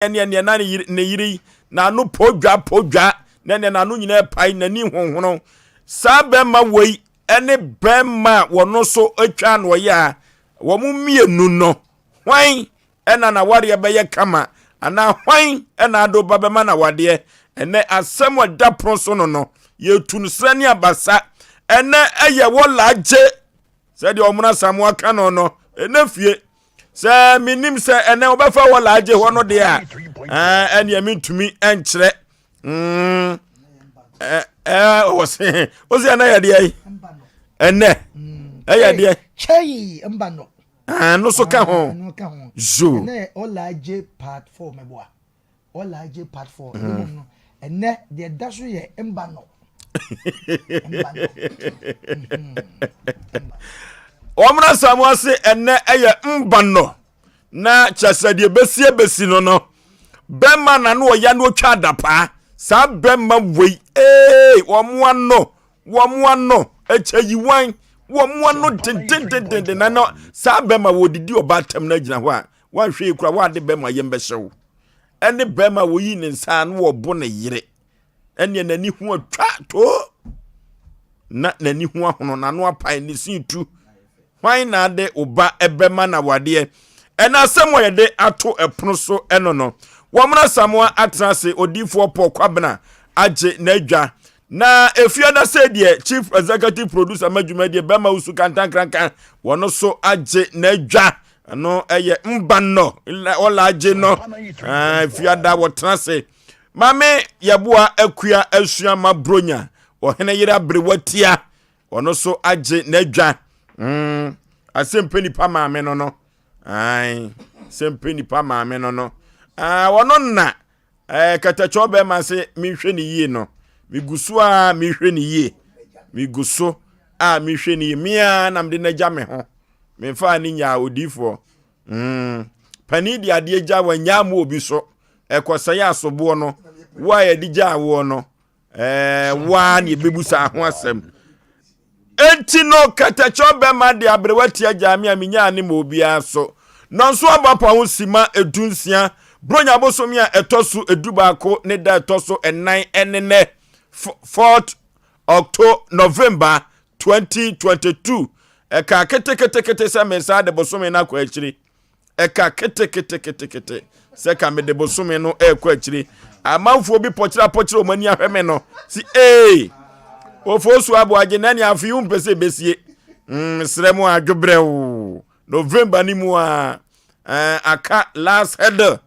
ene na ne yiri na no podwa na ne na no nyina pai na ni honhono sa bema wei ene bema wono so atwa no ya wo mu mienu no hwan ena na ware be kama ana hwan ena ado babema na wade ene asem wada pronso no ye tunusra ni abasa ene eye wo laje se de omuna samu aka no ene fie se minim se ene obefa wo laje ho no de a ene ye mitumi enkyere ozi ana ya de ai ene ya de chei mbano no so ka ho zo ene olaje part 4 meboa olaje part 4 ene de daso ye mbano omra samuase ene eye mbano na chasadie besi no bema na no ya no twa dapa sa bema wei womo no echayiwan womo no den na no sa bema wodidi obatam na gina ho a wanhwe kura wade bema yembe hyew ene bema woyi ne nsa no wobo ne yire ene nani hu atwa to na nani hu ahono na no apan ne sintu hwan na de oba ebema na wade ena asemo yede ato epono so eno no womra samoa atrase odifo pokwabena age na adwa na efiada said chief executive producer madwumade bema usu kantankrankan wono so age na adwa no eye mbano ola age no efiada wotrase mame yaboa akua asua mabronya ohene yira brewatia wono so age na adwa asem Mpe Nipa maame no ai Mpe Nipa maame no wono na katacho be ma se mihwe ni yie no miguso a mihwe ni yie miguso a mihwe ni mia na mde na gya me ho memfa ni nya odifo pani di ade gya wanya mu obi so ekosaya asobo no wa ya di gya wo no wa ni bebusa ho asem enti no katacho be ma de abrewati agya me aminya ne mo obi aso no so abapa ho sima edunsia bronya bosomia etosu edubako ne da etosu enan enene 4th October November 2022 eka kete se mensa de bosome na kwa akiri eka kete se ka me de bosome no kwa akiri amanfo obi pochira omani ahweme no si OFORISUO ABOAGYE nani afiu mpese besie sremu adwobrɛw November ni mu aka last header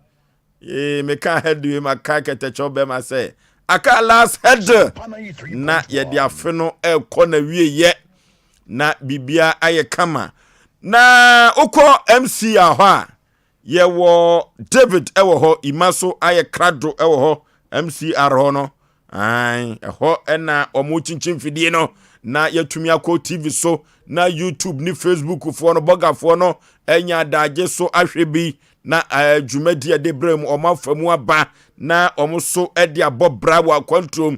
meka head we maka ketacho be ma say aka last header na ye dia feno ekɔ na wie ye na bibia aye kama na ukɔ MC ahɔ a ye wo David ewo hɔ Imaso aye krado ewo hɔ MCR hɔ no ai ho ena omo chinchin fidie no na yatumi akɔ TV so na YouTube ni Facebook fo no bogafo no enya daje so ahwebi na dwumadi de brem omafamu aba na omuso ede abobra wa control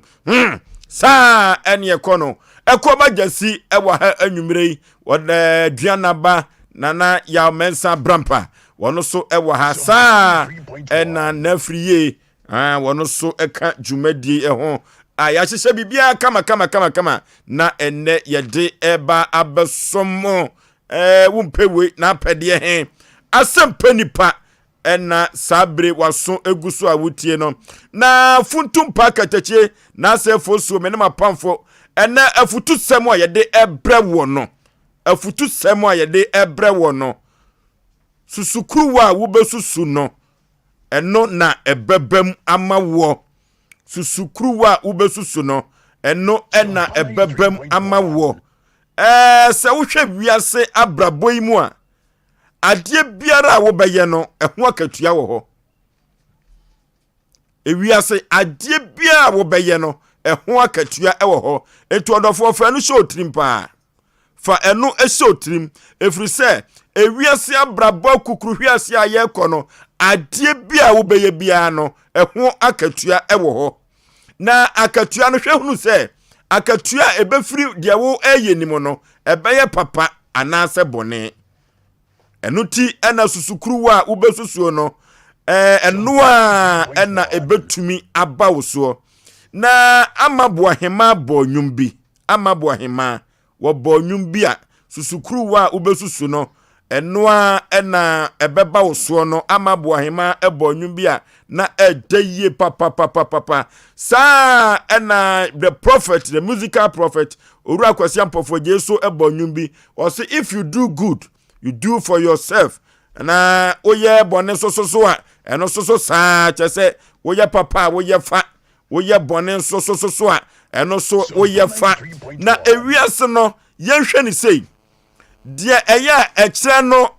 sa ene ekono ekoba jasi ewa ha anwumrei wona duanaba nana ya mensa brampa wono so ewa ha sa ena nafriye wono so eka dwumadi ho ya hyehyɛ bibia kama na enne yede eba abesomo wumpewe na apede he asem Mpe Nipa ena sabre waso eguso awutie no na funtumpa katache na asefo me ne mapamfo ena afutu sem a yede ebre wo no afutu sem a yede ebre wo no susukruwa wo besusu no eno na ebebem amawo susukruwa ubesusu no eno ena ebebem amawo se wohwe wiase abraboi mu a adie biara wo beye no eho akatua wo ho ewiase adie biara wo beye no eho akatua wo ho etu odofo fa no show trimpa fa eno e show trim efri se ewiase abrabo kukuru hwiase aye kɔ no adie biara wo beye biara no eho akatua wo ho na akatua no hwehunu se akatua ebefiri de wo eyenimo no ebeye papa anase bone enuti ena susukruwa ubesusuo no Enua ena ebetumi aba wo so na amaboahema bo nwumbi amaboahema wo bo nwumbi a susukuru wa ubesusu no enua ena ebeba wo so no amaboahema ebo nwumbi a na edeye papa sa ena the prophet, the musical prophet Owura Kwasi Ampofo Jesu ebo nwumbi or say if you do good you do for yourself na oye bone so a eno so sa chese oye papa oye fa oye bone so a eno so oye fa na ewiase no yenhwe ni sei de eya ekire no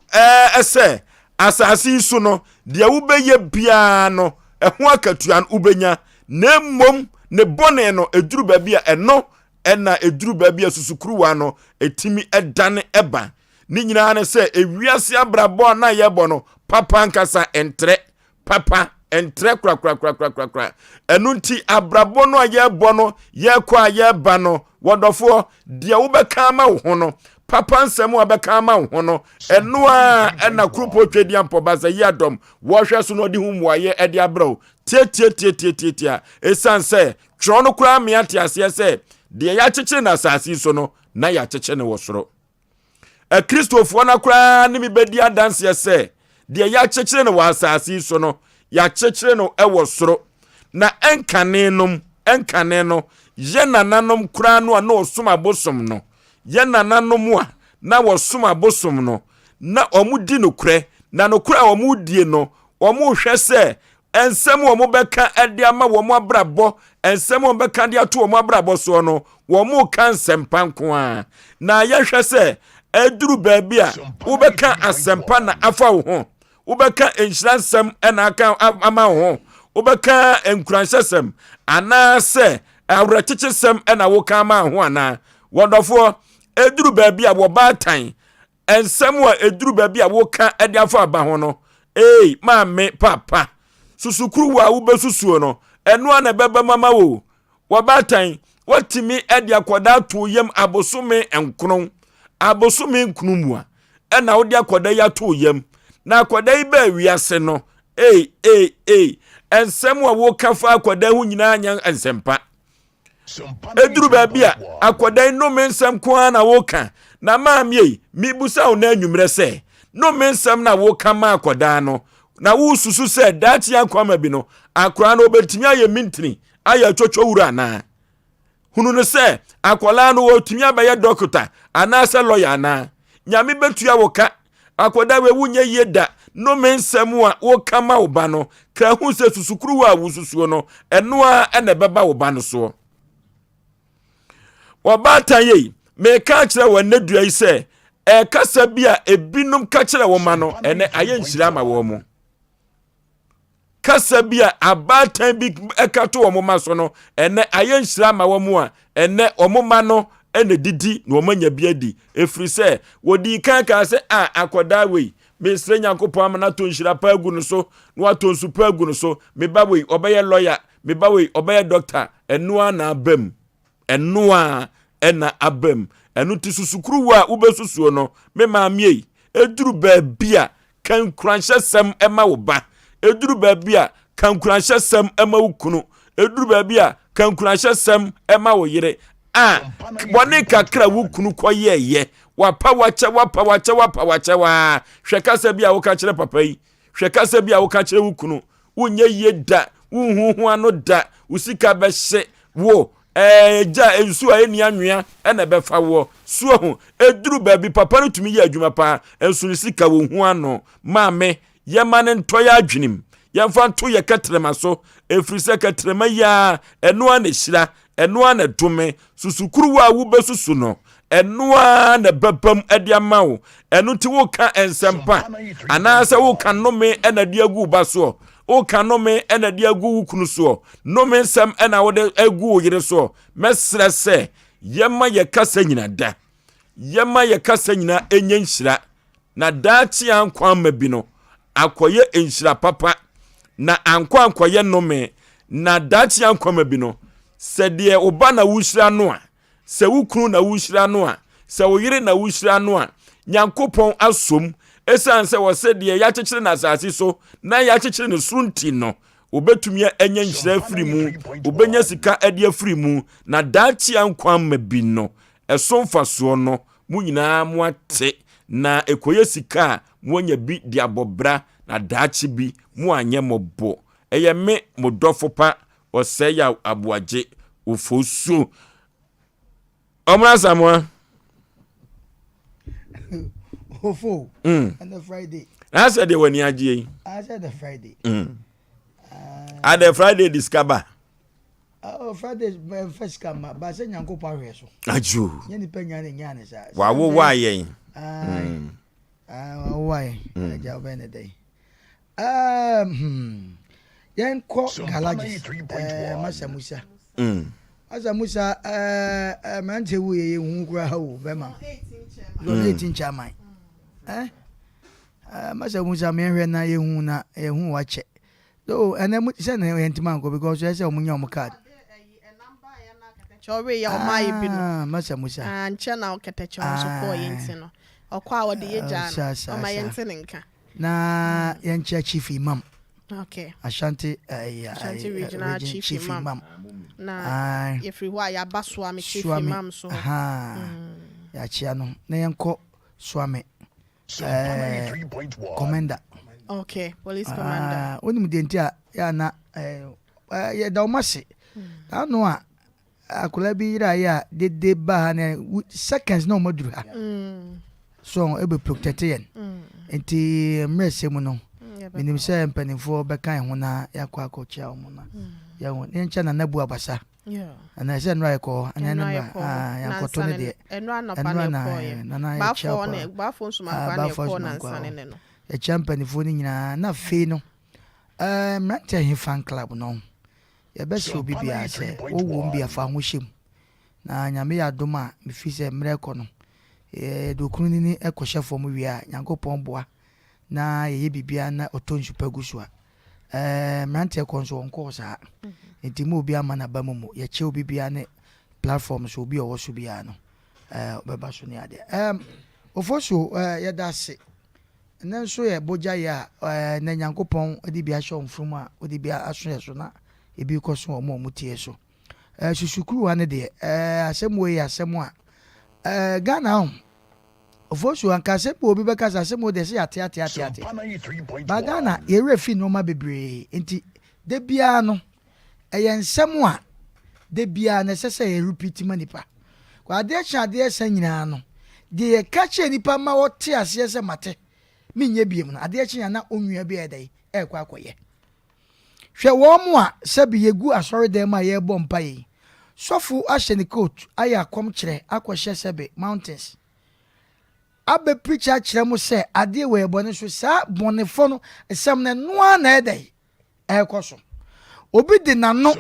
ese asasi so no de ubeye bia no eho akatuan ubenya na mmom ne bone no eduru ba bia eno ena eduru ba bia susukruwa no etimi edane eba ni nyina ne se ewiase abrabo na yebo no papa nkasa entre papa entre kra enunti abrabo no yebo no yekwa yeba no wodofo de wobeka ma wo ho no papa nsem wobeka ma wo ho no enoa ena krupo twedi ampo baza yadom wo hwe so no de humwaye ede abro tie esanse tro no kra me ate ase se de ya cheche na asasi so no na ya cheche ne wosoro Kristofo na kra ne mi bedi adanse se de ya cheche ne wa asasi so no ya cheche no ewo soro na enkane no ye nananom kra no na osuma bosom no ye nananom a na wosuma bosom no na omudi no kre na no kra omudie no omuhwe se ensem omu beka ede ama wo mu abrabo ensem omu beka de ato omu abrabo so no wo mu kan sempa nko a na ye hwe se eduru baabi a wo beka asempa na afa wo ho wo beka enhiransem na aka ama wo ho wo beka enkuranhyesem ana se awretichesem na wo ka ama ho ana wodofo eduru baabi a wo baatan ensem a eduru baabi a wo ka ede afa aba ho no maame papa susukuru wa ubesusuo no eno na beba mama wo wabatan watimi ede akoda to yam abosome enkron abosome nkunu a ena wode akoda ya to yam na akoda iba wiase no ensem wa wo kafa akoda hu nyina anya ensempa eduru baabi a akoda no mensem ko na wo ka na maame mibusa wo na anwumre se no mensem na wo ka ma akoda no na wo susu se dati akwama bi no akora no obetimi aye mintini aye twotwo wura na hunu no se akola no wotimi abaye doctor ana se lawyer na nyame betua wo ka akoda we wunye yeda no mensem a wo kama wo ba no kra hu se susukuru wa wo susuo no eno a ene beba wo ba no so wo batan ye me ka kire wo nadua yi se kasa bia ebinum ka kire wo ma no ene aye nhira ma wo mu kasa bia abatan bi ekato wo ma so no ene aye nhira ma wo mu a ene omoma no ene didi no manya bia di efri se wodi kan ka se akoda we me sre nyankopon amana to nhira pa agu no so no ato nsu pa agu no so me ba we obeye lawyer me ba we obeye doctor enoa na abam enoa ena abam enu ti susukuru wa ubesusuo no me maamie eduru baabia kan kranhyesem ema wo ba eduru baabia kan kranhyesem ema wo kunu eduru baabia kan kranhyesem ema wo yire bone kakra wo kunu koyeye wapa wacha wa hwekasa bia wo ka kire papa yi hwekasa bia wo ka kire wo kunu wonye yeda wo ano da usika behye wo ja ensu a eni anwea na befa wo suo ho eduru baabi papa no tumi ye adwuma pa ensu ni sika wo hu ano maame ye mane ntoya adwenim ye mfa nto ye katrema so efrise katrema ya eno a na hira eno a na dome susukuru wa wo besusu no eno a na bebam ade amawo eno ti wo ka ensempa anasa wo ka nome na de agu ba so o kanome ena de agu wukunu so no mensem ena wode agu yire so mesre se yema ye kasa nyina da yema ye kasa nyina enye nhira na dachi ankwa mabi no akoye enhira papa na ankwa akoye nome na dachi ankwa mabi no se de oba na wuhira no a se wukunu na wuhira no a se wo yire na wuhira no a nyankopon asom esan se wo se de ya kyekyere na asase so na ya kyekyere no surunti no obetumi enya nhyira afiri mu obenya sika ade afiri mu na dachi ankwan ma bi no esomfa so no mu nyina mu ate na ekoye sika mu nya bi de abobra na dachi bi mu anye mobo eye me modofo pa Osei Yaw ABOAGYE OFORISUO Omra Samoa Ofo and the Friday. I said they were near G. I said the Friday. At the Friday discover. Oh, Friday first come, but I said Yanko Paris. Aju. Yenny Penya and Yanis. Why? Why? Job any day. Yanko Galagis, Massa Musa. As a Musa, man, who grow, Bema. 18 chairman. Massa Musa, Mary and I, who watch it. Though, and then send him to Mango because I said, Munyam card. Chori ya my Massa Musa and channel catch on so for Yentino or Qua the Jan or my Yentinka. Na Yancha chief imam. Okay. Ashanti regional chief imam. Na if you wire Baswami chief imam so. Yachiano, Nayanko Swami. Commander. Okay, police commander. When you didn't ya Dalmasi. I know I could be ya did the ban seconds no more. So able protected. And the Mersemono. Minim say penny for Bekai Hona Yaquaco Chiamona. Young Yanchana Nebua Bassa. Yeah. And I said Raiko and then Yankotoni and run up and I baffles my son. A champion for not Fino. Not him fan club no. Your best will be I say, won't be a fan with him. Na Yamia Doma, Mifise Mrecono. Do Crunini Echo Chef for Muvia, Yanko Pomboa. Na ye bibiana otonju peguswa mante konso on course ntimo bia mana bamumu ye che bibia ne platform so bi owo so bia no beba so ne ade ofoso ye dase nanso ye boja ya na nyankopon odi bia hye onfrum a odi bia aso ye so na e bi koso omo mutie so susukuru ane de asem we asem a Ghana Ofosu ankase po obi beka sase mo de se ate. Bagana ye refi no ma bebre enti de bia no ensem a de bia na sese ye repeat manipa. Kwa de cha de esa nyina no de ye ka che nipa ma wote ase se mate minye biem na ade che na onwua bi edai kwa akoye. Hwe wo mo a se bi yegu asori dem ma ye bom pa yi. Sofu ahye ni coat aya kom kire akohye sebe mountains. Abe preacher chiremu se ade we bone so sa bonefo no esem ne noa na edai ekoso obi de nano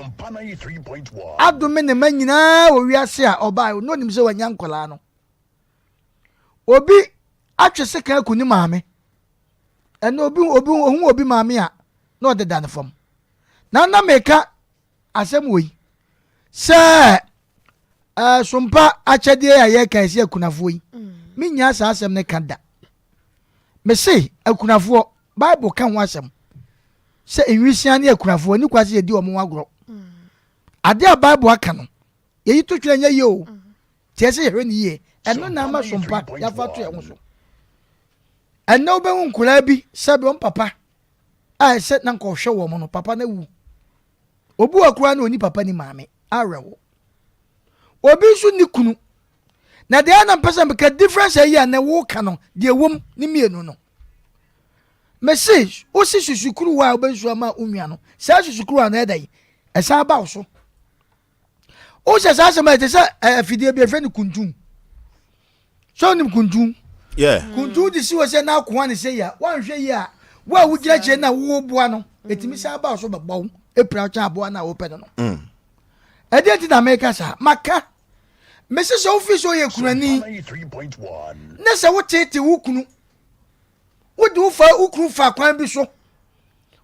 adome ne manyina wo wiase a oba no nim se wanya nkola no obi atwese kan kuni maame eno obi maame a no de dan fam na meka asem we se SOMPA achede ya ye kan se akunafo yi minya sa asem ne kanda me say akunafo bible kan ho asem se enwisia ne akunafo ni kwase ye di omo agro ade a bible aka no ye to twere nya ye o tie se ye ni ye eno na ma SOMPA ya fa to ye ho so eno be hu nkura bi se be on papa a se na nko hwe wo mo no papa na wu obu akura na oni papa ni maame arewo obi su ni kunu na de ana mpesa mbeka difference ayi na wo ka no de wom ni mienu no message o si susukuru wa obensu ama unwa no sa susukuru ana edai esa ba so o se sa sema te sa afidie bi efre ni kuntum so ni kuntum kuntum di si wo se na akwa ni se ya wan hwe yi a wa wugira che na wo boa no etimi sa ba so bebɔ epra cha boa na wo pe no ede ti na make sa maka Mrs. Office or Yakurani. Nessa what take the Ukunu. What do for Ukru for crime be so?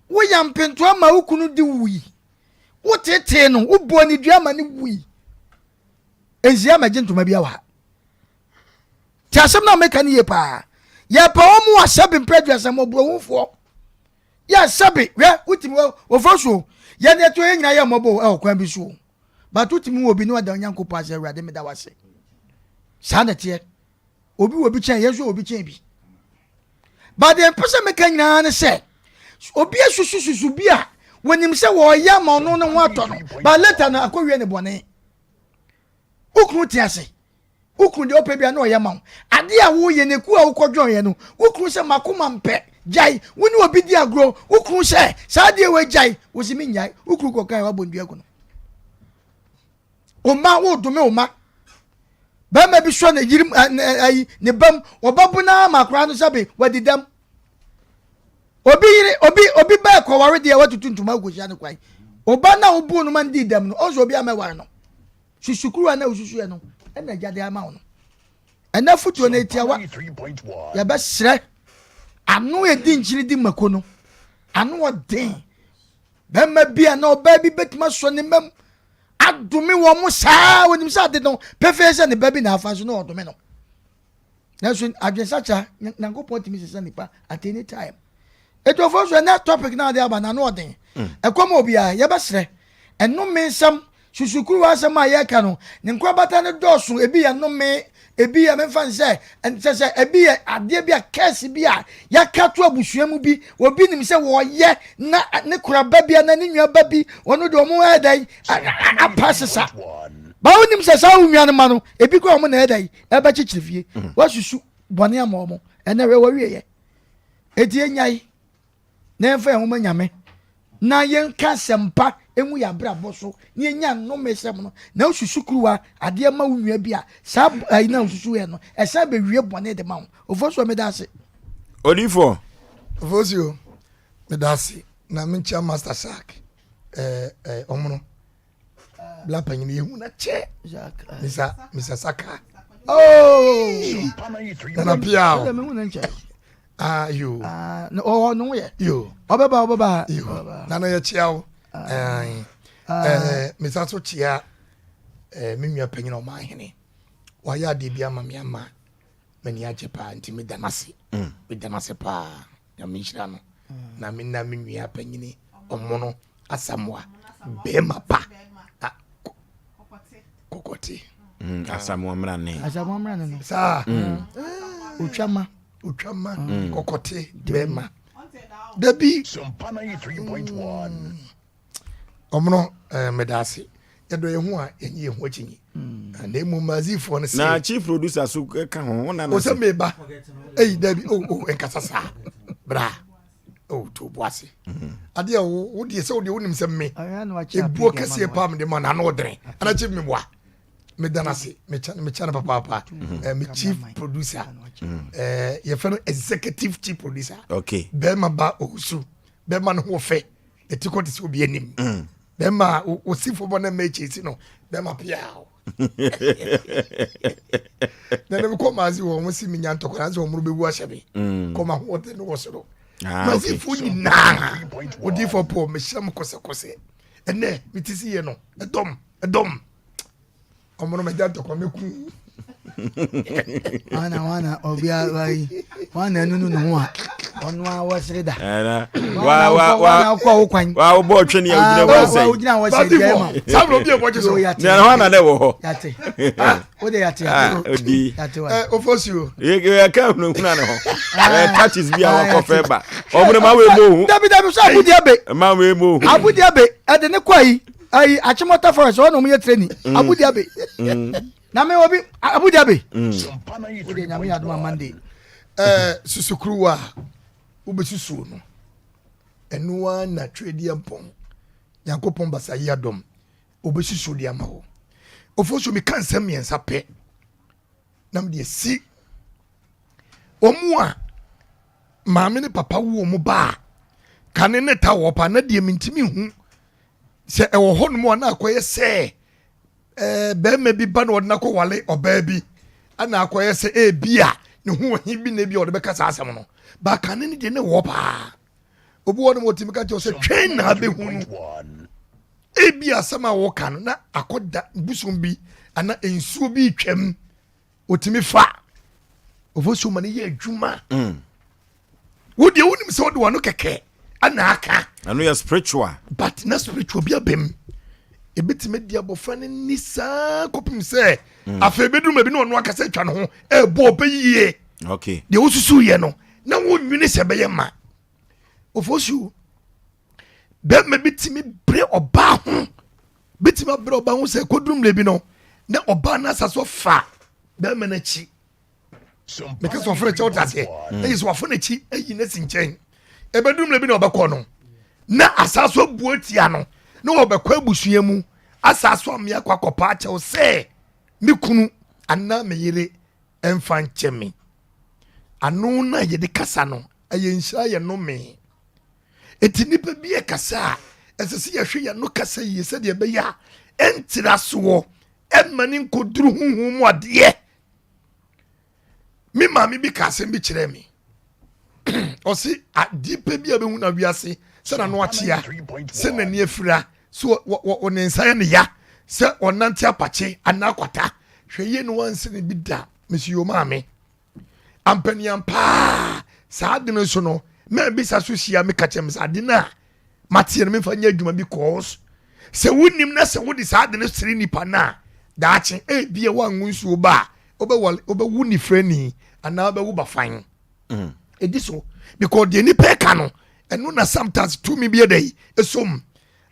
We am Pentuama Ukunu do we? What a ten, who born in Germany we? As Yamajan to Mabiawa. Tasam now make any pa. ya pa omu asabi mpreduasem obrowufo ya sabi we utimi OFORISUO ya ne to nyina ya mobo e okwan bi so but utimi obi no da onyankopo ase awurade me da wase sa na tie obi chen yeso obi chen bi but the person make nyina ne say obi asusususu bi a wonim se wo ya ma no ne ho ato no but later na akowie ne bone ukru ti ase ukru de ope bia na oya ma ade a wo ye ne ku a ukodwon ye no ukru se makoma mpe jai woni obi di agro ukru se sa de we jai wo si mi nyai ukru kokan wa bondua ko no o ma wo do me o ma ba ma bi so na yirim ayi ne bam obabu na makra no sabe wadidam obi ba ko ware de watutu ntuma gosia ne kwai oba na obu no man di dam no ozo obi ameware no susukuru na ususu ye no na jade ama no ena futu na etia wa ya ba sre anu e di nchiri di mako no anu odin ba ma bia na oba bi betima so ne mam adumi wo mo saa wonim sa de no perfection ne ba bi na afa so no odumi no na so adwensacha nyankopon timi sesa nipa at any time eto OFORISUO na topic na de aba na no odin ekoma obia ya ba sre enu mensam susukuru asem ayeka no ne nkrobata ne doso ebi ya no me ebi ya memfa nse ense ebi ya ade bi a case bi a ya kato abusuamu bi obi nim se wo ye na ne kuraba bi na ne nwa ba bi wono de omo hedan apasesa ba wonim se sa unwa no ma no ebi ko omo na hedan e ba chichirifie wasusu bone ama omo ene we wawie ye edi enyai na enfa ho manyame na yen ka sempa emu ya brabo so ni enya no mesem no na ususukruwa ade ma unwa bi a sa na ususu ye no e sa be wie bone de ma wo OFORISUO me da se Odifo OFORISUO me da se na mencha master shark omono bla panyin ye hu na che misa saka na pia me hu na nche yo no no ye yo obeba yo na ye chiao misa so chia me nua panyin o ma hene wa ya de bia ma me ama mani aje pa nti me danase pa ya me hira no na me nua panyin omono asamwa be ma pa kokote asamwa mrane no sa utwama kokote be ma dabi SOMPA 93.1 omono medase yedo ye hu a yenye hu achinyi na emu mazifo no se na chief producer so ka ho na o se meba dabi enkasasa bra to boase ade a wo de se wo de wonim se me ebuo kese pam de ma na no dren ana chief me boa me danase me chana papa me chief producer ye fa no executive chief producer okay be ma ba osu be ma no ho fe etikoti se obi anim be ma o sifo bo na mechi si no be ma piao na ne ko mazi wo mo si mi nyanto ko na zo mo be wu ahebe ko ma ho de no wo so mazi fu ni na odi fo po me sham kose ene mitisi ye no edom omono me janto ko meku wana obia wai wana nunu no a onu a wasreda wa kwa ukwan wa obo twene ya ugina wase jema sabro obi eboje so na wana de wo ho yate o de yate odi yate wa OFORISUO ye ka no kuna ne ho catches bi a wa ko fe ba omo ma we mo dabi so abudi abe ma we mo abudi abe ade ne kwai ai achimota forest ono mo ye training abudi abe na me obi abudi abe SOMPA ode nyame ya duma mande susukruwa ubesusu no enua na trade ampon yankopon basa yadom obesusu de amawo OFORISUO mi kan sem yensa pe nam de si omu a maame ne papa wo mu ba kane ne ta wo pa na de mintimi hu se ewo ho no mo na akoye se be me bi ba no na ko wale oba bi ana akoye se bia ne hu hi bi na bi o de be kasa asem no ba kane ne de ne wo pa obi wo no mo timi ka che se twen na be hu no bia sama wo kan na akoda busum bi ana ensuo bi twam otimi fa ofosuo ma ne yɛ adwuma wo de wonim sɛ wode wano kɛkɛ ana aka ano yɛ spiritual but na spiritual bi abem ebetime di abofra ne ni saa kopim sɛ afɛ beduru ma bi no ɔno akasa atwa ne ho ɛbɔ ɔbɛyie okay de wosusu yɛ no na wonwini sɛ bɛyɛ ma ofosuo bɛma bitimi bre ɔba ho bitimi bre ɔba ho sɛ kodrum le bi no na ɔba na asaso fa bɛma na chi because of frɛ kyɛw tase ɛyɛ so wafo na chi ɛyi na sinkyɛn ebedrum le bi na ɔbɛkɔ no na asaso buotia no na ɔbɛkɔ abusua mu asaso amia kwakɔpa kyɛw sɛ me kunu anna me yere ɛmfa nkyɛ me ano na yɛde kasa no ɛyɛ nhyira yɛ no me eti nipa bi yɛ kasa a ɛsɛ sɛ yɛhwɛ yɛ no kasa yie sɛdeɛ ɛbɛyɛ a ɛntira soɔ ɛma ne nkɔduru huhu mu adeɛ me maame bi ka asɛm bi kyerɛ me ɔse adipa bi a bɛhu na wiase sɛ na no akyea sɛ n'ani afira so ɔne nsa yɛ ne ya sɛ ɔnante apakye anaa kwata hwɛ yie no wansi ne bi da mesio maame ampaniam paa saa ade no so no mɛ bi sa so hyia me ka kyerɛ me saa ade no a mateɛ no memfa nyɛ adwuma bi kɔɔs sɛ wonim na sɛ wode saa ade no sere nipa no a daakye ebie woanwo nsuo ba a wobɛwu ne frɛ ni anaa wobɛwu bafan ɛdi so because deɛ nipa ɛka no ɛno na sometimes tumi bi ɛda yi ɛsom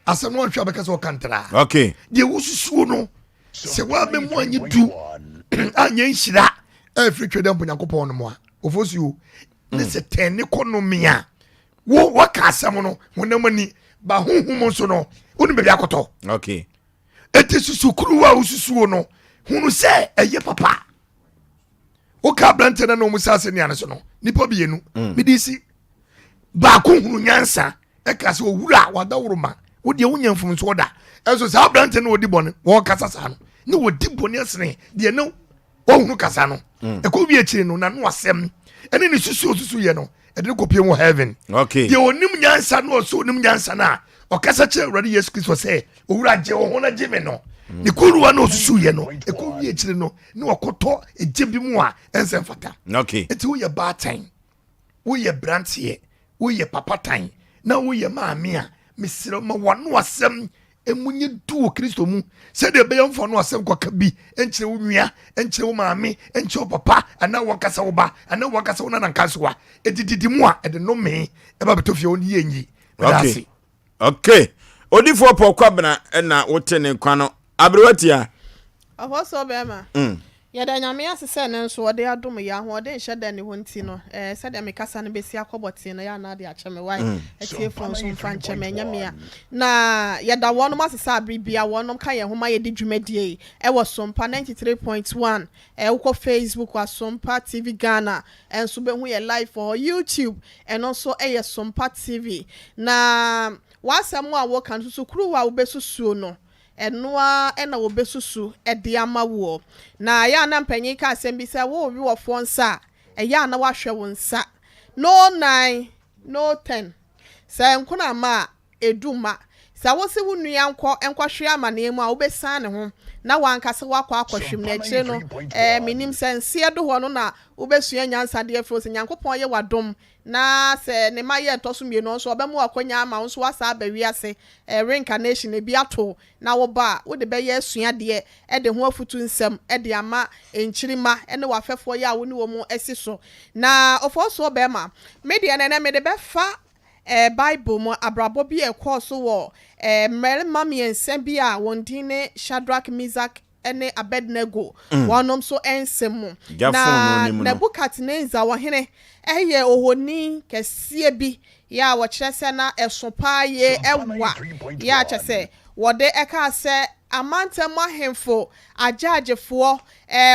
asɛm no anhwɛ abɛka sɛ ɔka ntraa okay deɛ wosusuo no sɛ woabɛmu anyɛ du anyɛ nhyira ɛfiri twɛ dɛ mpo nyankopɔn no mu a ofosuo ne sɛ tɛne kɔnomi a waka asɛm no honam ani ba honhom nso no wonim baabi akɔtɔ okay ɛti susukuru a wosusuo no hunu sɛ ɛyɛ papa woka aberante no na ɔmu sɛ ase neane so no nipa bienu mede si baako hunu nyansa ɛka sɛ ɔwura a wada woro ma wodeɛ wonya mfomsoɔ da ɛso saa aberante no wɔdi bɔne wɔkasa saa no ne wɔdi bɔne asene deɛ ne wɔhunu kasa no ɛkɔ wie akyire no na no asɛm ɛne ne susu yɛ no ɛde ne kɔpie mu heaven okay deɛ ɔnim nyansa no ɔso ɔnim nyansa no a ɔkasa kyerɛ awurade yesu kristo sɛ owura gye wo ho na gye me no ne kuruwa na ɔsusu yɛ no ɛkɔ wie akyire no ne wɔkɔtɔ ɛgye bi mu a ɛnsɛ mfata okay ɛnti woyɛ baatan woyɛ branteɛ woyɛ papatan na woyɛ maame a mesrɛ ma wano asɛm emunye du wɔ kristo mu sɛdeɛ ɛbɛyɛ mfa no asɛm kɔka bi ɛnkyerɛ wo nua ɛnkyerɛ wo maame ɛnkyerɛ wo papa anaa wɔnkasa wo ba anaa wɔnkasa wo nananka so a ɛdididi mu a ɛde nome ɛba bɛtɔ fie wo ne yɛ nyi okay okay odifoɔ pɔ kwabena ɛna wote ne nkwa no aberewatia ɔhɔ bɛma yɛda nyame ase sɛ ne nso wɔde adom yɛ ahoɔden hyɛ da ne ho nti no sɛdeɛ mekasa no bɛsi akɔbɔtee no yɛ anade akyɛ me wae atiefoɔ nso mfa nkyɛ me ɛnyɛ me a na yɛda wɔnom asesa aberebia wɔnom ka yɛn ho ma yɛde dwumadie ɛwɔ SOMPA 93.1 wokɔ Facebook a SOMPA TV Ghana ɛnso bɛhu yɛ live for YouTube ɛno nso ɛyɛ SOMPA TV na wasɛm a wɔka nso so kuruwa a wobɛsusuo no ɛnoa ɛna wobesusu ɛde ama wo na ya na mpanyin ka asɛm bi sɛ wo wi wɔfo nsa ɛya na wahwɛ wo nsa no 9 no 10 sɛ nkona ma eduma sɛ wo se wo nua nkɔhwe amane mu a wobesan ne ho na wankase wakɔ akɔhwem na akyire no menim sɛ nsie do hɔ no na wobesua nyansa de afro sɛ nyankopɔn yɛ wadom na sɛ ne ma yɛ ntoso mienu nso obɛmu akonya ama nso wasa abawi ase reincarnation e bi ato na wo ba wo de bɛyɛ asua de e de ho afutu nsɛm e de ama enkyirima ene wafɛfo yɛ a wo ne wo mu esi so na ofoso bɛma media na me de bɛfa Bible mu abrabo bi ekɔ so wo mmarima miɛnsa bi a wɔn din ne Shadrach, Meshach ene Abednego wɔnom so ensem mu na Nebukadnezar wɔhene ɛyɛ ohoni kɛseɛ bi ya wɔkyerɛ sɛ na ɛsopa ye ɛwa ya kyerɛ sɛ wɔde ɛka sɛ amantam ahemfo agyaagyefoɔ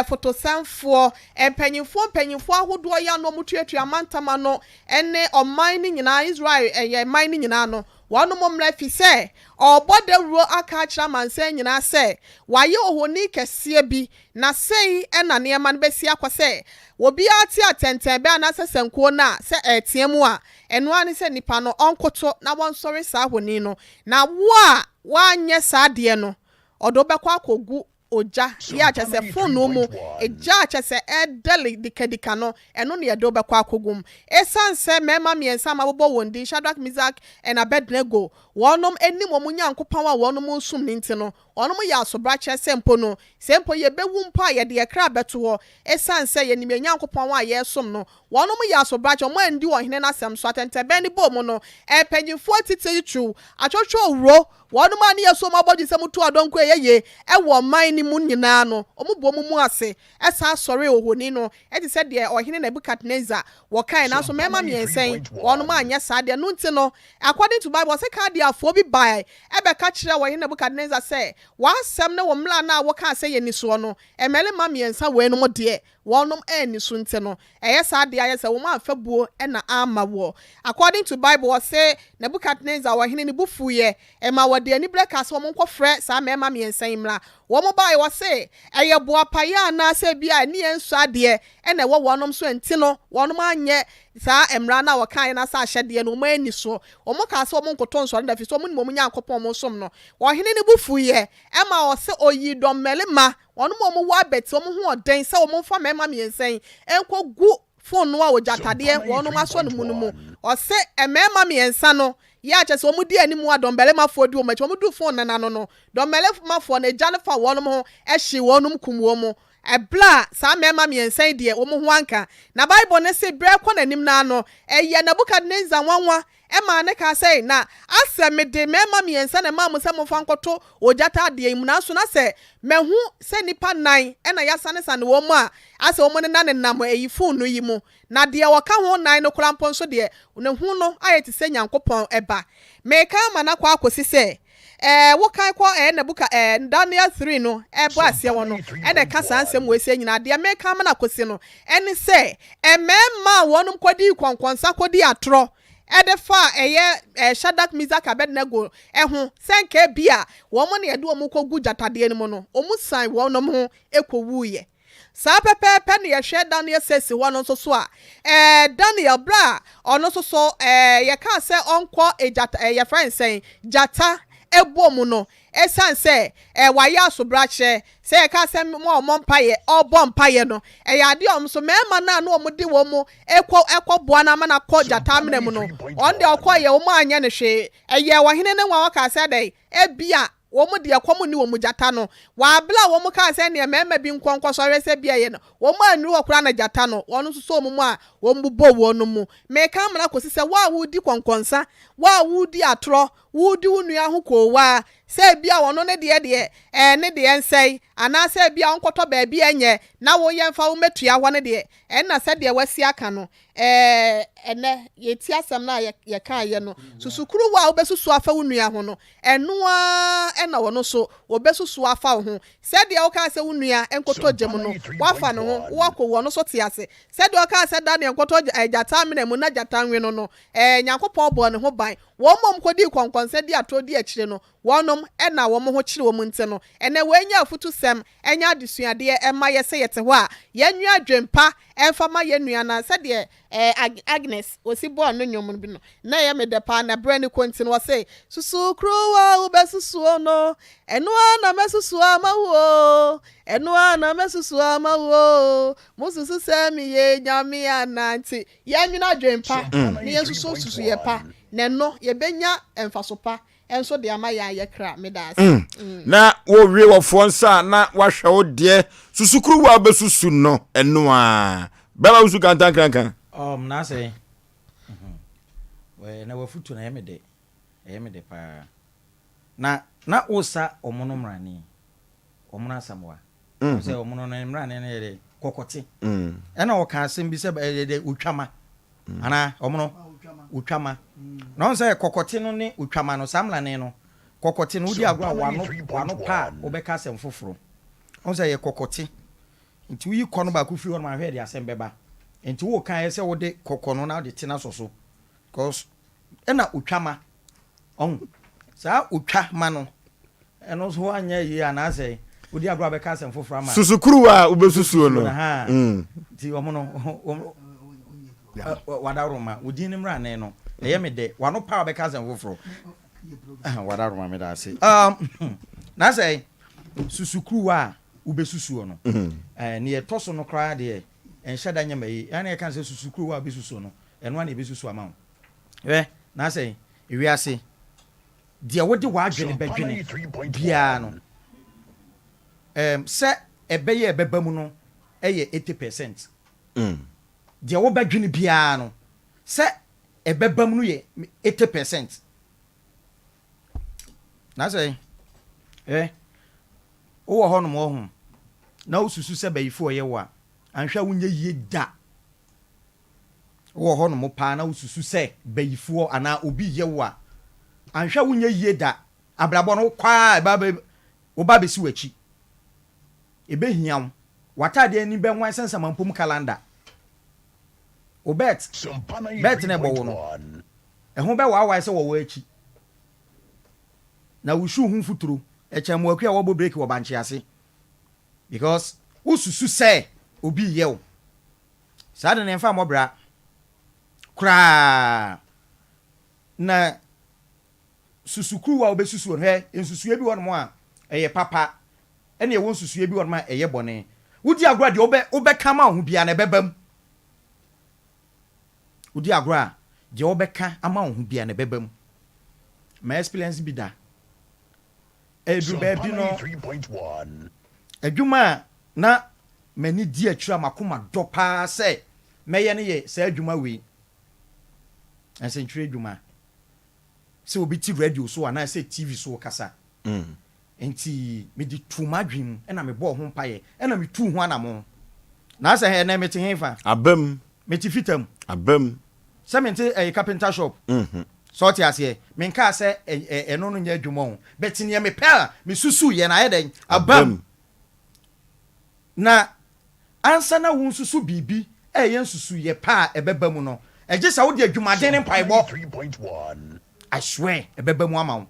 fotosanfoɔ mpanyinfoɔ ahodoɔ ya no mutuatu amantam no ene ɔman ne nyinaa Israel ɛyɛ man ne nyinaa no wɔn mo mmerɛ fi sɛ ɔbɔdawuro aka kyerɛ amansan nyinaa sɛ wayɛ ohoni kɛseɛ bi na sei ɛna nneɛma no bɛsi akɔ sɛ obi ate atɛntɛn bɛ anasɛ sɛnkuo na sɛ ɛteɛ mu a ɛno ane sɛ nipa no ɔnkoto na wɔnsɔre saa honi no na wo a wanyɛ saa deɛ no ɔdo bɛkɔ akɔgu oja ya chese phone no mu eja chese edeli dikadika no eno ne yedo bekwa akogum esanse mema miensa mabobo wondi Shadrach Mizak and Abednego wonom enim omunya nkopon a wonom nsum ne nti no wonom ya asobrache sempo no sempo ye bewu mpa ye de ekra beto ho esanse ye nim nya nkopon a ye som no wonom ya asobrache mo andi wo hene na asem so atente beni bo mu no empanyimfo titiri tru atwotwo owro wonom ani ye so mabodi sem to adonko ye ewo man ni mu nyina no omubo mu ase esa sori ohoni no eti se de ohene Nebukadnezar wo kan na so mema miensen wonom anya sa de no nti no according to Bible say ka de afo bi bai ebe ka kire wo hene Nebukadnezar say wa asem na wo mla na wo ka say ye ni so no emele ma miensa we no mo de wonom ani so nti no eye sa de aye say wo ma fa buo na ama wo according to Bible say Nebukadnezar wo hene ni bufu ye ema wo de ani bleka so mo nkofre sa mema miensan mla wo mo bai wo say eye boa paya na say bia ni enso ade na wo wonom so nti no wonom anye sa emra na wo kan na sa ahyede no mo ani so wo mo ka so mo nkoto nso da fi so mo ni mo nya nkopon mo som no wo hene ni bufu ye ema wo say oyi dom melema wonom mo wa beti wo mo ho oden say wo mo fa mema miensan enko gu phone no a wo jatade wonom aso no mu no mu o say emema miensa no ya chese omu di ani mu adombele mafo di o machi omu du phone na no dombele mafo na ejale fa wonom ho ehye wonom kumwo mu ebla sa mema miensan de omu ho anka na Bible ne se bre kwa nanim na no eye Nebukadnezar nwanwa ema ne ka say na asem de mema miensa na ma musa mo fankoto ojata de mu na so na se mehu se nipa nan na yasane sane wo mu a ase wo ne na ne nam eyi phone no yi mu na de wo ka ho nan no krampo so de ne hu no ayeti se nyankopon eba me ka ma na kwa akosi se wo kai ko Nebuka Daniel 3 no bo ase wo no de ka sansem we se nyina de me ka ma na kosi no eni se emema wonum kodi konkonsa kodi atro edefa eye Shadrach Mizak Abednego ehu senke bia wo mo ne yede wo mo kogu jatade ni mo no omu san wonom ho ekowuye sa pepepe ne yehwe Daniel sesi wono so so a Daniel bra ono so ye ka se onko ejata ye friend say jata ebomu no esanse waya sobrache se ka se mo mpaye obo mpaye no ade so mema na no omudi wo mu ekwo boa na mana ko jata mnemu no onde okoye wo mu anya ne hwe wa hene ne wa ka se dai ebia wo mu de akomu ni wo mu jata no wa bla wo mu ka se ne mema bi nkonko so rese bia ye no wo mu anu wo kura na jata no wonu so mu a wo mbubo wo no mu me ka mra ko se wa wudi konkonsa wa wudi atro wudi unua ho ko wa se bia wono ne de ne de ensei ana se bia onkoto ba bia enye na wo yemfa wo metua ho ne de na se de wasi aka no ene yeti asem na ye kan ye no susukuru wa obesusu afa unua ho no enoa na wono so obesusu afa ho se de wo ka se unua enkoto gem no wafa no ho wako wono so tiase se de wo ka se da ne enkoto jata mena mu na jata nwe no nyankopon bo ne ho ban wo mom kodi konkonse di atro di akire no wonom na wo mo ho kire wo mu nte no ene wenya afutu sem enya adesuade ema yese yete ho a yenwa adwempa emfa ma yenua na se de Agnes osibo no nyom bi no na ye me de pa na brand kontin wo say susu kruwa ubesusu no eno na mesusu amawo eno na mesusu amawo mususu semi ye nyame ananti yenwa adwempa ni yesusu susu ye pa na no ye benya emfasopa enso de ama ya kra medas na wo wie wo fonsa na wa hwe wo de susukuru wa besusu no eno a baba usu kankan na say we na wafutu na yemede pa na osa omono mrani omono asamwa say omono na mrani na yede kokoti na o ka asem bi se de utwama ana omono utwama na on say kokoti no ne utwama no samlane no kokoti no udi agwa wano pa obeka asem foforo on say ye kokoti nti wi kono ba ku firi on ma hwe de asem beba nti wo kan yese wo de kokono na de tina soso cause na utwama on sa utwama no eno so anya yi anase odi agro be ka sem foforo ama susukuru a ubesusuo no ti omono wadaroma odi ni mra ne no ye me de wano pa be ka sem foforo wadaroma me da se na say susukuru a ubesusuo no ne yetoso no kra de enhye da nyama yi ana kan se susukuru wa besusuo no eno ana besusuo ama na say ewi ase de wode wa adwene badwene bia no se ebeye ebebamu no eye 80%. De wo badwene bia no se ebebamu no ye 80%. Na say wo ho no mo ho na ususu se bayifo ye wa anhwa wonye yie da wo ho no mo pa na ususu se bayifo ana obi ye wa anhwa wonye yie da abrabo no kwa wo ba besi wachi ebe hiam watade ani be nwan sensama mpom calendar o bet ne bo no ehun be wa se wo achi na wushu hu futuro echam akua wo bo break wo banche ase because ususu say obi yew sa de ne mfa mobra kra na susukuru wa obesusu he ensusu ebi won mo a eye papa ene won susu ebi won ma eye bone wudi agora de obe kama ho bia na bebam wudi agora de obe ka ama ho bia na bebam my experience bi da edu be bi no 3.1 adwuma na mani di atwa makoma dopa se meye ne ye se adwuma we asentwe adwuma se obi ti radio so ana se TV so kasa enti me di tu madwim ena me bo ho mpaye ena me tu ho anamo na se he na me te hefa abam me ti fitam abam se me te carpenter shop so ti ase me nka se eno no nya adwuma ho beti ne me pa me susu ye na yeden abam na ansa na wo susu bibi yen susu ye pa ebeba mu no eje sa wo di adwuma den mpaibo 3.1 I swear ebeba mu ama wo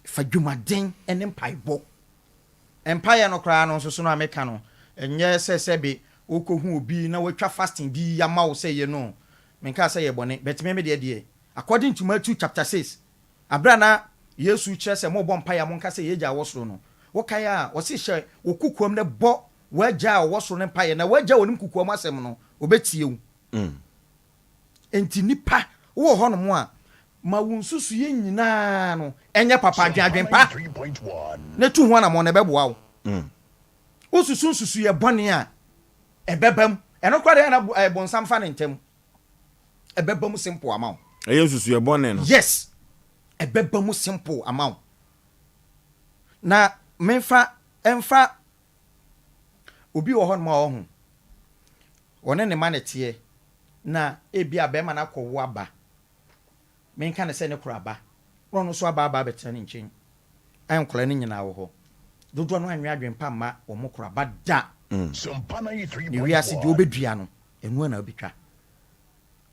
fa adwuma den ene mpaibo empire no kra no so no ameka no enye sesebe okohu obi na watwa fasting bi ya ma wo se ye no menka se ye bone bet me de according to Matthew chapter 6 abrana Yesu kire se mo bo mpaya mo nka se ye ja wosoro no wokaya wo se hye okukuom ne bo waja wosoro ne mpaya na waja wonim kukuom asem no obetie wu enti nipa wo ho no mo a ma wunsusu ye nyina no enye papa adwadwen pa ne tu ho na mo ne beboa wo ususu susu ye bone a ebebam eno kwa de na bonsam fa ne ntem ebebam simple amount susu ye bone no yes ebebam simple amount na menfa emfa obi wo ho no ma wo ho one ne ma ne tie na ebi abema na kwowo aba menka ne se ne kuraba no so aba betane nchen an kola ne nyina wo ho dodo no anwe adwen pa ma wo mo kuraba da SOMPA 93.1 ni wi ase di obedua no enu na obetwa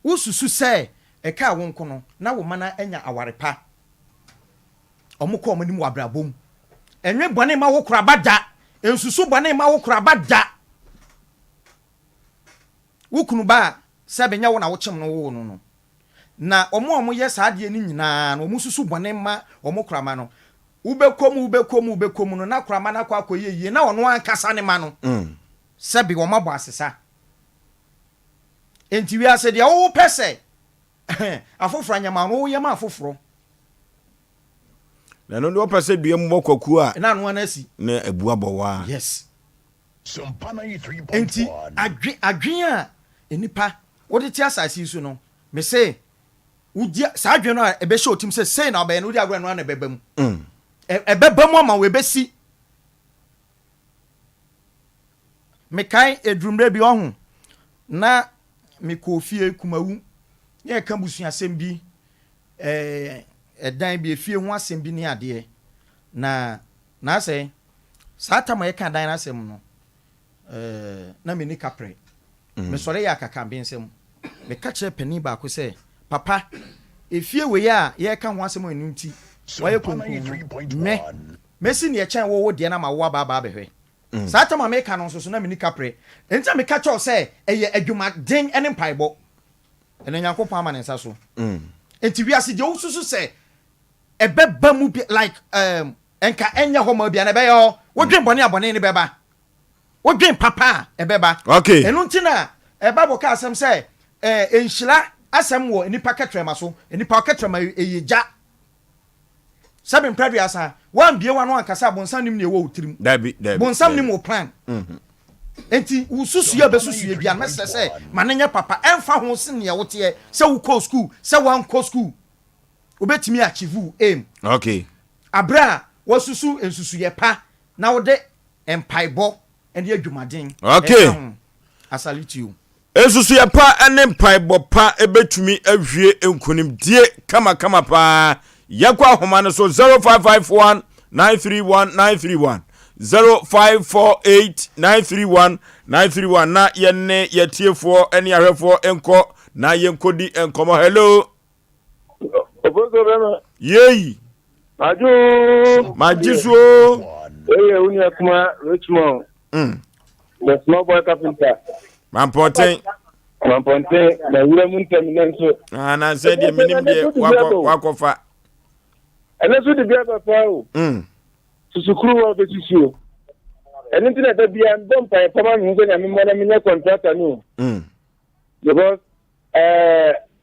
ususu se eka wo nko no na wo mana anya awarepa omukọ omani mu abrabom enwe bone ma wo kuraba da ensusu bone ma wo kuraba da wukunu ba se benya wo na wo chem no wo no na omo ye saade ni nyina no mususu bone ma omo kurama no ubekom no na kurama na kwa akoyeye na ono ankasa ne ma no se bi wo mabo asesa enti wi ase de wo pese afoforo nyama no wo ye ma afoforo na no wo pese dua mu kwaku a na no na si na abua bowa yes SOMPA 93.1 enti adwen a enipa wo de ti asase su no me say udia sa adwen no a ebe show tim say na oba no udi agro no na bebam ebebam ama we besi me kai edrumre bi ohun na me kofie kumawu ye ka busu asem bi edan bi efie ho asem bi ni ade na say sata ma ye ka dan asem no na me ni kapre me sore ya kaka bi nsem me ka kire pani ba ko say papa efie we ya ye ka ho asem enu nti waye konku me si ne ye chan wo de na ma wo ba behwe sata ma me ka no so na me ni kapre enta me ka cho say eye adwuma den ene mpaibo ene nyankopon ama ne nsa so enti wi ase de ususu say ebeba mu like enka enya ho ma bia na be yo wodwen bone abone ne beba wodwen papa ebeba okay enu ntina Bible ka asem say enhyira asem wo nipa ketrema so nipa ketrema eyeja sabe mpadu asa wan bie wa no ankasa bonsam nim ne wo utirim dabi bonsam nim wo plan enti ususu ya besusu ya bia mesese manenya papa emfa ho se ne wote se wo ko school se wan ko school obetimi achieve aim okay abra wasusu ensusu ye pa na wode empaibo ene adwumaden okay I salute you ensusu ye pa ene empaibo pa ebetumi ahwie enkunim die kama pa yakwa homa no so 0551 931 931 0548931931 na yenne yetiefo ene ahwefo enko na yenkodi enkomo hello Obozo bema yei majiso uni akuma Richmond the small boy carpenter mamponten na wura mun terminenso ana said ye minim de wakofa ene so de bia ba fa o susukuru wa betisio ene ntina da bia ndom pa pama mi ngo na mi mo na mi contractor no because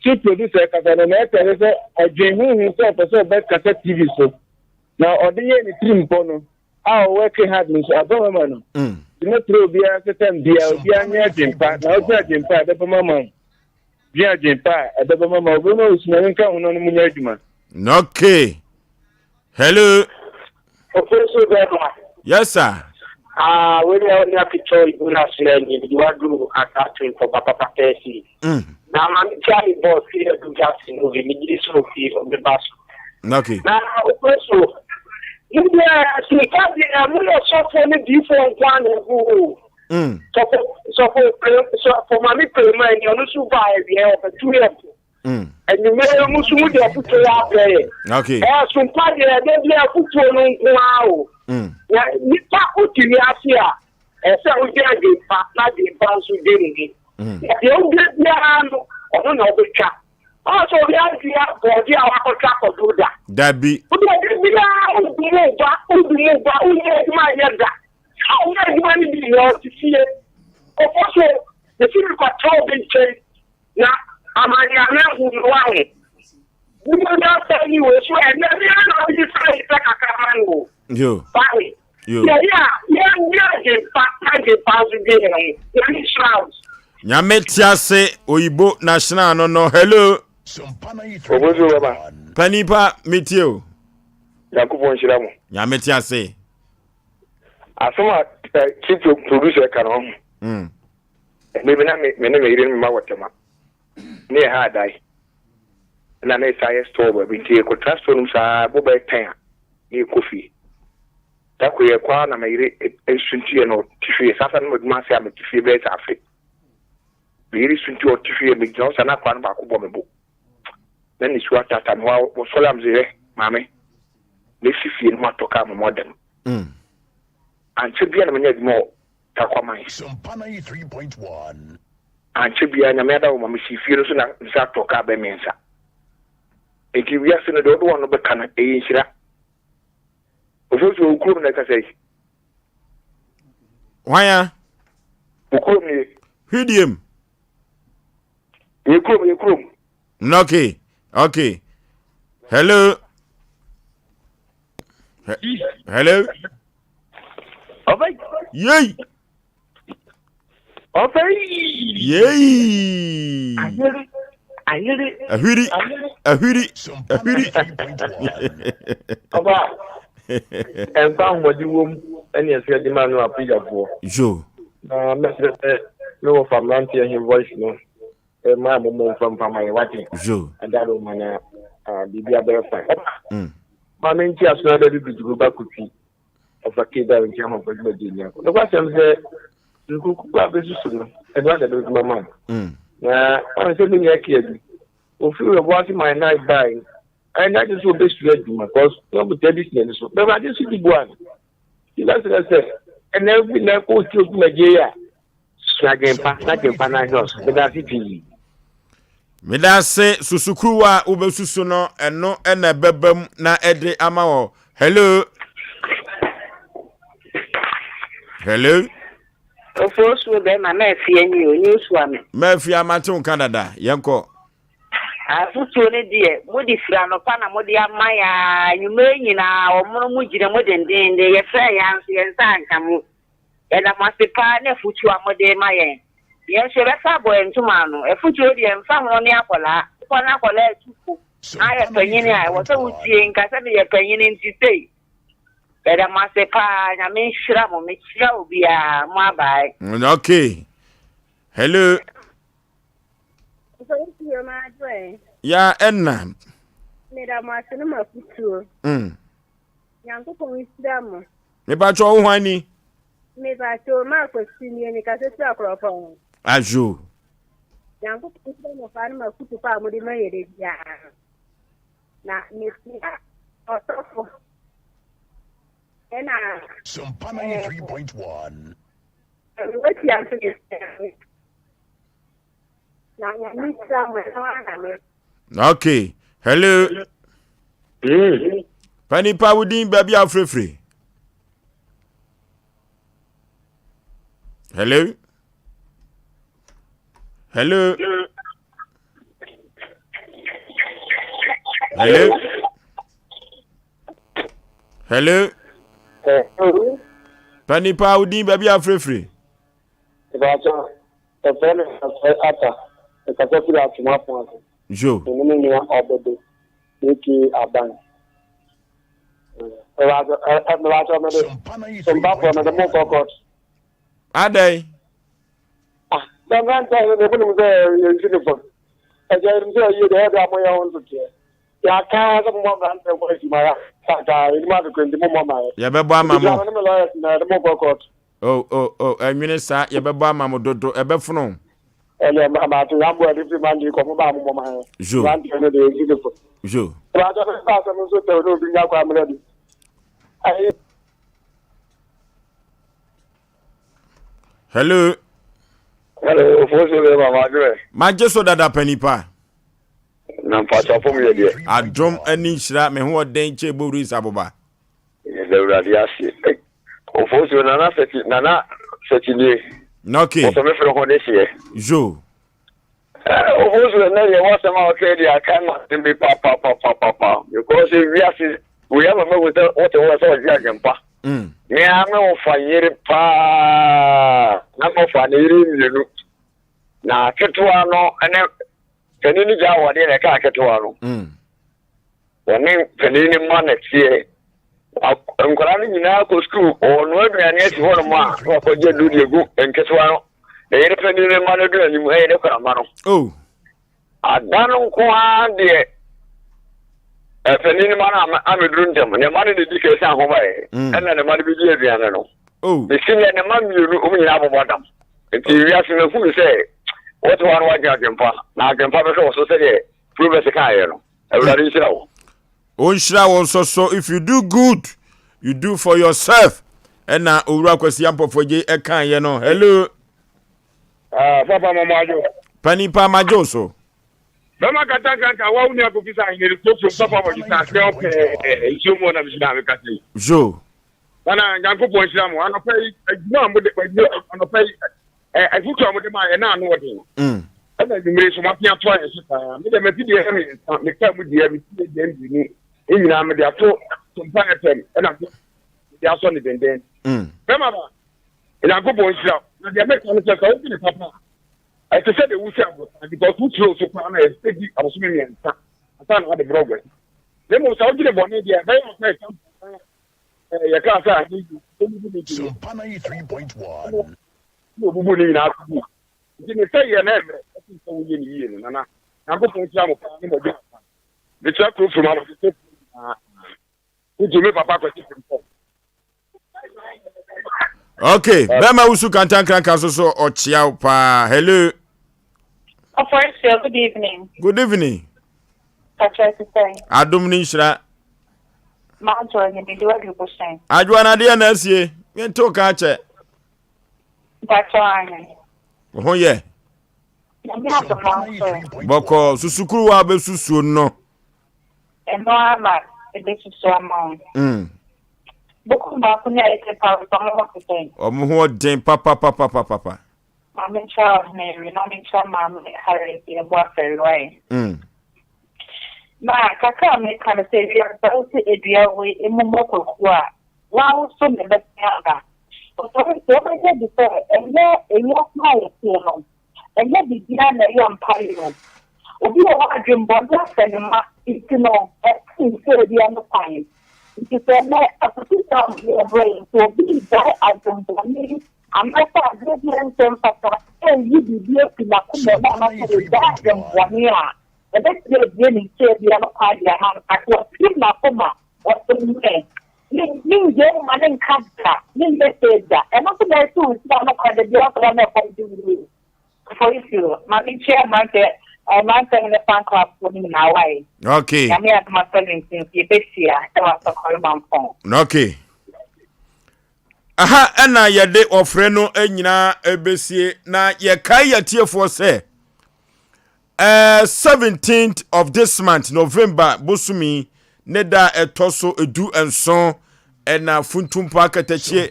chief producer kasana na tere se adwenhu so person be kasa TV so na odiye ni trim pono a working hard ni so aboma no no throw bia setem bia nya jimpa na o jimpa de pama man bia jimpa de pama ma obo no usuna nka hono no munya adwuma okay hello Oforiso bema yes sir when you have picture you na sileni you want to attach for papa pesi na mami chali boss here to just move ni so fi on the bus okay na Oforiso India sikadi na mulo so for ni different one who so for mami payment you no survive here for 2 years and you may musumu de put ya play okay SOMPA de bia put no nkwao ya nipa utiri afia ese ujia de pa na de bansu de ni ya ujia bia no ono na obetwa also we are here body our contract for do that dabi bia udumu ba uye ma yeda how na di mani bi yo ti fie ofo the film control bin change na amani amengu nwae we don't tell you so and every other you say kakamango yo bye yo nyame tiase oyibo national no hello Obozo baba panipa metio yakubon shiramu nyame tiase asoma chief producer kan maybe na me ire me ma watema ne ha dai na na sai store ba binti ko transfer num sa bo ba tan ni kofi ta ko ye kwa na me ire esunti no tifi sasa no ma se am tifi be sa afi ire sunti o tifi me jo sa na kwa na ba ko bo me bo na ni swa tata no wo so lam zire mame ne fifi no atoka mo modern anche bia na me nyadi mo ta kwa mai SOMPA 3.1 anche bia na me da wo ma fifi so na za toka be mensa eki wia se no do no be kana e nshira ofo ukuru na ka sei waya ukuru ni hidiem ukuru okay hello hello okay yey okay yey ahiri SOMPA 3.1 aba enfa nwodi wom ene ese di manu apijafo jo na mesete no famlanti him voice no ma mo from my wati jo adaro mana bibia be fa ma menchi asuna da bibidu ba kupi ofakida nchi ha mo pẹ̀lú di ni no kwa sem se nkuku ba besusu no edwa da do mama na on se ni yake edi ofi we bo ati my night buy and that is what best to do because no be business so but I just see the one you guys say and every na ko ti o Nigeria swagem pa na house but that it medase susukruwa ubesusu no eno ena bebam na ede ama wo hello Hello. OFORISUO be ma Mpe ni onyusuame. Mpe amate Canada. Yenko. Afutuo ne de modi fira no pa na modi amaya nyume nyina omono mu gire modendende ye fra yanso ye nsanka mu. Eda masepa na futuo amode maye. Ye se be fa boy ntuma no. Efutuo de mfa ho ne akola. Kona akola etuku. Aye panyini ai wo se utie nka se ye panyini ntitei. Eda masepa na me shira mo me shira obi a mo abai. Okay. Hello. Ya enna. Mira masino mafutuo. Yango konwisdamo. Me ba cho wo hwani. Me ba cho ma kwesini ni kasese akropo. Ajo. Yango konwisdamo fa na mafutu pa mo de mayere dia. Na me sia. Otofo. Ena. SOMPA 93.1. What you are saying? Okay. Hello. Panipa wudin baby afrefre. Hello. Hello. Hello. Hello. Panipa wudin baby afrefre. Jo. Adai. Oh, minister, you be ba mamo dodo, ebe funo. Jo. Jo. Hello. Hello, OFORISUO Mama. Majeso dada Panipa. Na mpacha fom ye de. Adrom ani hira me ho den che boru saboba. Le uradi ase. OFORISUO nana seti ni. Okay. O to me fere ho de se. Jo. OFORISUO na ye wa sama o trade ya kan ma be pa. Because we have a me with what was all jagamba. Me am no fire pa. Na mo fa na iri nenu. Na ketewa no ene penini ja wode na ka ketewa no. Woni penini ma na tie. Nkora ni nyina ko school o no aduane ati ho no ma ko je du de gu enketewa no. E yere penini ma no du anim e de kwa ma no. Oh. Adano ko ande penini ma na amedru ndem ne ma ne dike san ho bae. Ena ne ma ne bi di aduane no. Oh. The senior ne ma mienu o nyina abobodam. Enti wi ase na fu se what one wa jagempa na agempa be so say progress kan ye no. Everybody shira wo. On shira won so if you do good, you do for yourself. And na owura kwasi ampofo je e kan ye no. Hello. Papa mama ajo. Panipa majo so. Mama kata wa uni akufisa ngiri to papa wa kita help isomo na bisina me kati. Jo. Bana nyanko po shira mo anopai adwuma mo de anopai futu amode ma ye na anu wode. Ana dimire so ma pia to aye sipa. Me de meti de me ka mu de me de ndini. Enyina me de ato SOMPA FM na de aso ni denden. Mama ba. Nyanko po shira. Na de me ka no se ka o ni papa. I said the Wusa because who throws so far as steady assuming and San had the progress. Then was out the bonnet, very much. Your class, SOMPA 93.1. No, in our school. Didn't say your name. I think so. And I'm going to jump the chat proof from out of the who to make Papa question. Okay, Bema usu kantan kranka so ochiao pa. Hello. OFORISUO, good evening. Good evening. I try to say. Adum ni shira. Ma join me do what say. Adwana de na asie. Yen to ka che. That's why. Ho ye. Boko susukuru wa be susu no. And no ama e be susu ama. Boku ma kunya ite pa so mo ko sen. Omo den papa. Mama Charles Mary, no me chama Harry e boa ferroy. Ma kaka me kana se ri asa o se edua we emu mokoko a. Wa wo so me be aga. O so se ba je di so enye ma ye se no. Enye bi dia na yo mpare no. Obi o wa dwembo da se ne ma itino e se dia no pai. It is a particular brain to be there as a body. I'm not a good man, and you be here to the one year. The next day, beginning to the other party, I have a Puma or some way. Ning young man in Canada, Ning the and not the two is one of the other one do for you. Mammy chairman, I'm not saying the fan club for me now. Okay. I'm here my friend since you this year. I was a call phone. Okay. Aha, ena yede ofre no anyina ebesie na ye kai yatie for say 17th of this month November bosumi neda etoso edu enson ena funtumpa akatachie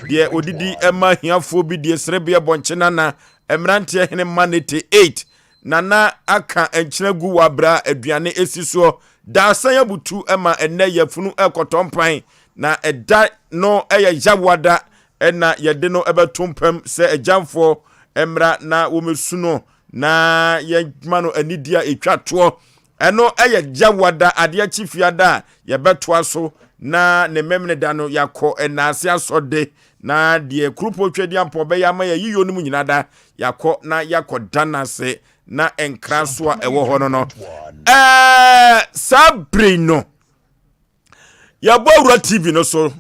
de odidi ema hiafo bi de srebia bonchena na emrante hene manete 8 nana aka enkyena gu wabra aduane esiso da asanya butu ema enne yafunu ekotompan na eda no eye jawada ena yede no ebetompam se ejamfo emra na womesuno na ye mano anidia etwato eno eye jawada ade chifiada ye betoa so na ne memne da no yakọ enase asode na de krupo twedi ampo be ya ma ye yiyo no nyinada yakọ na yakọ danase na enkraso a ewo ho no sabrino ya bowura tv no so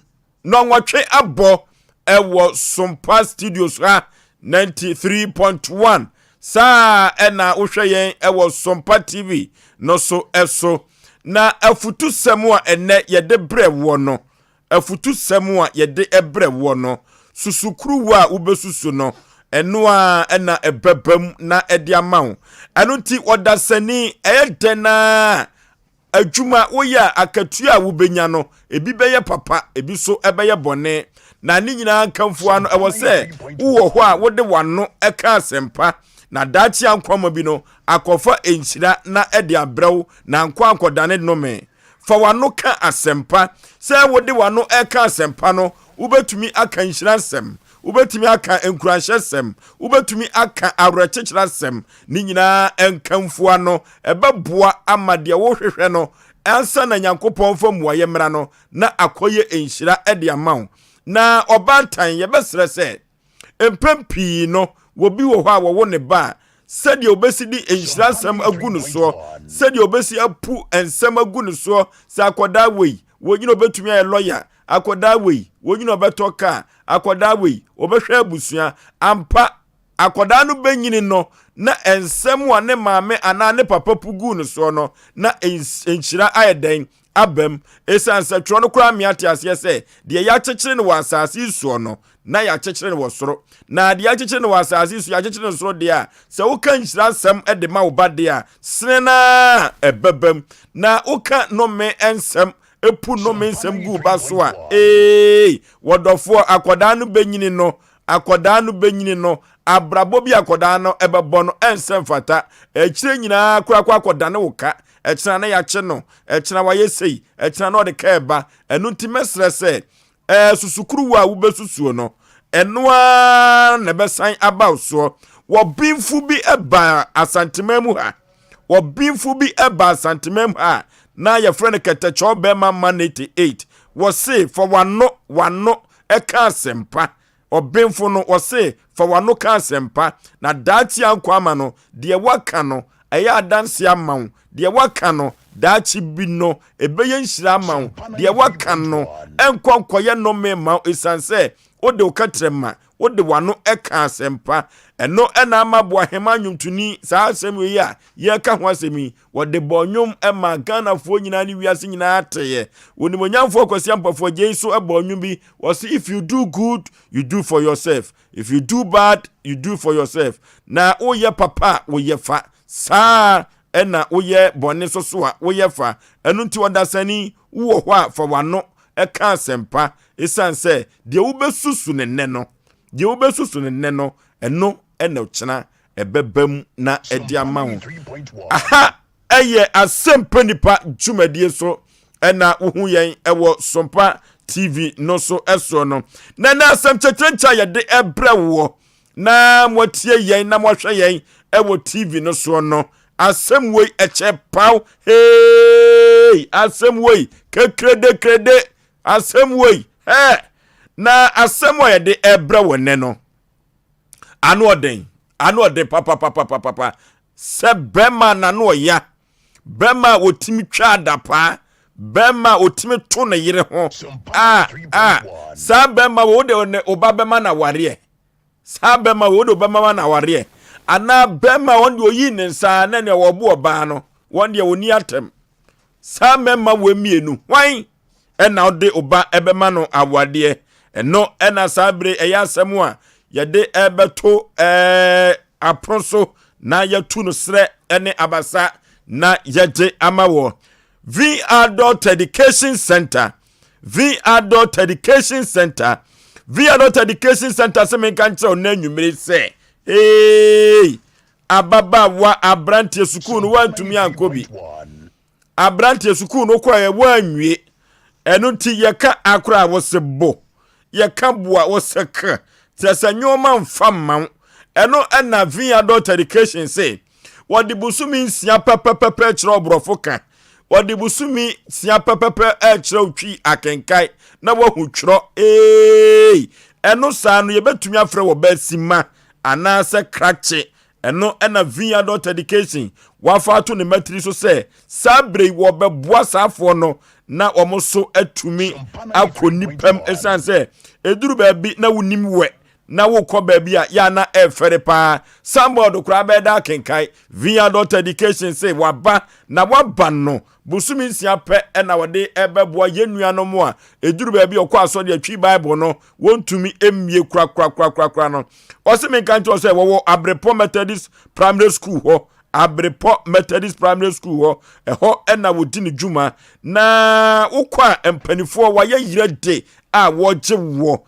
no nwatwe abo ewo SOMPA studios ha 93.1 sa ena wohwe yen ewo SOMPA tv no so eso na afutu semu a ene yede brewo no afutu semu a yede ebrewo no susukuru wa ubesusu no eno a ena ebebam na edi amawo eno ti odasani eyedena adwuma woya akatua wo benya no ebi beye papa ebi so ebeye bone na ni nyina kamfua no ewo se wo ho a wode wano eka asempa na dachi ankwama bi no akofa enchira na ede abrew na ankwa ankodane no me fa wano ka asempa se wode wano eka asempa no ubetumi aka enchira sem ubetumi aka enkuranhye sem ubetumi aka awrechechira sem ni nyina enkamfua no ebeboa amade wo hwehwe no ansa na nyankopon fa muaye mra no na akoye enchira ede amaw na obantan ye besre se empempi no wobi wo ho a wo ne ba sede obesidi enhira sam agunu so sede obesi apu ensam agunu so sa akoda wei wonyino betumi aye lawyer akoda wei wonyino betoka akoda wei obehwe abusua ampa akoda no benyini no na ensam wa ne maame ana ne papa pugu no so no na enhira ayeden abem esansa tro no kura miate ase se de ya chechire no wasase so no na ya chechire no wosoro na de ya chechire no wasase so ya chechire no soro de a se wo kan hira sam de ma wo ba de a sena ebebem na wo ka no me ensam epu no me ensam gu ba so a wodofo akoda no benyini no abrabo bi akoda no ebebo no ensam fata echire nyina kura akoda ne wo ka echina na ya che no echina wa yesei echina no de keba enu ntimesre se susukuru wa ubesusuo no enu a na besan aba so wo binfu bi eba asantemam ha wo binfu bi eba asantemam ha na ya friend ketacho be mama 88 wo se for wano eka asempa obinfu no wo se for wano ka asempa na dati ankwama no de waka no eya adanse amaw de waka no dachi bi no ebeye nhira amaw de waka no enkonkoye no mema esanse ode okatrema ode wano eka asempa eno ena amabo ahema nwuntuni saa asem yi a ye ka ho asemi wode bonyum ema Ghana fo nyina ni wiase nyina ateye woni monyamfo kwasi ampafo gyenso ebonyum bi was if you do good you do for yourself, if you do bad you do for yourself. Na oye papa oye fa saa ena oye bone so so a oye fa enu nti odasani wo ho a fa wano eka asempa esan se de wobesusu ne nne no de wobesusu ne nne no eno ena ochena ebebam na edi ama wo aha eye asem Mpe Nipa dwumadie so ena wohu yen ewo SOMPA TV no so eso no na asem chekrencha ye de ebrewo na motie yen na mohwe yen ewo TV no so no asem wey eche paw hey asem wey krede asem wey na asem wey de ebrewo ne no anu oden papa se bema na no ya bema otimi twa adapa bema otimi to ne yire ho sa bema wo de ne oba bema na ware sa bema wo de oba bema na ware ana bema won de oyi ne nsa na ne wo bo oba no won de oni atem sa bema wo mienu hwan ena ode oba ebema no awade eno ena sabre eyasem a yede ebeto apronso na yatu no sre ene abasa na yede amawo V Adult Education Center se men kan che ona nwumere se ababa wa abrante sukuu no wantumi ankobi abrante sukuu no kwa ye wanwie eno nti yeka akora wo se bo yeka boa wo se ka tesa nyoma mfamma eno na V Adult Education se wodi busumi nsia pepepepe kire obrofo ka wodi busumi nsia pepepe kire otwi akenkai na wahu kire eno sa no yebetumi afre wo basima ana se krakche eno na V Adult Education wafa to ne matri so se sabre wo beboa safo no na omoso atumi akonipam esan se eduru ba bi na wonim we na wo ko ba bi a ya na efere pa somebody kura be da kenkai V Adult Education se waba na waba no busumi nsia pe na wode ebeboa yenuanom a eduru ba bi okọ aso de atwi bible no wontumi emie kura no ose men kan to se wo Abrepo Methodist Primary School ho Abrepo Methodist Primary School ho eho na wodi ne dwuma na wokwa empanifo wa ye yire de a woje wo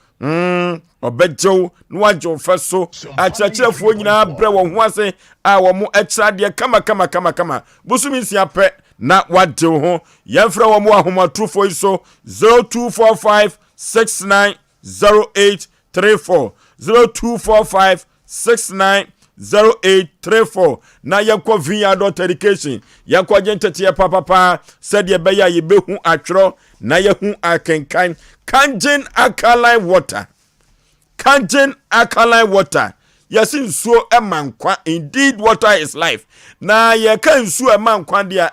obejo no wajo feso achachefo nyina bre wo ho ase a wo mo extra de kama busumi nsia pe na wade ho yemfra wo mo ahomatrufo iso 0245690834 0245690834 na yakwa V Adult Education yakwa jentete papa said ye beya ye behu atwro na yehu akenkan Kangen alkaline water yasin nsuo emankwa indeed water is life na ye kan nsuo emankwa dia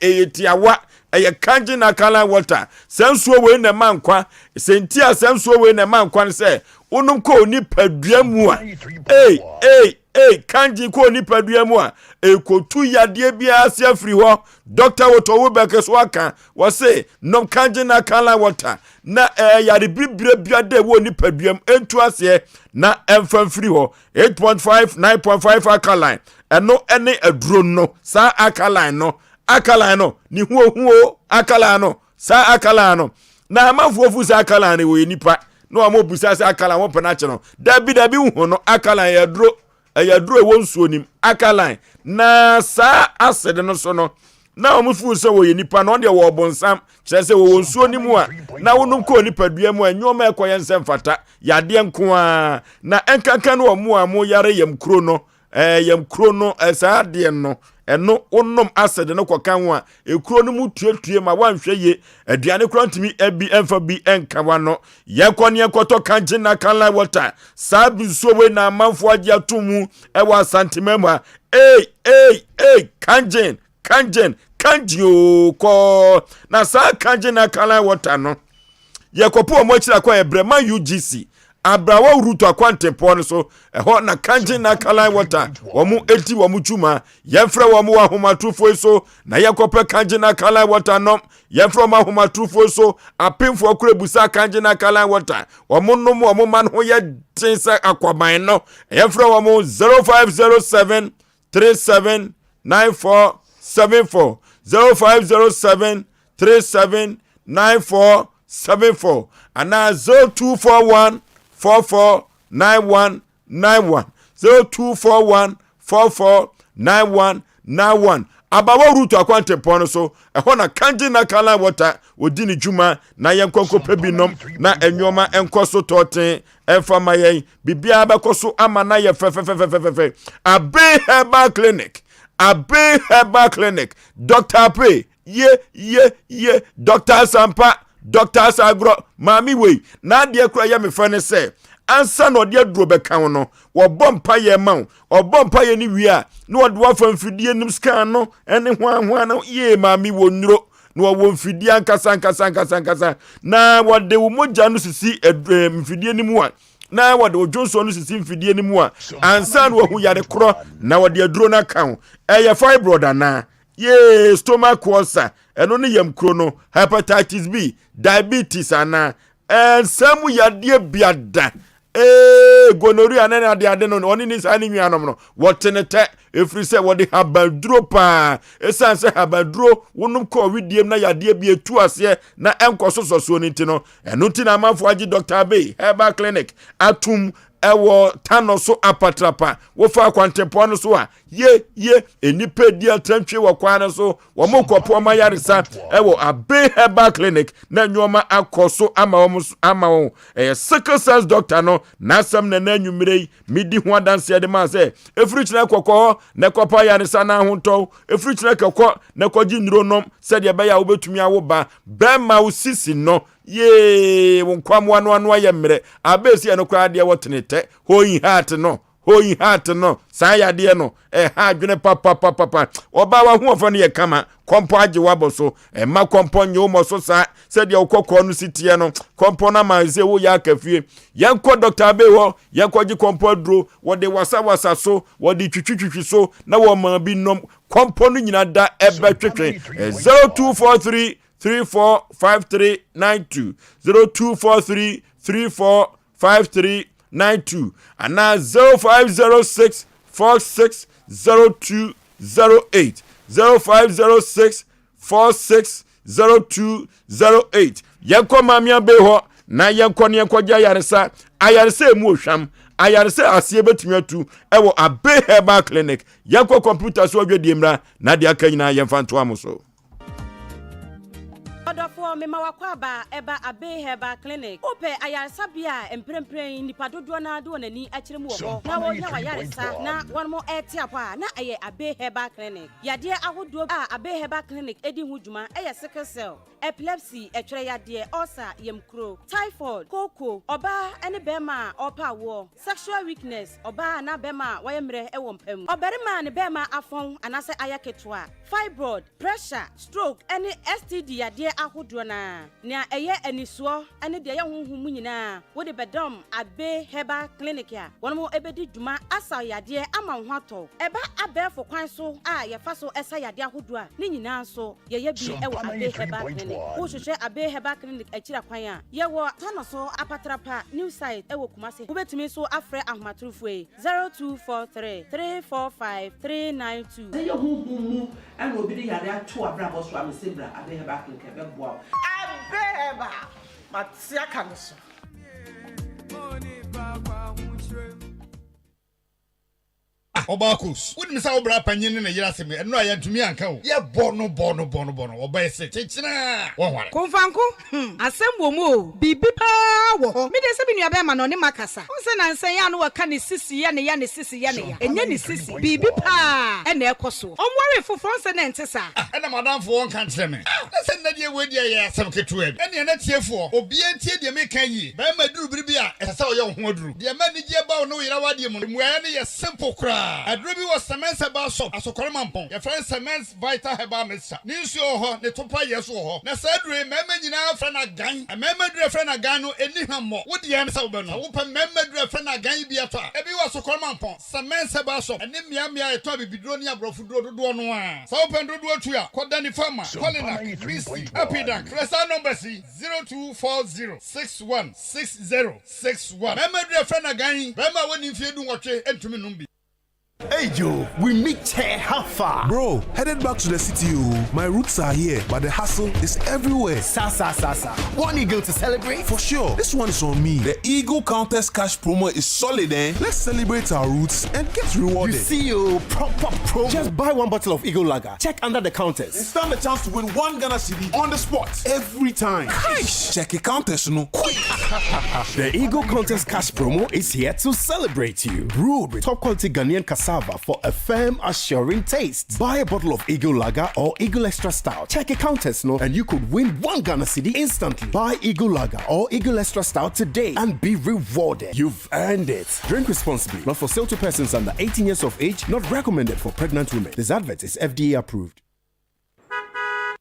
etiawa ye Kangen alkaline water sensuo we na emankwa sentia sensuo we na emankwa se unum ko ni paduamu a Kangen ko ni paduamu a ekotu yade bia ase afri ho Dr. Woto wo bekeso aka wo se nom Kangen alkaline water na yade bibre biade wo ni paduam entu ase na emfamfiri ho 8.5 9.5 alkaline eno ene aduro no sa alkaline no ni huo alkaline no sa alkaline no na amafuofu sa alkaline wo nipa no amobusa sa alkaline wo penache no dabi hu no alkaline yaduro wo nsuo nim alkaline na sa acid no so no na omufu so wo nipa no de wo bonsam kyerese wo nsuo nim a na wonum ko nipadua mu anyoma ekoye nsem fata yade nko a na enkankan no mu a mo yare yam kro no esa de no eno onnom acid no kokan ho a ekro no mu tuetue ma wanhwe ye aduane kro ntimi abi emfa bi enkawa no yekone ekoto Kangen alkaline water sabi nsuo we na amanfo agye atomu ewa santimam a Kangen ko na sa Kangen alkaline water no yekopo omo chira kwa ebrema UGC abrawa rutu akwantepo no so eho na Kangen alkaline water womu eti womu chuma yemfra womu ahomatrufo so na yekope Kangen alkaline water no yemfra womu ahomatrufo so apemfo akrebusa Kangen alkaline water womu nom womu man ho ye tinsa akwaban no yemfra womu 0507 379474 0507 379474 74 ana 0241 449191 0241 449191 abawo root akwante pono so ehɔ na kanji na kala water odi ni juma na yenkonko pebinom na enwoma enko so toten emfa mayen bibia bekoso ama na ye fe Abe Herbal Clinic Dr. P ye Dr. Sampa Dr. Sagro mami we na de kura ye me fa ne se ansa no de aduro beka no wo bompa ye ma wo bompa ye ni wi a no wo de wafa mfidie nim scan no ene hwan no ye mami wo nuro no wo mfidie ankasa na wo de wo moja no sisi mfidie ni mu a na wo de ojonso no sisi mfidie ni mu a ansa no wo yare kro na wo de aduro na kan eye fibroid na ye stomach ulcer eno ne yam kro no hepatitis B diabetes ana samu yade biada gonorrhea na ade no oni ni sa ni nwanom no wotenete efri se wode habaduro pa esanse habaduro wonum ko widiem na yade bi etu ase na enkosososo ni ti no eno ti na amafo agi Dr. B Herbal Clinic atum ewo tano so apatrapa wo fa kwantepo no so a ye enipa dia trantwe wo kwan so wo mokopo ma yaresa ewo Abe Herbal Clinic na nyoma akoso ama wo sickle cells doctor no na sam na nanwumrei midi ho adanse de ma se efri kina kokko na kopa yaresa na honto efri kina kokko na koji nronom se de be ya wo betumi awo ba ma wo sisi no ye won kwamwa no ayemre abesi eno kwa de wotenete hoyi heart no sa ya de no ha dwene papa oba wa hu ofo ne ye kama kompo age waboso ma kompo nye umo so sa se de okokko no sitie no kompo na manze wo ya kafie yanko Dr. Abe ho yanko gi kompo duro wo de wasa so wo de twitwitwi so na wo ma bi nom kompo no nyina da ebe twetwe 0243 345392 0243 345392 and now 0506 460208 0506 460208 yanko mamia beho na yanko ne yanko ja yaresa ayaresa emu ohwam ayaresa asie betumi atu ewo Abe Herbal Clinic yanko computer so adwediemra na de aka nyina yemfanto amoso Odofo mema wakwaba eba Abe Herbal Clinic ope ayarsabia emprempren nipa dodo na do nani akiremu wo na wo nya wayaresa na one more etiapa na aye Abe Herbal Clinic yade ahodo a Abe Herbal Clinic edi hudwuma eye sickle cell epilepsy etwere yade ulcer yemkro typhoid koko oba ene bema opa wo sexual weakness oba na bema wayemre ewo mpam oberima ne bema afon anase ayaketwa fibroid pressure stroke ene STD yade ahodo na eye enisuo ene de ye honhum nyina wo de bedom Abe Herbal Clinic ya wono ebedi dwuma asa yade ama hwato eba abefo kwan so a ye fa so esa yade ahodo a ne nyina so ye bi ewo Abe Herbal Clinic wo hwehwe Abe Herbal Clinic akira kwan a ye wo tano so apatrapa new site ewo Kumase wo betumi so afre ahomatrofue 0243 345 392 ye honhum and obi de yade ato abrabo so amesebra Abe Herbal Clinic beboa Abe Herbal matia kanso Obakus, wouldn't miss our panyin in a yasem, and no, I had to me uncle. Yeah, bono, or by say, Confanco, Assemble move, be power. Me de seven yabeman on the Macassa. Onsen and say, I know a canny sissy and a yanny sissy yanny, and yanny sissy, be pa, and their cosso. I'm worried for France and Tessa. And a madam for one country. Listen, that you would yeah, some kid, and you're not here for, or be a tear, you make ye. By my drew bribia, as I saw your wardrobe. The manager about no irradium, where any a simple cry. A dribby was cement about shop as a cormampon. Your friend cements vital herbal mixture. News your ho, the topa yes or na sadre, member now friend a gang, a member friend a gano, any more. What the answer will not open member friend a gang be a tar. Every was a cormampon, cement about shop, and then Miamia toby be dronia brofudo do one. So open do what you are. Kodani farmer, calling a Christy, happy dank. Resa number C 0240 616061. Member friend a gang, remember when you feel do what you enter me numbi. Hey Joe, we meet here. How far? Bro, headed back to the city. My roots are here, but the hustle is everywhere. Sa. One eagle to celebrate? For sure. This one is on me. The Eagle Countess Cash promo is solid, eh? Let's celebrate our roots and get rewarded. You see you proper promo. Just buy one bottle of Eagle Lager. Check under the counters. And stand a chance to win 1 Ghana cedi on the spot every time. Nice. Check a countess, no quick. The Eagle Countess Cash promo is here to celebrate you. Brewed with top quality Ghanaian cassava for a firm, assuring taste. Buy a bottle of Eagle Lager or Eagle Extra Stout. Check a countess, no, and you could win 1 Ghana cedi instantly. Buy Eagle Lager or Eagle Extra Stout today and be rewarded. You've earned it. Drink responsibly. Not for sale to persons under 18 years of age. Not recommended for pregnant women. This advert is FDA approved.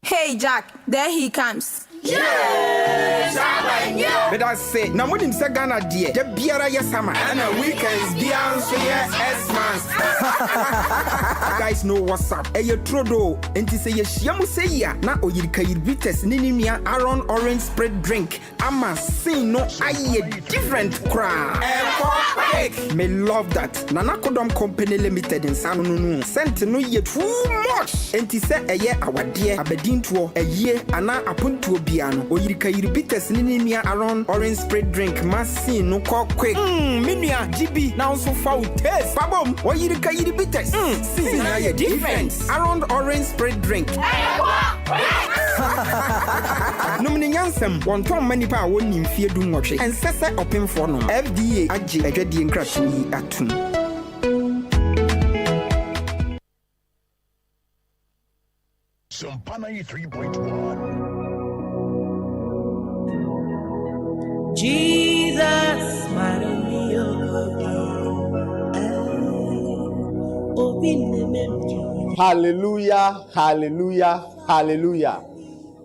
Hey Jack, there he comes. Yes, but I say, now what him say Ghana dear, the biara yes summer, and a weekends biara so yes S-months. Guys know what's up. Hey you trodo, and to say yes, yamu say ya, na o yirika yirbites ninimia around orange spread drink. Ama say no aye different cry. Me love that. Nana Kodom Company Limited in San Nunu. Sent no ye too much. And to say a year our dear abedin to a year and I upon to be. O yirika yirbites ninimia around orange spread drink masi no call quick minia GB now so far taste babom o yirika yirbites see na your difference around orange spread drink no miniansem won ton mani pa woni mfie du nwotwe ensese open for no FDA agi adwade nkratu yi atum SOMPA 93.1. Jesus, hallelujah, hallelujah, hallelujah.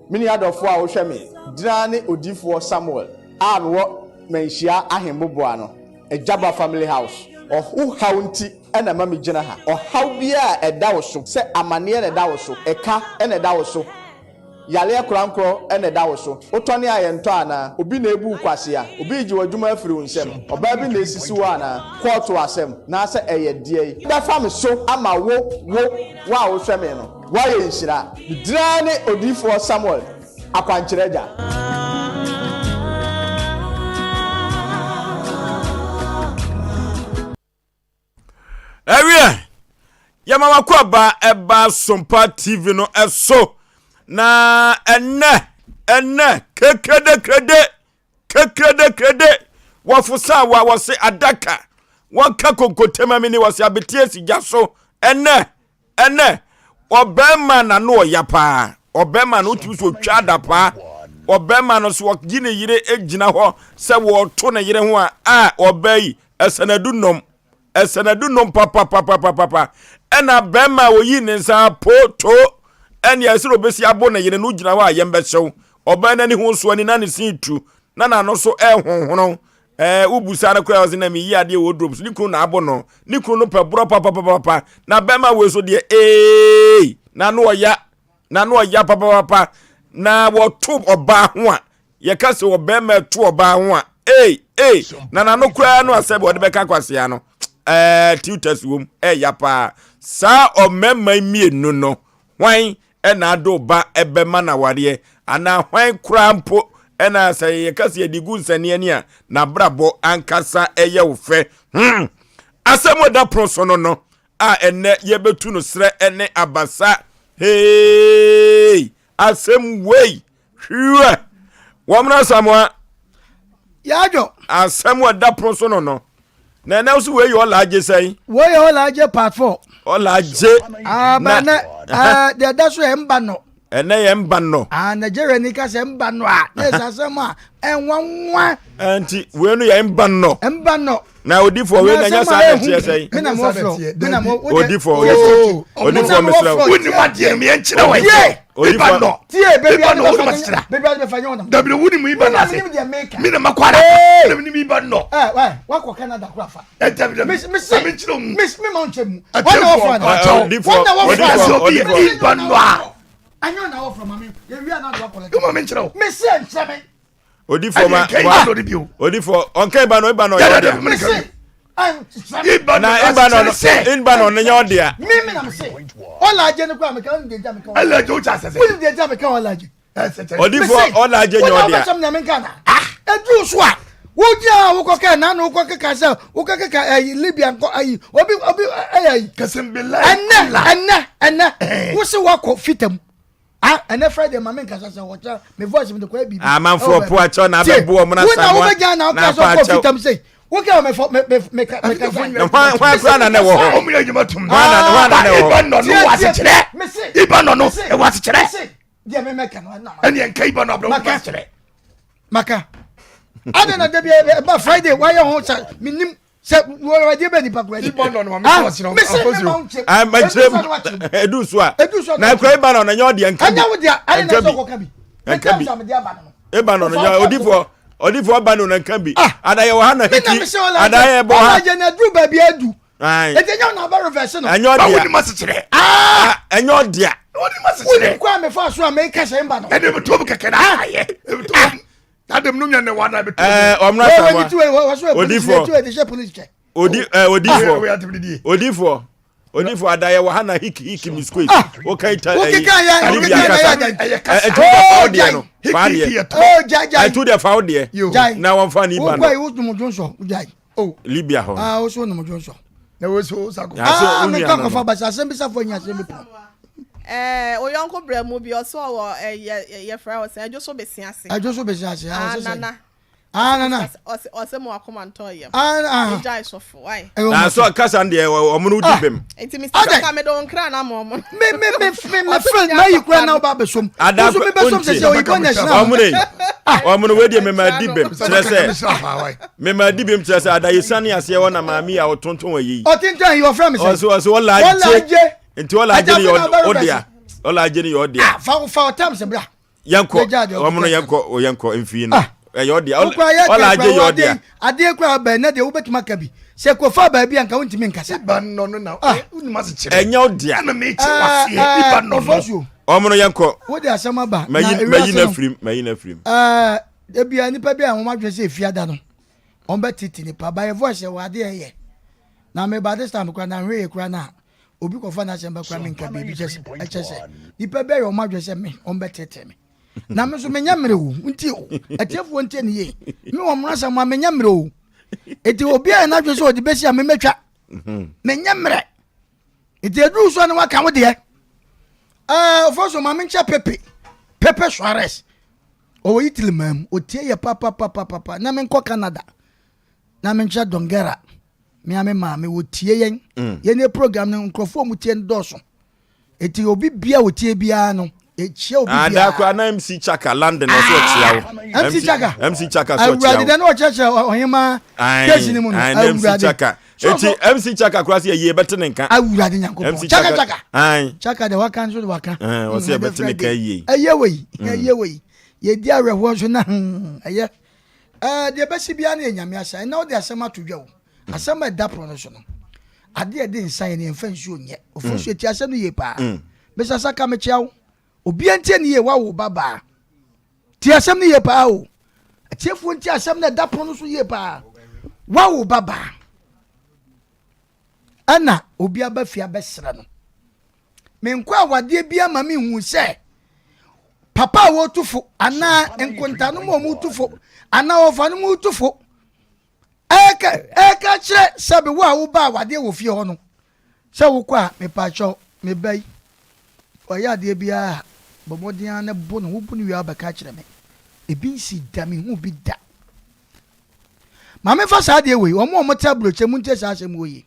Mini adofo a wo hwe me, dina ne odifo Samuel. A no menhia ahemboboa no. Ejaba family house. Ohu haunti ena mami gina ha. Ohaw bia eda wo so. Se amane na eda wo so. Eka ena eda wo so. Yale krankro ene da wo so otone ayento ana obi na ebu kwase a obi ji wadwuma afiri nsem oba bi na esisi wa ana court asem na ase eye die da fam so ama wo wa wo hwe me no wa ye nhira dira ne odifo Samuel akwankyerega Ewie yama wakwaba eba SOMPA TV no eso na enne kekrede wafusa wa wase adaka wanka konkotema mini wase abetie sijaso enne obema na no yapa obema no tuso twada pa obema no so wagine yire egina ho se wo to na yire ho a obai esanadu nom papa ena bema wo yi nsa poto eni asiro besi abo na yire no gina wa yembe hyew oba na ni ho so ani na ne sintu na no so honhono ubusa na kwa na mi yi ade wo drops ni kru na abo no ni kru no pe bro papa na bema we so de na no ya papa na wo to oba ho a ye ka se wo bema to oba ho a na no kwa no asebe wo de be ka kwase ya no tutors wom ya pa sa o memma mienu no hwan ena adoba ebema na ware ana hwan krampo ena say yekase digu nsane ani a na brabo ankasa eye wofe asemo da proso no a enne yebetu no sre ene abasa asem wei hwe wamna samwa yajo asemo da proso no na na so wei olaje say wei olaje part 4 olaje bana de daso emba no ene ye mba no Nigeria ni ka se mba no a yes asema enwanwa anti we no ye mba no na odifo we na nya sa na say me na mo flo me na mo odifo me sra woni ma de me enkyere wa odifo no tie baby no woni ma sra baby fanya ona w woni mu iba na se me na makwara me ni iba no wa ko Canada kura fa me enkyere mu me ma onchemu wa na offer odifo iba no anyo na offer mami ye wi na do collect come me enkyere me se ncheme odifo ma odifo onke iba no me se Inba no nyodia. Mimi na mse. Olaje ne kwa meka ndi ja meka. Olaje o cha sese. Woni ndi ja meka olaje. Odifo olaje nyodia. Wona bacham na menka na. Edu so a. Woja wokoka na no wokoka sa wokoka Libya nko ayi. Obi ayi. Kasembela. Anna. Wo se wako fitam. And Friday, my men can say, "What? My voice in the crowd." Man for poor child, na be boy, mona someone. Na so fit say, "What can me make why plan na wo ho? Omu ya juma tum. Wana na wo. Iban no wase kire. Iban no e wase kire. Dia me make no na. Eni en kai ban no abro wase kire. Maka. Ada na de be Friday, why you ho sa minim se wo de be ni pa kwani. Iban no ma me wase no. Ma chrem edu so a. Na kwai ban no na nyodia nka. Anya wo dia, ani na so ko ka bi. Nka bi am dia ban no. E ban no nyodia odifo ban no na nka bi. Ada ye wo ha na hiki. Ada ye bo ha. Ada na du ba bi adu. Ai. E tenya na ba reverse no. Anyodia. Wodi masichere. Anyodia. Wodi masichere. Wodi kwa me fa so a me ka se mba no. E de beto keke na aye. E beto. Adam no nya ne wana beto. Omra sama. Odifo adaye wo hana hiki misquit. O kai ta. O kika ya. I to the found there. Now one funny man. Why was no Johnson? Oh, Libya ho. Also no Johnson. Na we so sako. Me ka ko fa ba sa sembisa fo nya sembi. Oyonko bremu bi oso wo ye fra wo se ajoso besi ase. Ajoso besi ase. Nana. Nana. Ose mo akoma ntoye. Ejai sofo. Why? Na so kasa ndie omuno di bem. Enti Mr. Ka me don kra na mo. Me friend na you kra na oba besom. Adaso me besom se o iko national. Omuno we die me ma di bem. Kire me ma di bem kire se adaye sane ase wo na maami a otonton wa yi. Otinton your friend me say. Also olaje. Enti olaje ni odia. Olaje ni odia. Fa time se bra. Yanko. Omuno yanko mfi no. Yodia. Olaje yodia. Ade kwa ba na de wo betima ka bi. Se ko fa ba bi anka wontimi nkasa. Ba no na. Uni masichere. Enya odia. Na me chi wase. Iba no. Omuno yanko. Wo de asama ba. Mayi na film. Ebia nipa bi a wo madwe se fiada no. On be titi nipa ba ye voice wa ade ye. Na me ba this time kwa na hwe kwa na. Obi ko fa na semba kwa me nka bi chese. Nipa be yo madwe se me on be tete me. Na me so menya mere wo nti o. Atefo nti ne ye. Me wo mrasa ma menya mere o. Eti obi a na dwe so odi besi a me metwa. Menya mere. Eti edu so na wa ka wo de. Ofoso ma mencha Pepe Suarez. O Italy mam, o tie ye papa na men ko Canada. Na mencha Dongera. Me ame ma me wo tie yen. Ye ne program ne nkrofo mu tie ndoso. Eti obi bia wo tie bia no. Echia obi bia. Ada kwa na MC Chaka London so chia wo. MC Chaka so chia wo. Awurade no cheche ohima case ni mu no. MC Chaka. Eti MC Chaka kwa se ye bete ne nka. Awurade nyankopon. Chaka. Chaka de waka nso de waka. O se bete ne ka yi. Eye wei. Ye di arewo so na eye. De besi bia na enyame asa. Na o de asema to dwa wo. Asema da pro no so no. Ade de nsan ne mfa nsuo nye. Ofosu eti asem no ye pa. Besa saka me chia wo. Obi antie ne ye wa wo baba. Ti asem ne ye pa o. Atiefu nti asem na da pro no so ye pa. Wa wo baba. Ana obi abafia besra no. Menkwa awade bia ma me hu se papa wo tufo ana enkonta no mo tufo ana ofa no mo tufo eka kire sabe wo a wo ba awade wo fie ho no se wo kwa me pa cho me bai oya de bia bomodian na bo no wo bu no wi abaka kire me ebi si da me hu bi da ma me fa sa de we omo tabloche mu nte sa asem wo yi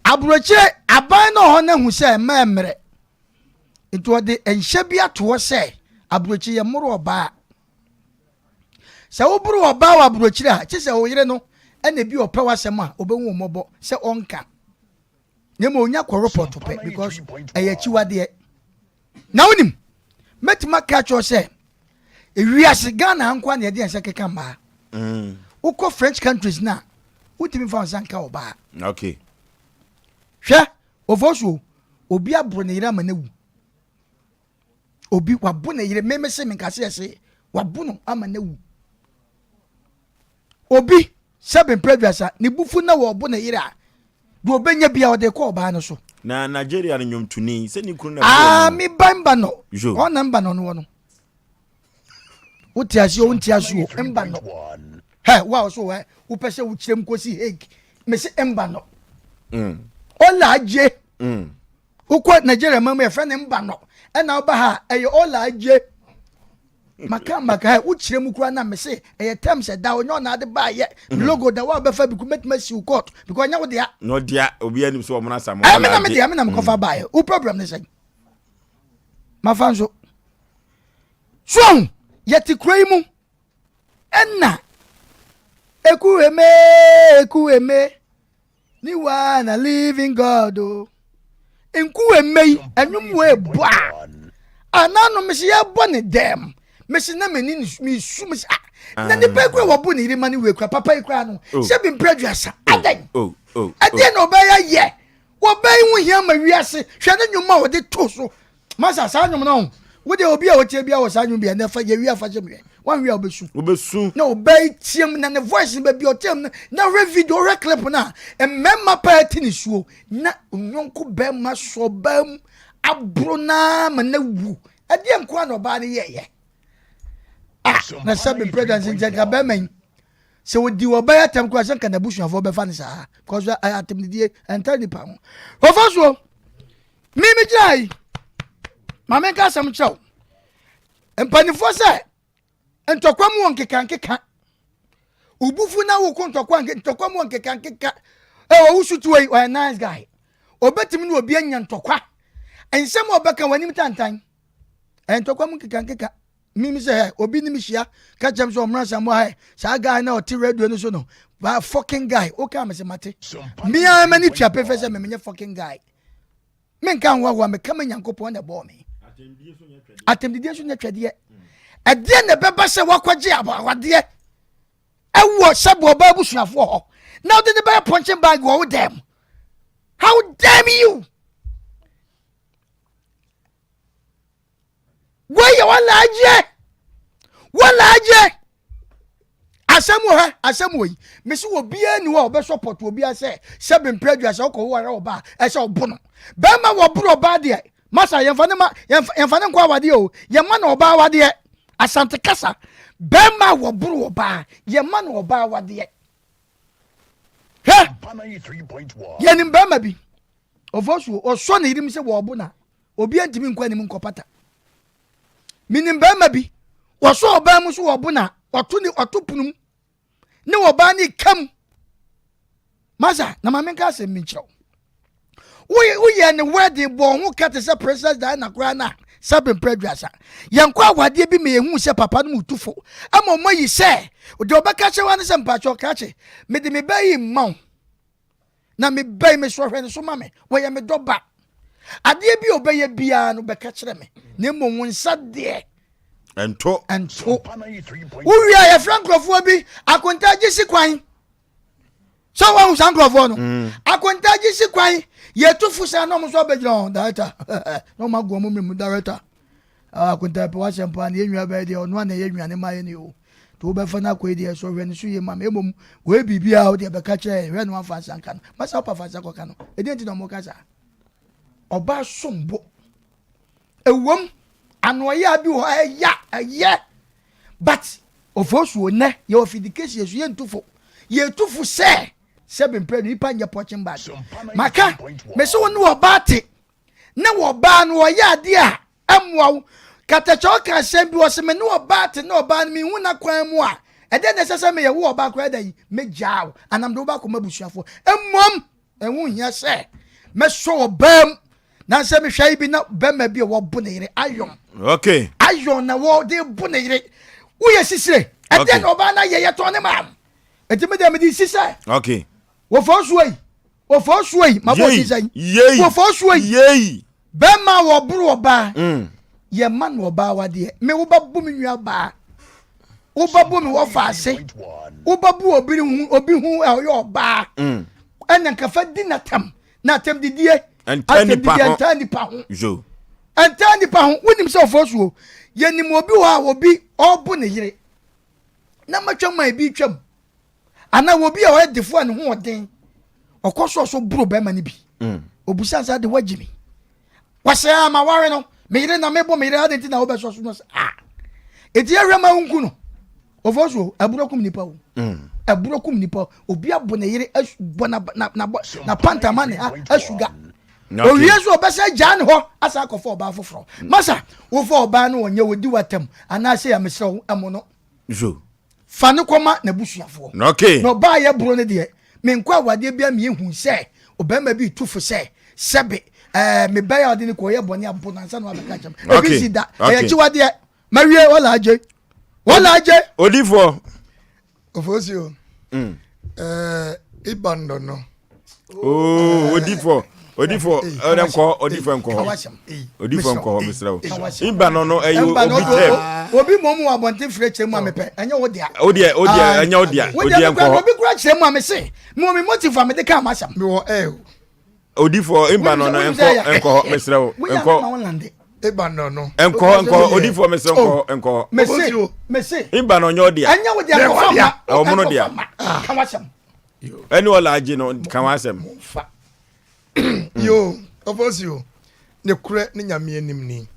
abroche aban no ho na hu se memre ito de enhye bia to se abroche ye moro oba se wo buru oba wa abroche a che se wo yire no ena bi opa wasem a obenwu mobo se onka nyema onya ko report pe because eye chiwade na wonim metima ka cho se ewiase Ghana ankwa na ye de ense keka ma uko French countries na utimi fa sanka oba okay hwe ofosu obi abro ne yire amanewu obi wabu ne yire memese me kase ese wabu no amanewu obi Seven previous ni bufu na wo bo na yira. Do obenya bia o de ko ba no so. Na Nigeria no nyomtuni se ni kunu na. Mi bamba no. O na mba no no. Uti asio unti asio mba no. He wa so we wo pese wo kirem kosi heg. Me se mba no. Ola aje. Ukwa Nigeria mama e friend mba no. E na oba ha e ola aje. Maka wo kirem kura na me se e terms e da onyo na de ba ye logo da wa be fa bi ku metma si court because nya wo dia. No dia obi anim so omna sam. Me na me dia me na me kofa ba ye. Wo problem ne say. Ma fanzo. So yeti krai mu enna ekueme ni wa na living God o enkueme enwum we bua anano me ya bone dem me se na meni me su me na ni pe kura wo bo ni rima ni we kura papa ikura no se bi mpreduasa adan adan no ba ye wo ba hu hia ma wiase hwe ne nwuma wo de to so masa sa nwum no wo de obi a wo tie bia wo sa nwum bia na fa ye wi afa je me one way obesu no obey tiem na the voice be bi otem na re video re clip na emma party ni suo na nyonko be ma so bam abro na ma na wu ade enko na oba ne ye na sabe president njaga be men se wodi oba ya tem kwa sanka na busuafo be fa ne sa because atem die enta ni pa mo ofaso mi jai mama ka sam chaw empanifo se ntokwa mu nkeka ubufu na wo ko ntokwa mu nkeka wo wusutu we a nice guy obetimi na obi anya ntokwa ensem obeka wanim tantan ntokwa mu nkeka mimi se obi ni mihia ka chem so omra samo ha sa guy na oti radio no so no ba fucking guy o ka me se mate mi a mani twa pefe se me menye fucking guy men kan wa me kama nyankopon na bo me atendie so nya twade ade ne beba se wakwaje abawade ewo sabo ba busuafo ho now the be punching bag go them how damn you why walaje asemu yi mesi obi ani wa obe support obi ase seven prejudice ko wara oba ese obono be ma wo bro ba de masa yemfa ne kwa wade o yemma na oba wade asante kasa bema wo buru oba ye man oba wade he ye nim bema bi ofosu oso na irim se wo obo na obi antimi nkwa nim nkopata minim bema bi oso oba mu so obo na otopunum ne oba ni kam masa na mamenka asem minchiro we ne wedding bo hu kate se princess da na kura na seven prejudice yankwa awade bi me hu se papa no mutufo ama mo yi se de obeka che wan se mpacho ka che me de me bayi maw na me bayi me so hwe so ma me wo ye me doba ade bi obeye bia no beka kire me na mo wonsa de ento wo wi ya frankrofo bi akonta gisi kwan so wa frankrofo no akonta gisi kwan ye tufu sa no so begira data no mago mo me director akonta pe wa sempa na enwa ba de ono na ye enwa ne ma ye ni o to be fa na ko de so hwe ni so ye ma me mom we bibia o de be ka kire hwe no afa sanka no masa opa fa sanka ka no e de nti no mo ka sa oba sombo ewom anoye abi ho ya but ofosu ne ye ofidication yesu ye tufu se seven pre Nipa nya poching bag maka me so no obate na wo ba no ya de a amwa katacho ka sembi wo se me no obate na oba mi hu na kwan mu a e de ne sese me ye wo oba kwa da yi me jaaw anam do ba ko mabusuafo emmom enhu hia se me so obam na se me hwai bi na bema bi wo bo ne yire ayon okay ayon na wo de bo ne yire wo ye sisire e de no oba na ye to ne mam e ti me de me di sisire okay wo fo suoi ma bo sisire wo fo suoi yei bema wo buru oba ye man oba wade me wo babu me nua ba wo babu me wo fa ase wo babu obi hu e yo oba ena nka fa di na tem didie antani pa ho jo antani pa ho wonim se ofosuo ye nim obi ho a obi obu ne yire na matwa mai bi twam ana wo bi a wo defo an ho oden okoso so bro be ma ni bi obusa sa de wagimi wasa ma ware no me yire na mebo me yire adenti na wo be so no eti awema unku no ofoswo aburokum nipa wo aburokum nipa obi abo na yire na pantamane asuga owie so obese jan ho asa akofo oba foforo masa wo fo oba no onye wodi watam ana se ya mesrew amono jo fane koma na busuafo okay no ba ye bro ne de me nkwa wade bia me hu se obema bi tufo se sebe me ba ya de ne ko ye boni abbo na nsa no abeka cham ebi sida e chi wade mawie wala aje odifo ofosio ibando no odifo nko misrawo ibano no ayo obi momu abonte freche mu amepe anya odia anya odia nko obi kura chere mu amese mo me motive am de ka amasam me wo odifo ibano no nko misrawo nko ibano no nko odifo misrawo nko mese ibano nya odia anya odia o mono dia ka amasam eni wala agi no ka amasam yo ofosio ne kure ne nyame anim ni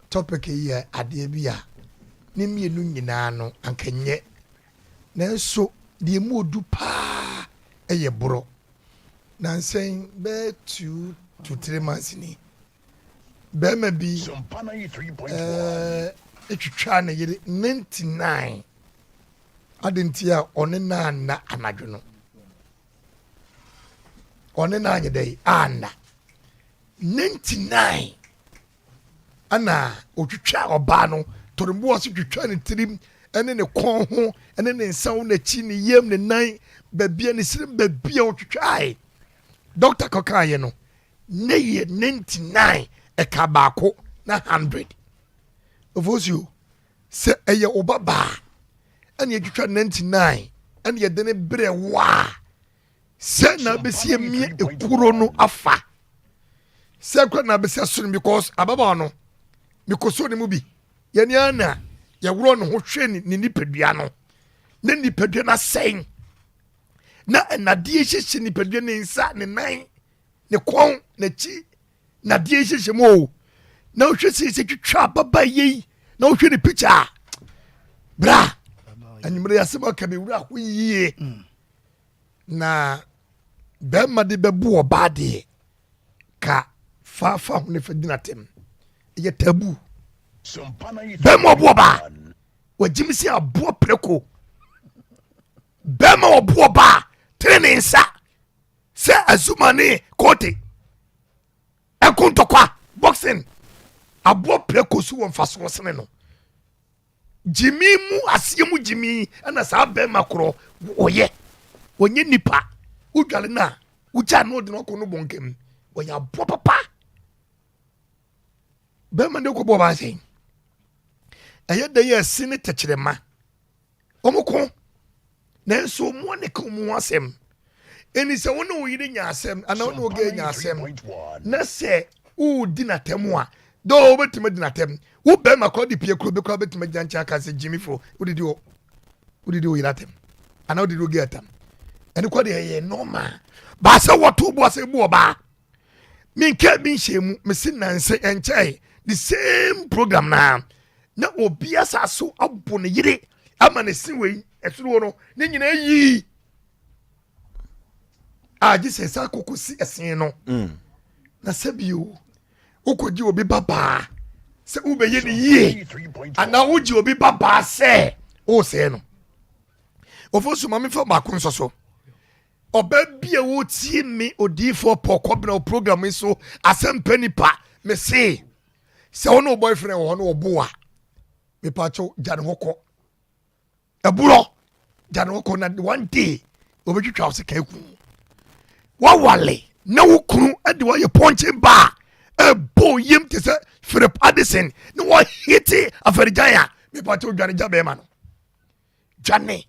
topic yi ade bia ne mienu nyina no ankanye nanso de mu odu pa eye boro nansen be 2 to 3 months ni be ma bi etwitwa na yire 99 adentia one na anadwo no one na anye dai anda 99 ana otwitwa oba no torumbu oso twitwa ne tirim ene ne kon ho ene ne nsaw na chi ne yem ne nan babia ne sirim babia otwitwa ai doctor kokaye no ne ye 99 e ka baako na 100 ofosio se eye obaba ene ye twitwa 99 ene ye de ne bre wa se na besie mie ekuro no afa se kwa na besie sunu because ababa no mikoso ne mu bi yani ana ya wuro no ho hwe ni nipadua no na nipadua na sen na die hyehye nipadua ne nsa ne nan ne kon na chi na die hyehye mo na hwe se twitwa baba yi na hwe ni picture bra animre yasema ka be wura ho yie na bema de bebu oba de ka fa ho ne fadinatem ye tabu bema obo oba wajimisi abo preko bema obo oba trenensa se azumane kote ekontokwa boxing abo preko su won faso sene no jimi mu asiemu jimi ana sa bema kro oye onye nipa udwale na uja no de no ko no bonkem oya bo papa be man de ko bo ba sen eye de ye sine techirema omoko na so mo ne ko mu asem eni se wona wo yire nya asem ana wona wo ge nya asem na se u di na temu a do obetima di na tem wo be ma ko di pie kro be ko obetima jancha ka se jimifo udidi o yira tem ana udidi o ge atam eni kwa de ye normal ba se woto bo se bu oba minke bi nhemu mesin nanse enchai the same program na obi asaso abo ne yire ama ne sinwe esuru no ne nyina yi aji se sa kokosi esen no na sabio okoji obi baba se ube ye ne yi ana oji obi baba se o se no ofosu mami fa ba kun so oba bia wo tie me odifo pokobna o program so asem Mpe Nipa me say se wono boyfriend wo no oboa me pacho jane hoko eburo jane hoko na one day obetwitwa se kan ku wa wale na wo kunu ade wo ye ponche ba ebo yim te se Philip Addison no wo hiti afarigaya me pacho jane jabe ma no jane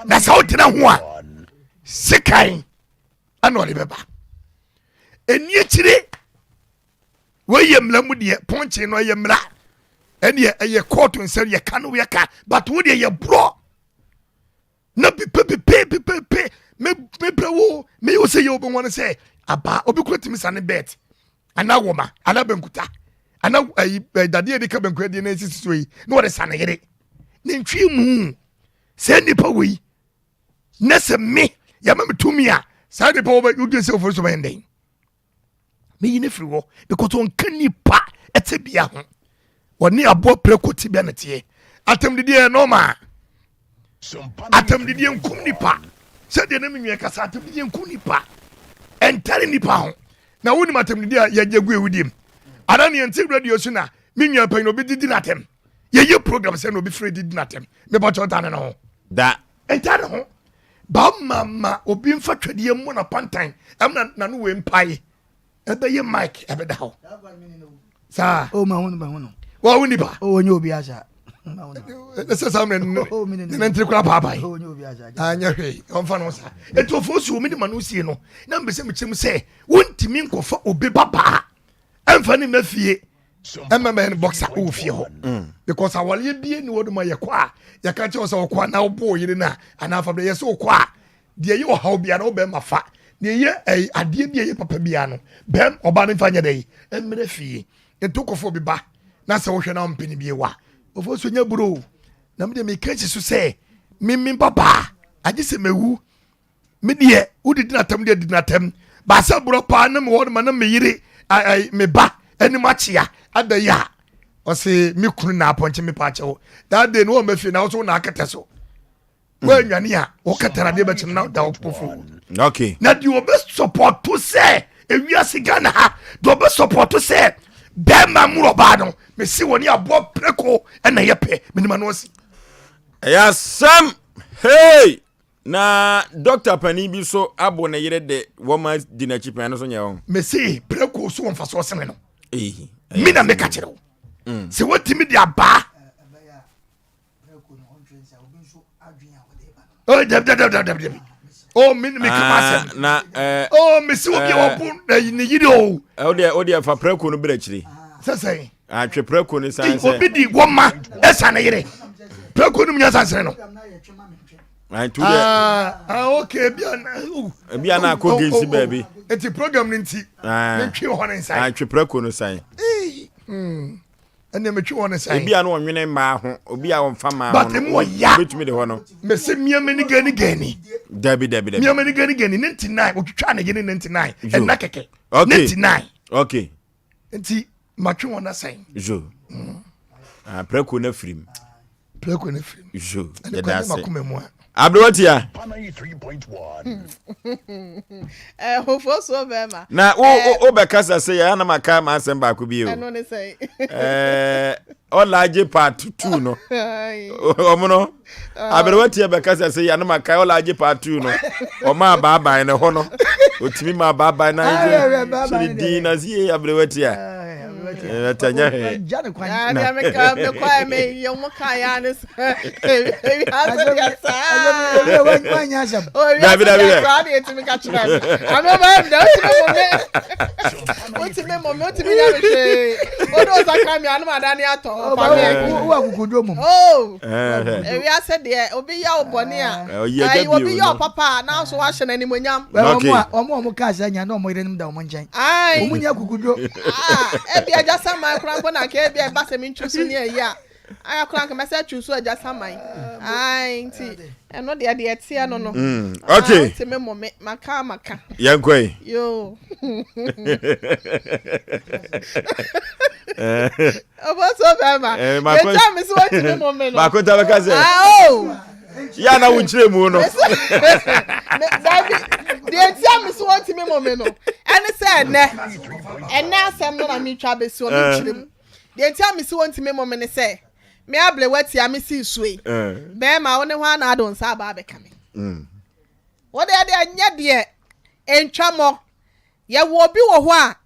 na sa otina ho a sekai anole beba eni akire we mlamu de ponche no mla eni ye court nsel ye ka no ye ka but wo de ye bro na pe me brawo me yo say you be want say aba obi kura timi sane bet ana woma ana benkuta ana dade de ka benkuta de na sisi so yi no wore sane yere ne ntwi mu se nipa we na se me ya ma metumi a sa nipa wo ba you dey say OFORISUO ba ndeng me yi ne firi wo because on kan nipa ete bia ho woni abo preko ti bia na tie atem de e normal atem de nkum nipa se de na me nwe kasa atem de nkum nipa entare nipa ho na woni matem de ya jagu ewudim ana ne enti radio so na me nwa pan no bi didi natem ye program se no bi free didi natem me ba chota ne no da entare ho ba mama obi mfa twede mu na pantan am na no we mpai ebe ye mic ebe da ho sa o ma wono wa woni ba o nyo obi asa ese sa men ne ntri kura papa o nyo obi asa anya hwe on fa no sa eto OFORISUO mi de manu sie no na mbese mi chem se wontimi nkofa obi baba amfa ni mafie emma men boxer o fie ho because awale bie ni woduma ye kwa ya ka che o se kwa na obo yire na ana fa ye se kwa de ye o ha obi ana obe mafa de ye ade bie ye papa bia no bem oba ne fa nya dai emre fie eto kofo bi ba na se wo hwe na mpeni bie wa OFORISUO nya bro na me de me kachi so se mimmi papa agi se mewu me de udidi na tam de didi na tam ba sa bro pa na me woduma na me yire me ba eni machia adaya o se mi kunu na aponche mi pa chewo that day no o mafi na so na akata so wa nwane a o katara de be chin na da opofo okay na di o be support to say ewiase Ghana ha do be support to say be mamuro ba no me si woni abo preko na yepe minima no si ya sam hey na Dr. Pani bi so abo na yire de woman dinachi pan so nyawo me si preko so won fa so sene no mi na me ka kire wo se wotimi dia ba oh dab oh mi kama se na oh me si obi wo pun ni yiri o de fa preko no bra kire sese atwe preko ni san se obi di woma esa na yire preko no nya san se no okay bia na ko gensi baby enti program ni nti me twi ho ne sai atwe preko no san ene me twi ho ne sai bia na onwene ma ho obi a wonfa ma ho betumi de ho no me se miame ni gani dabi miame ni gani 99 otwitwa na gani 99 ena keke okay 99 okay enti ma twi ho na sai jo preko na frim jo ya da sai Abrotia. OFORISUO bema. Na o be kasa say ya na maka ma asem ba ko bi o. No ne say. Olaje part 2 no. Omono. Abrotia be kasa say ya na maka olaje part 2 no. O ma baba ne ho no. Otimi ma baba na so di na zie Abrotia. Tanya he. Jana kwa. Ya me ka me kwa me yo mo ka ya ne. David. I crank message to so just my auntie and not the idea tia no okay to me maka yankoi yo so bema my time is what to me moment ba ko ta baka say ya na wunchire mu no the time is what to me moment no and say and now some no na me twa be so me chire the time is what to me moment say me able wati amisi suwe be ma woni ho na adon sa ba be kame wo de anya de entwamo ye wo bi wo ho a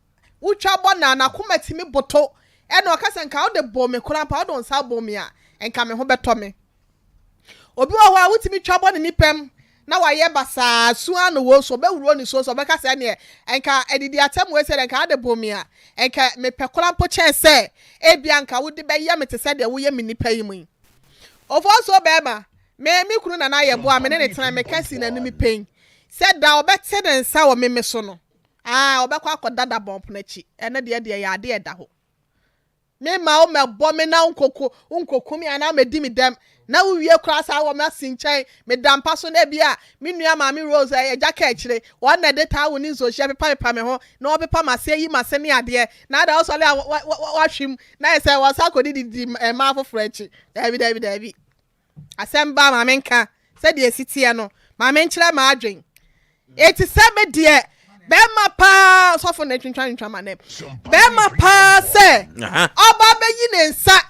utwa bo na komatimi boto e na okasa nka wo de bo me kura pa adon sa bo me a enka me ho beto me obi wo ho a wutimi twa bo ne nipem na wa ye basa su anu wo so be wuro ni so be kasa ne enka edidi atem we se enka ade bo me a enka me pekora po chen se e bia nka wo de be ye me te se de wo ye me nipa yi mu OFORISUO be ma me kunu na ye boa me ne tena me kasi na nimi pen said da obete den nsa wo me so no obekwa akodada bomp na chi ene de ya de da ho me ma o me bo me na unkoku mi ana me di mi dem na wie kura sa wo me sinchen me dampa so na bia me nua ma me Rose e jaka kire won na de ta wo ni so hia pepa me ho na wo pepa ma se yi ma se ne ade na da so le wa hwim na se wo sa kodi di ma fo frechi David asemba ma me nka se de esitie no ma me nkire ma adwen eti se me de Bema pa so for na twintwa ma ne Bema pa se oba be yi ne nsa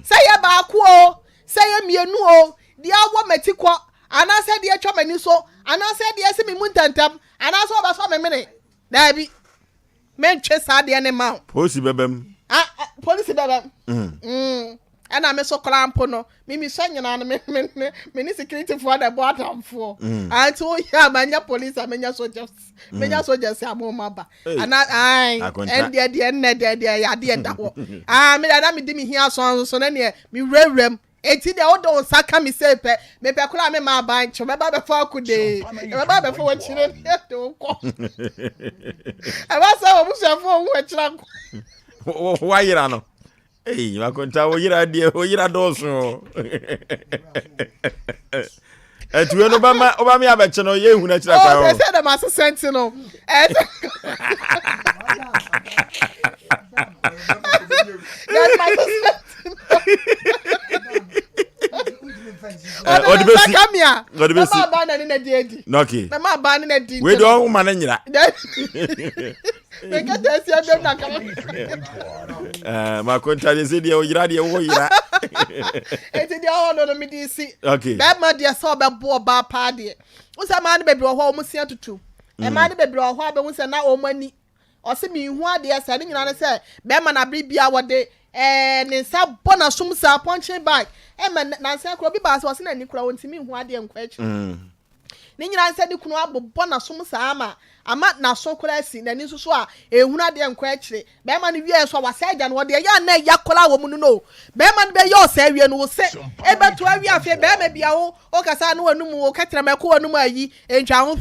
se ye ba ko o se ye mienu o dia wo matikọ ana se dia twa mani so ana se dia se mi muntantam ana so oba so me mene dabi men twe sa dia ne ma police bebem police bebem ana me so krampo no mimi so nyina no me ni security for the bottom for anti o ya manya police amenya soldiers amoma ba ana ai and dia na dia ya dia da ho me da me di me hia so na ne me rewrem eti de odo saka mi sepe me pe kula me ma ban cho me ba be fo akude me ba be fo wa chire to ko e ba sa wo busa fo wo chira ko wa yira no wa konta wo yira doso etuwe no ba me abeche no ye hu na chira kwa o se de ma senti no Odibesi ba na ne di okay na ma ba na di we do ma na nyira me ka te si abem na kama ma konta de se de o yira de wo yira eti de o no me di si okay be ma de so be bo ba pa de wo se ma ne be bro ho mo si atutu e ma ne be bro ho abe wo se na o mani o se mi hu ade asa ne nyina ne se be ma na bia wo de ne sa bona sum sa punching bag na nsa kro bi ba so se na ni kura won timi hu ade nkwa echi ni nyina nsa di kunu abobọ na sum sa ama na so kura si na ni so a ehunu ade nkwa echi be ma ni wie so wa sa ja no de ya na ya kola wo mu no be ma ni be yo sa wie no wo se e betu awie afi be ma bia wo o kasa no wanum wo katira me ko wanum ayi entwa ho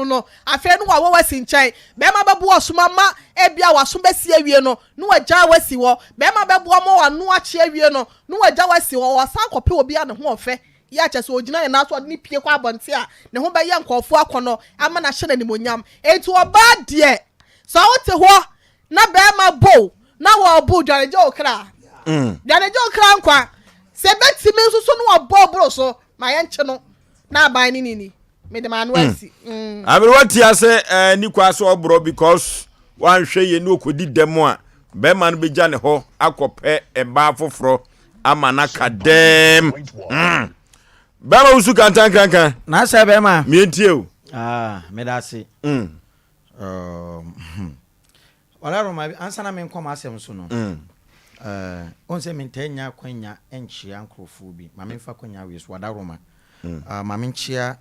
no afi no wa wo si nkyai be ma bebu osuma ma e bia waso be si awie no wa ja wasi wo be ma bebu mo wa no achi awie no wa ja wasi wo wa san kope obi a ne ho ofe ya chese ogina ye na so ni pie kwa abonte a ne ho be ye nkofo akono ama na hye na nimonyam enti oba de so wote ho na be ma bo na wo bo dwareje okra dwareje okra nkwa se betimi nsusu no wo bo bro so ma ye nche no na aban ni me de manu asi abere wati ase ni kwa so obro because wan hwe ye ni okodi demo a be ma no be ja ne ho akope eba foforo ama na kadem Bama usu kankan na se be ma mientie o me da se wala ro ma ansa na me nkoma asem so no on se mentanya kwanya enchia nkrofo bi ma me mfa kwanya we so wada ro ma ma me nchia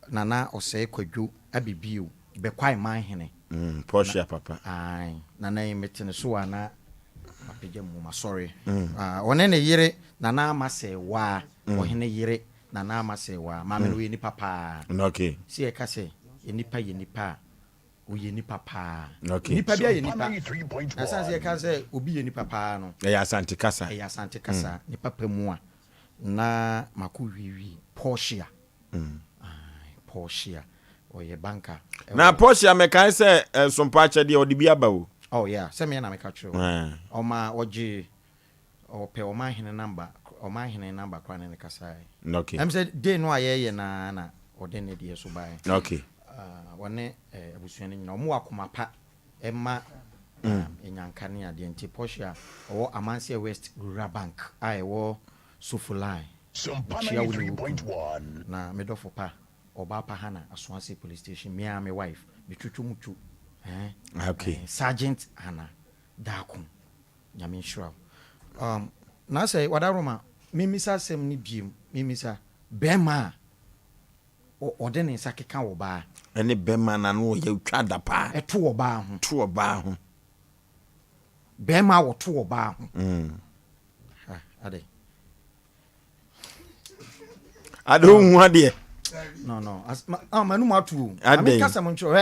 nana Osei kwadwo abibio be kwai man hene Porsche papa ai nana emetene so ana apege mu ma sorry one ne yire nana amase wa ohene yire nana amase wa ma me no ye ni papa okay si e ka se ye nipa o ye ni papa okay nipa bia ye nipa asa se e ka se obi ye ni papa no ya asante kasa ni papa mu a na makuwiwi Porsche Porsche o ye banka na Porsche me kan se SOMPA che de o de bia ba o oh yeah se me na me ka tro o ma oje o pe o ma hene number kwa ne kasai okay am say dey no aye na o de ne de so bai okay wone abusuane nyina o mu akoma pa emma enyanka ne ade nti Porsche o Amansia West Rural Bank ai wo Sufulai SOMPA 93.1 na medofo pa oba pa hana Aswanse police station me and my wife me twutwumutu okay Sergeant Hana Dakum nyame shura na say wadaroma mimisa sem ni biem mimisa bema o de ne sakeka wo ba ene bema na no ye twa da pa eto wo ba ho bema wo to wo ba ho ade I don't want there. No. Manu matu. I mean, kasa moncho.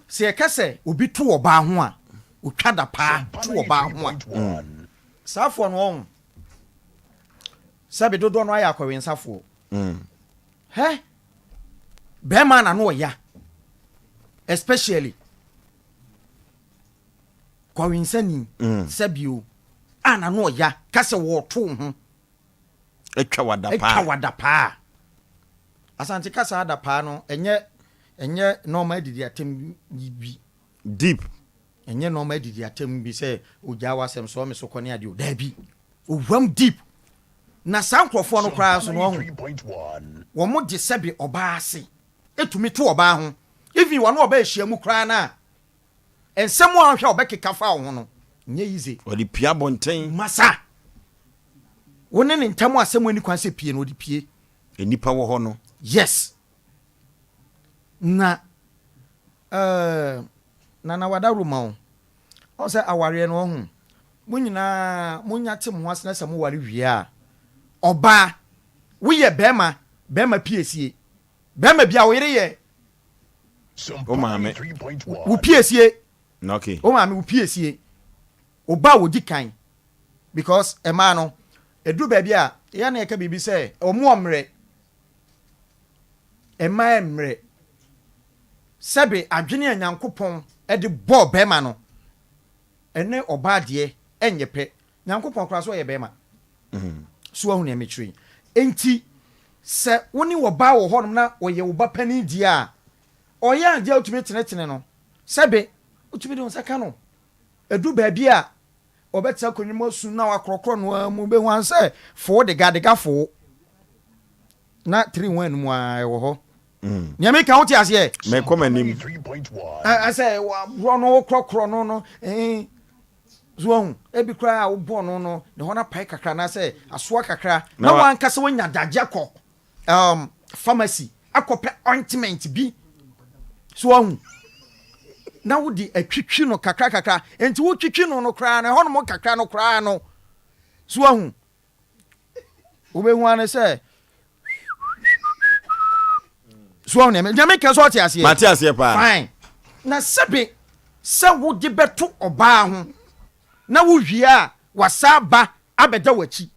Se kasa obi tu oba ho a, otwa da pa tu oba ho a. Safo no. Sabe dodo no aya akwawen safo. He? Be man na no ya. Especially kwawinsani sabio ana no ya kase wo to ho etwa wada pa asante kasa ada pa no enye normal didi atem bi deep enye normal didi atem bi se ogya wasem so me so kone ade o da bi owam deep na sankrofo no kra so no ho wo mo de sabi oba ase etumi to oba ho even one oba ehyiamu kra na ensem wo ahwe obekeka fa wo no nye easy odi pia bonten masa woni ne ntamu asem ani kwan se pie no odi pie enipa wo ho no yes na na wadaru ma o se aware no ho munyina munya tem ho asena se mo ware wie a oba wo ye bema piesie bema bia wo yire ye o maame wo piesie okay o maame wo piesie oba wo di kan because e ma no edu ba bia ya na eka bibi se omu omre e ma emre sebe adwene anyankopon e de bo bema no ene oba de enyepe nyankopon kra so ye bema so ahu ne metri enti se woni wo ba wo honom na oye wo ba pani di a oya ade utumi tenetene no sebe utumi de onsaka no edu ba bia obetsa konwimo su na wakrokro no mu be wan se fo de gadega fo na 3-1 mu a wo ho nyame ka wote ase me komanim I say wa no krokro no zuon ebi kra wo bo no ne hona pai kakra na say asoa kakra na wan kase wonya dagye kọ pharmacy akọpe ointment bi so na wo di atwitwi no kakra enti wo twitwi no kra na hono mo kakra no kra no so wo be hu ane say so ne me ka so ate ase Mate ase pa fine na sebe se wo di beto oba ho na wo hwia wasaba abeda wachi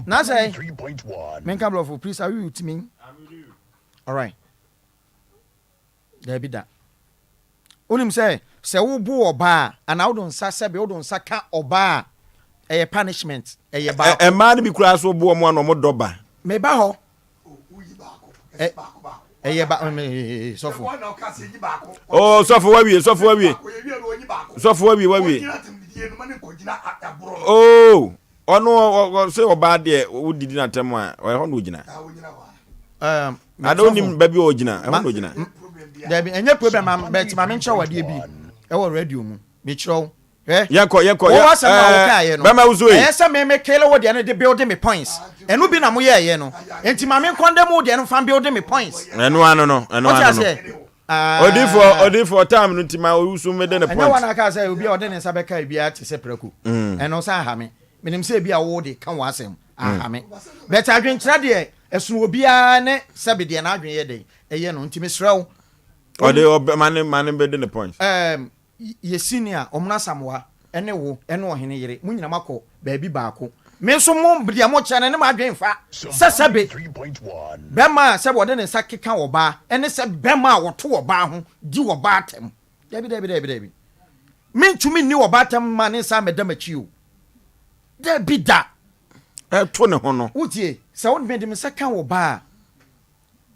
na say 3.1 men come of please are you with me all right there be that onim say se wo bu oba ana wo don sa sebe wo don sa ka oba e punishment e ba e ma ne bi kura so bu omo na omo doba me ba ho eye ba sofo oh sofo wawie oh ono se oba de wo didi na tem a o ho no gina adonim baby o gina e ho no gina there be any problem am bet ma mencha wade bi e wo radio mu me chiro yeko bema uzoi esa me kele wo de de build me points enu bi na mo ye no enti ma me condemn wo de no fan build me points enu ano odifo time no ntima usu me de ne points enu wana ka say obi ode ne sabeka bia te se preku enu sa ha me menim se bia wo de kan wasem aha me bet adwenkyra de esu obi a ne sabe de na adwen ye de eye no ntimi srew ode mane be de ne points ye senior omna samwa ene wo ene ohene yere munyina mako baabi baako me so mo bia mo chane ne ma adwen fa sasabe 3.1 bema se wo de ne sakeka wo ba ene se bema wo to wo ba ho di wo ba atem debi me ntumi ni wo ba atem ma ne sa medamachi o debi da to ne ho no utie se wo de me saka wo ba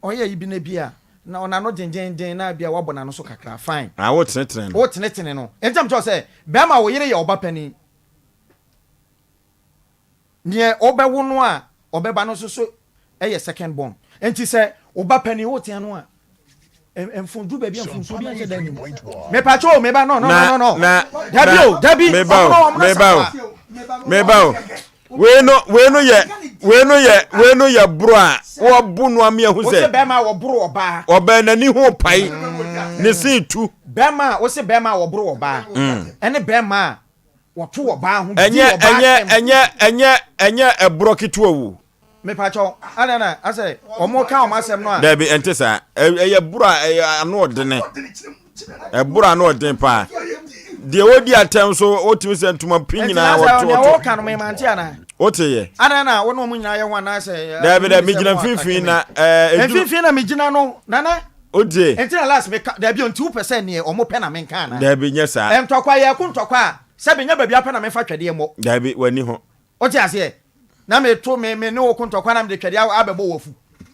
oye ibi na bia na ona no den na bia wabona no so kakra fine wo tenetene no wo tenetene no entam cho say bema wo yire ye oba pani nie obewo no a obeba no so eye second born enti say oba pani wo tian no a enfundu ba bia enfundu bia je dan me pa cho me ba no dabi me ba we no ye bro a wo bu no am ye hu se bema wo bro oba oba na ni hu pai ne se tu bema wo se bema wo bro oba ene bema wo to oba hu enye ebro kitu owu me pacho anana ase omo ka o masem no a da bi ente sa eye bura ano odene bura ano odene pa de odi atem so otimi se ntuma pinyina wo ka no me manti ana oteye anana wo no mu nyina ye ho na ase da bi da mi gina finfin na finfin na mi gina no nana ode enti na last me da bi on 2% ne omo pe na me kan na da bi nya sa ntokwa ye ku ntokwa se be nya ba bi apa na me fa twede mo da bi wani ho ote ase na me to me ne wo ku ntokwa na me de twede abebo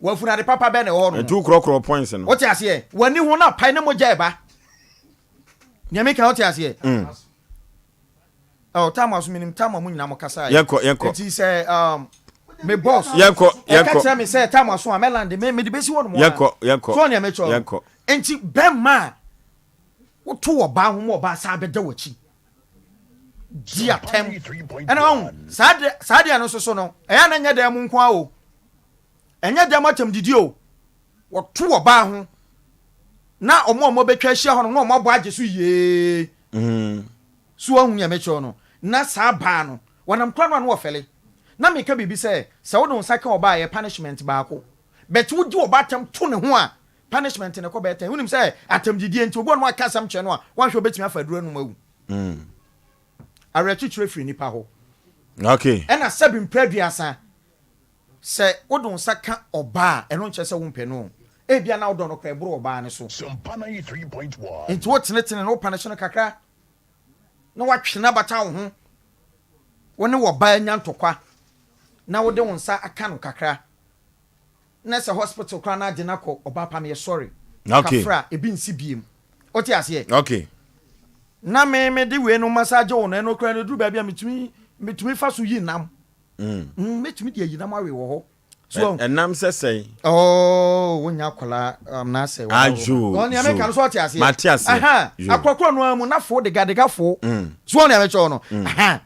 wafu na de papa be ne ho no etu krokro points no ote ase wani ho na pai ne mo ja eba nyame ka ote ase oh tama so minim tama mu nyina mo kasa yenko enti se me boss yenko ka tell me say tama so amelande me de besi wo no mo yenko so nyame cho yenko enti bema wo to wo ba ho mo ba sa beda wachi dia tem ana on sade ano so no eya na nya da mu nko a o enya da matam didi o wo to wo ba ho na omo betwa hia ho no omo aboagye so ye so ahu nya mecho no na sa ba no wonam kwa no wo fele na meka bibi se wo don saka oba ye punishment ba ko bet wo di oba tam to ne ho a punishment ne ko beta hunim se atam didi enti obo no aka sam che no a wan hwe betimi afaduro no mawu arechichire free nipa ho okay ena sabin praduasa se wo don saka oba eno nche se wo mpe no ebia na wo don no kra bro oba ne so SOMPA 93.1 enti wo tenetene no punishment kakra na watwena bata wo ho woni wo ba nya ntokwa na wo de wonsa aka no kakra na se hospital kra na de nako oba pam ye sorry okay kafra ebi nsi biem oti ase okay na me de we no massage wo na no kra no duru ba bia metumi fa so yi nam metumi de yi nam awe wo ho so enam sesei oh wonya kola na se wo ajo oni ame kan so oti ase Matias aha akokro no amu na fo de gadegafo so oni ame cho no aha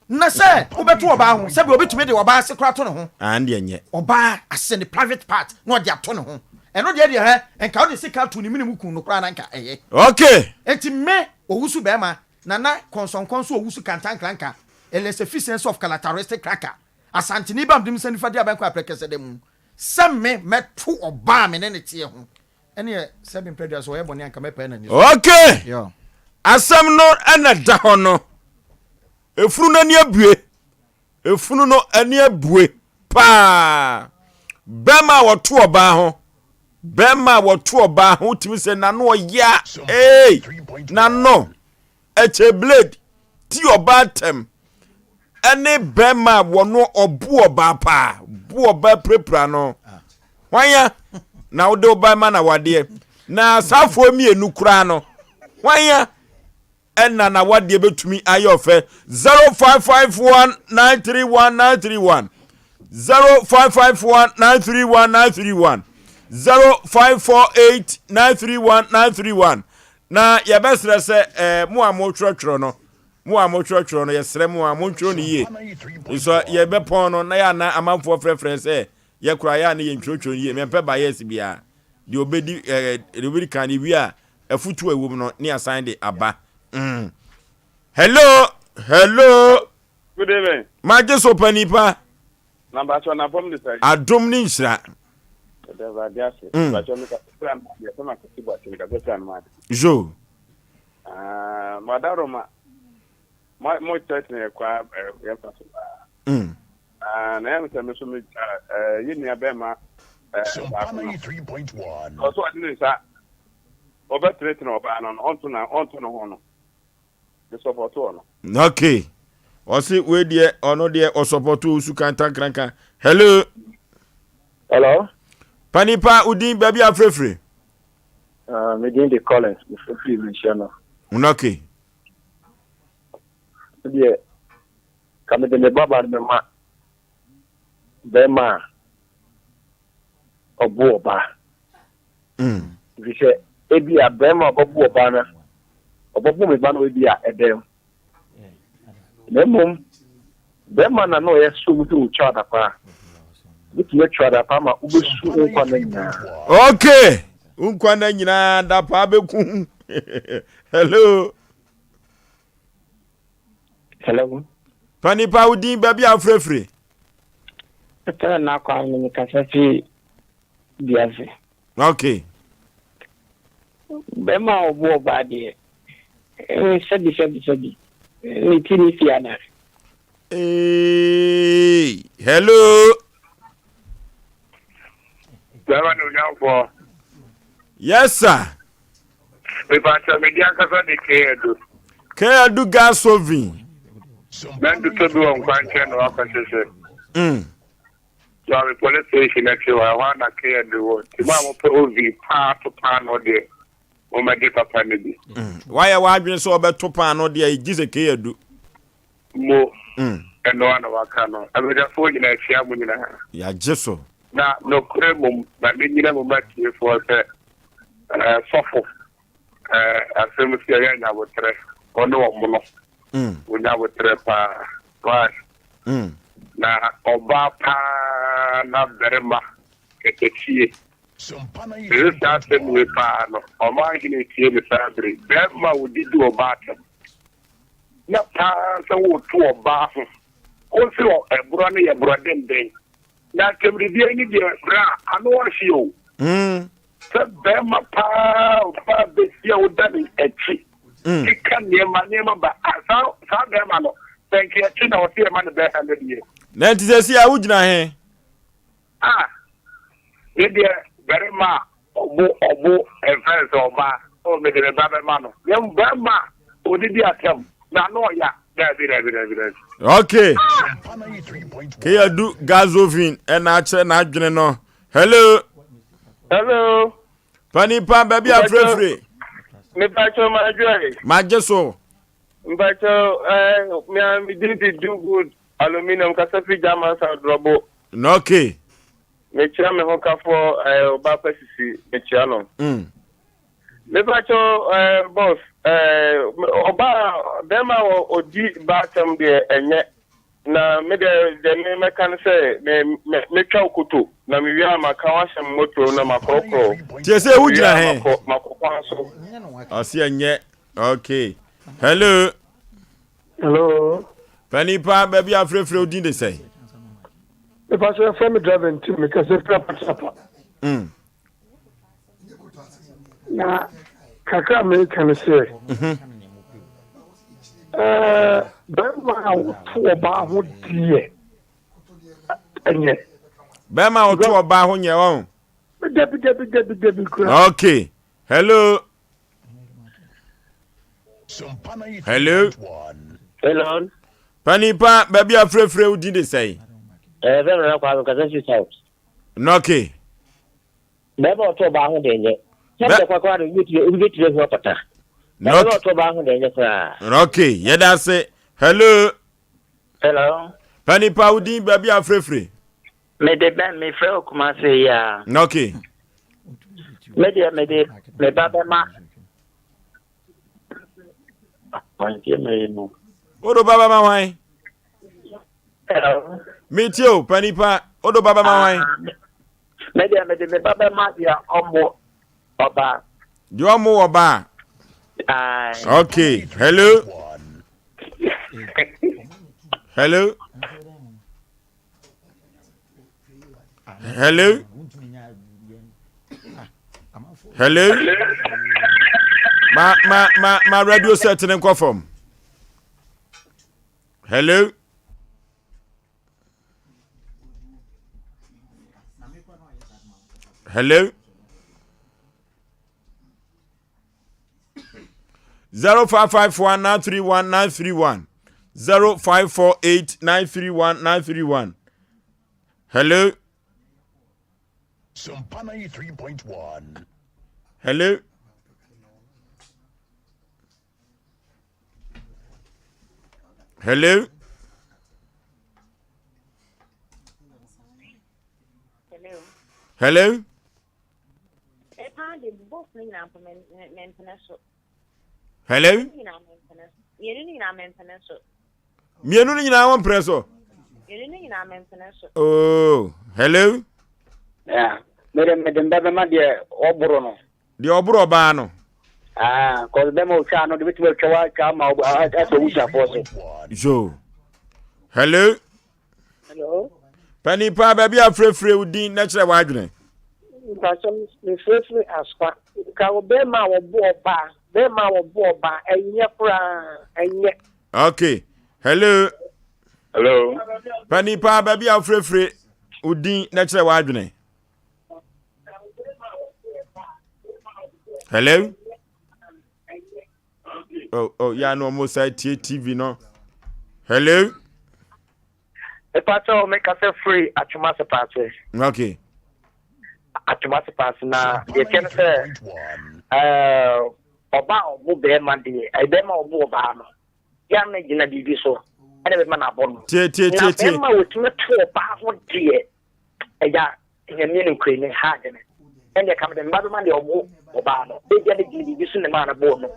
na se obeto oba ho se be obetumi de oba ase kra to ne ho ande enye oba ase ne private part no de ato ne ho eno de he enka o de sika to ne minimu kun no kra na nka eye okay enti me owusu be ma na konso owusu kantankranka elesefficiency of characteristic cracker asante ni bam dim sani fadi abanko aprekese dem semme meto oba me ne tie ho ene sebin predators wo yebo ne anka mepa na ni okay yo asam no ana da ho no efunu no ni abue efunu no ani abue pa bema wo to oba ho bema wo to oba ho timi se na no ya na no eche blade ti oba tem ene bema wo no obu oba pa bu oba prepra no wanya na wo de oba ma na wade na safo mi enu kura no wanya enna na wade betumi ayofe 0551931931 0551931931 0548931931 na yebesre se mu amotwotwo no mu amotwotwo no yesre mu amontwo no ye so yebepon no na ya na amanfo frefre se ye kura ya na ye ntwotwo ye mempe ba yes bia de obedi obedi kan wi a afutu awum no ne assign de aba hello good evening maje so panipa number 2 na from the side adom ni nhira jo madaroma mo tetne kwa yefaso na yam se so me yini abema SOMPA 93.1 also adini sa obetrete na oba no onto no ho no the support no okay osi we die ono die o support usu kanta kranka hello panipa udin baby afrefre me din de Collins me free mention okay die kame de baba me ma bema obu oba vise ebi abema obu oba na obu me ba no ebi a edem nemum bema na no ye so mutu chada pa bitu chada pa ma ubesu nkwa na nyina okay nkwa na nyina da pa beku hello hello panipa udin baby afrefre Papa na kwa ni kasafi biafe. Okay. Bema obo badi. Sabi. Ni tini fiana. Hey, hello. Yes, sir. Pepata media kasa de kedo. Kedo gasovin. Men to do on kwanche no akasese. So I police station actually I want to kedo. Ti ma mo pe ovi pa to pa no de. O ma de papa ne bi. Why wa adwen so obeto pa no de gize kedo. Mo. Eno ana waka no. Abeda fo nyina afia mu nyina. Ya jeso. Na no kremum na me nyina mo ma tie fo se sofo. Asem si ya nya botre. Ono wo no. Unya botre pa. Right. Na oba pa na berema ketechie. SOMPA we pa no. Oma hine tie me sabre. Berema odidu oba ta. Na pa se wo to oba ho. O se o ebro na ye bro den. Na kemri bi ani de bra ano ohio. Se berema pa be sia o dan echi. Ika niema ba sa berema no. Thank you. China o tie man be 100 years. Na ti se sia wugina he. We there very ma obo events oba o me de baba ma no. Yem berema odidi atem. Na no ya. David. Okay. Kedo gasovin na ache na adwene no. Hello. Panipa baby afrefre. Me pacho ma joy. Majeso. Mbacho me did do good. Aluminum kasafi jama sa drobo. Okay. Me chia me hoka for oba pesisi me chia no. Me pacho boss oba dema odi batam de enye na me de me kan say me twa okuto na me wia maka wasem moto na makokro tie say wugina he makokwa so asi enye. Okay. Hello. Panipa baby afrefre odin de say me paso from driving to me cause papa na kaka me kan say Bema to ba ho die enye Bema o to ba ho nye won debi Okay. Hello. Hello. Panipa baby afrefre udi de say very na kwa ka say shout Okay. Bema to ba ho de enye Sasa kwa ubitire ho pata Not to ba ho de enye kwa Okay, yeda say hello. Panipa udi baby afrefre me de ben me fre okuma say ya Okay. me baba ma Odo baba ma wan. Me tio Panipa odo baba ma wan. Me baba ma dia omo oba. Di omo oba. Okay. Hello. Hello. Ma radio set in conform. Hello. Hello. 0551931931 0548931931. Hello. SOMPA 93.1. Hello. Hello. Hello. Hello. Mienu ni na won preso. Oh, hello. Yeah. Me dem ma de oburo no. De oburo ba no. Cause them o cha no de bitu twa cha ma aso wucha for so. Jo. Hello. Panipa baby afrefre udin na kire wadwene. Mpacho me frefre aspa. Ka obema wo boba, bema wo boba enye kura enye. Okay. Hello. Hello. Panipa baby afrefre udin na kire wadwene. Hello. Oh, yeah, no more side TV no. Hello. Mpacho make us free at Chumasa Party. Okay. Atumasi pass na ye ken say oba obo be man de e be ma obo oba no ya na gina bibi so ene be ma na bono tie na ma wotuma to oba ho de e ya nyame ne kwene ha de ne ene kam de mba be ma de obo oba no e ya ne gina bibi so ne ma na bono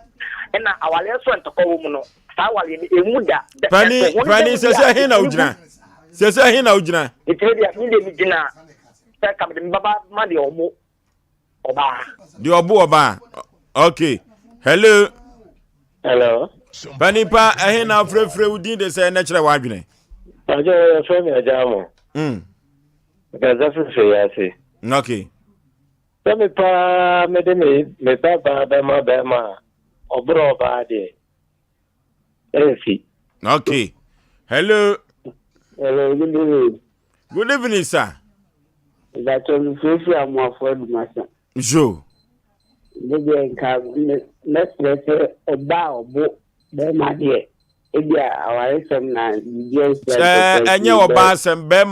ena awale so ntoko mu no sa awale ni emuda pani sese hin na ugina sese hin na ugina itedia ni de mi gina come the baba money omo oba the oba okay hello Panipa ehina frefre udin de say na kire wadwene ajo friend ajamo because frefre ya say okay Panipa me baba ma obro oba de okay hello good evening sir. That on free am for masa. Jo. Bebe nka let's say oba obo be ma de. Ebia awaresem na yes. Enye oba asem be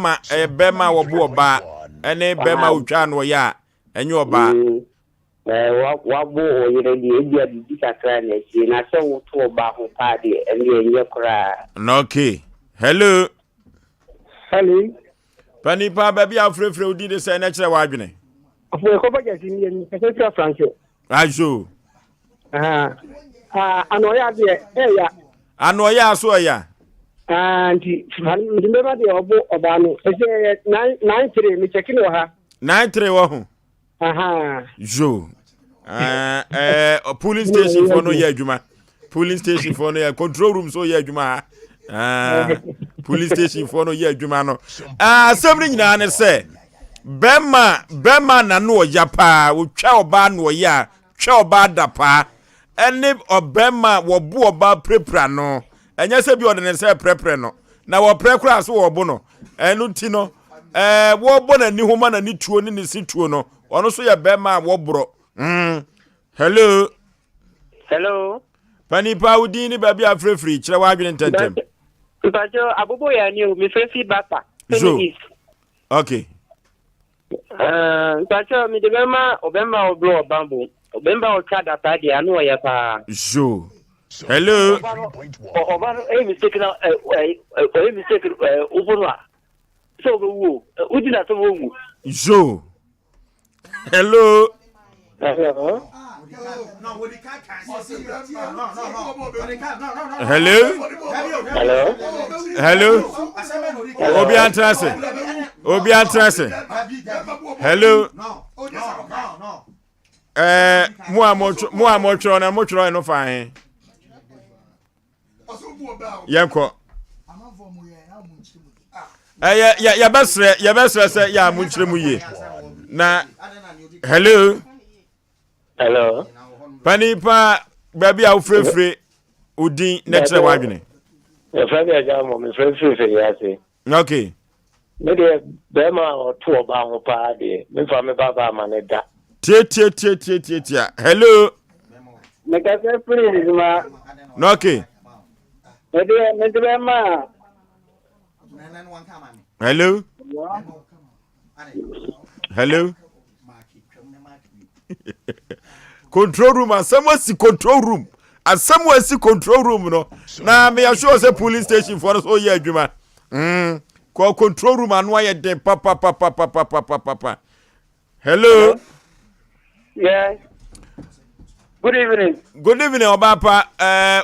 ma obo oba ene be ma utwa no ya enye oba. Wabo oyire de ebia di kakra na chi na se wo to oba ho pa de enye kra. Okay. Hello. Hello. Panipa baby afrefre udi de say na kire wadwene. Afo ko ba jasi ni kese Franco. Ajo. Anoya de ya. Anoya so ya. Anti ndimeba de obo oba no. Ese 93 mi check no ha. 93 wo ho. Jo. Police station for no ya adwuma. Police station for no ya control room so ya adwuma. Police station for no ye adwuma no asem nyina ne se bema na no ya pa wo twa oba no ya twa oba da pa ene obema wo bu oba prepra no enye se bi odene se prepre no na wo prekra so wo bu no enu ti no wo bo na ni homa na ni tuo ni si tuo no ono so ya bema wo bro hello Panipa udini baby afrefri kire wadwene tentem Mpacho abubo ya ni mi free bapa. Okay. Mpacho mi debema obemba oblo bambo. Obemba ochada pa dia anu ya pa. Jo. Hello. Oba mistake na mistake ubunwa. So wo udina to wo. Jo. Hello. Hello. Obi antrase. Hello. Mo amotro na motro no fine. Yanko. Ya besre say ya munchire mu ye. Na hello. Panipa baby afrefre udin next wadwene. Me friend ajamo me free ya say. Okay. Me de be ma o to oba ho pa de. Me fa me baba ma ne da. Tia. Hello. Me ka say free ma. No okay. Me de be ma. Hello. Hello. Control room and someone see control room. And someone see control room no. Na me assure say police station for us oh yeah adwuma. Call control room and why dey papa. Hello. Yes. Good evening. Good evening Obapa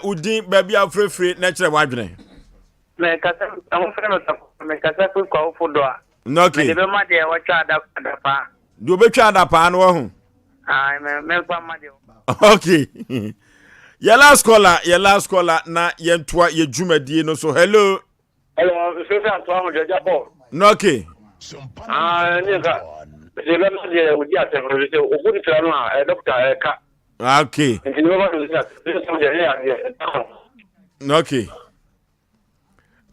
udin baby afrefre na kire wadwene. Me kasa am friend me kasa ku ko fodo a. Okay. Me be ma de wa twa da pa. Do be twa da pa no ho. Me kwa ma de. Okay. Your last caller na yentoa ye dwumadie no so hello. Hello, so say Antoine Jajabo. No okay. Nigga. The level of the atom, or good to a doctor, Okay. Okay.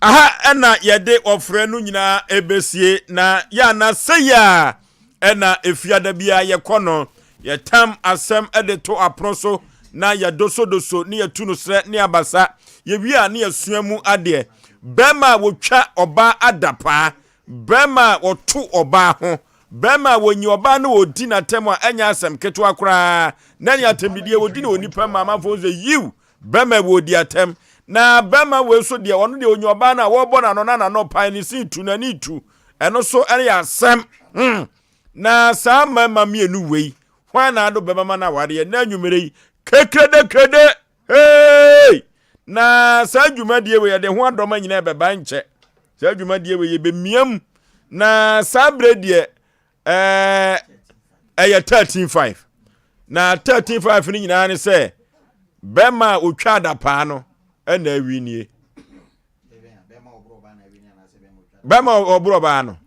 Aha ena yede ofre no nyina ebesie na ya na seya ena efiada bia ye kono ye tam asem ede to aproso na ya doso ni ya tunu sre ni abasa ye wi ni asuamu ade bema wotwa oba adapa bema wotu oba ho bema wonyi oba no odi na tem a enya asem keto akura na ya tembidie wodi na onipa mama fo ze yiw bema wodi atem na bema we so de ono de onyi oba na wo bo na no na no pan ni si tu na ni tu eno so ere asem na sa mama mienu wei hwan na do bema na ware na anwumere krede hey na sa dwumadie we de ho adoma nyina beba nche sa dwumadie we ye be miam na sa bredie aya 13.5 na 13.5 ni nyina ne se bema otwa da pa no ena awinie bema obro ba no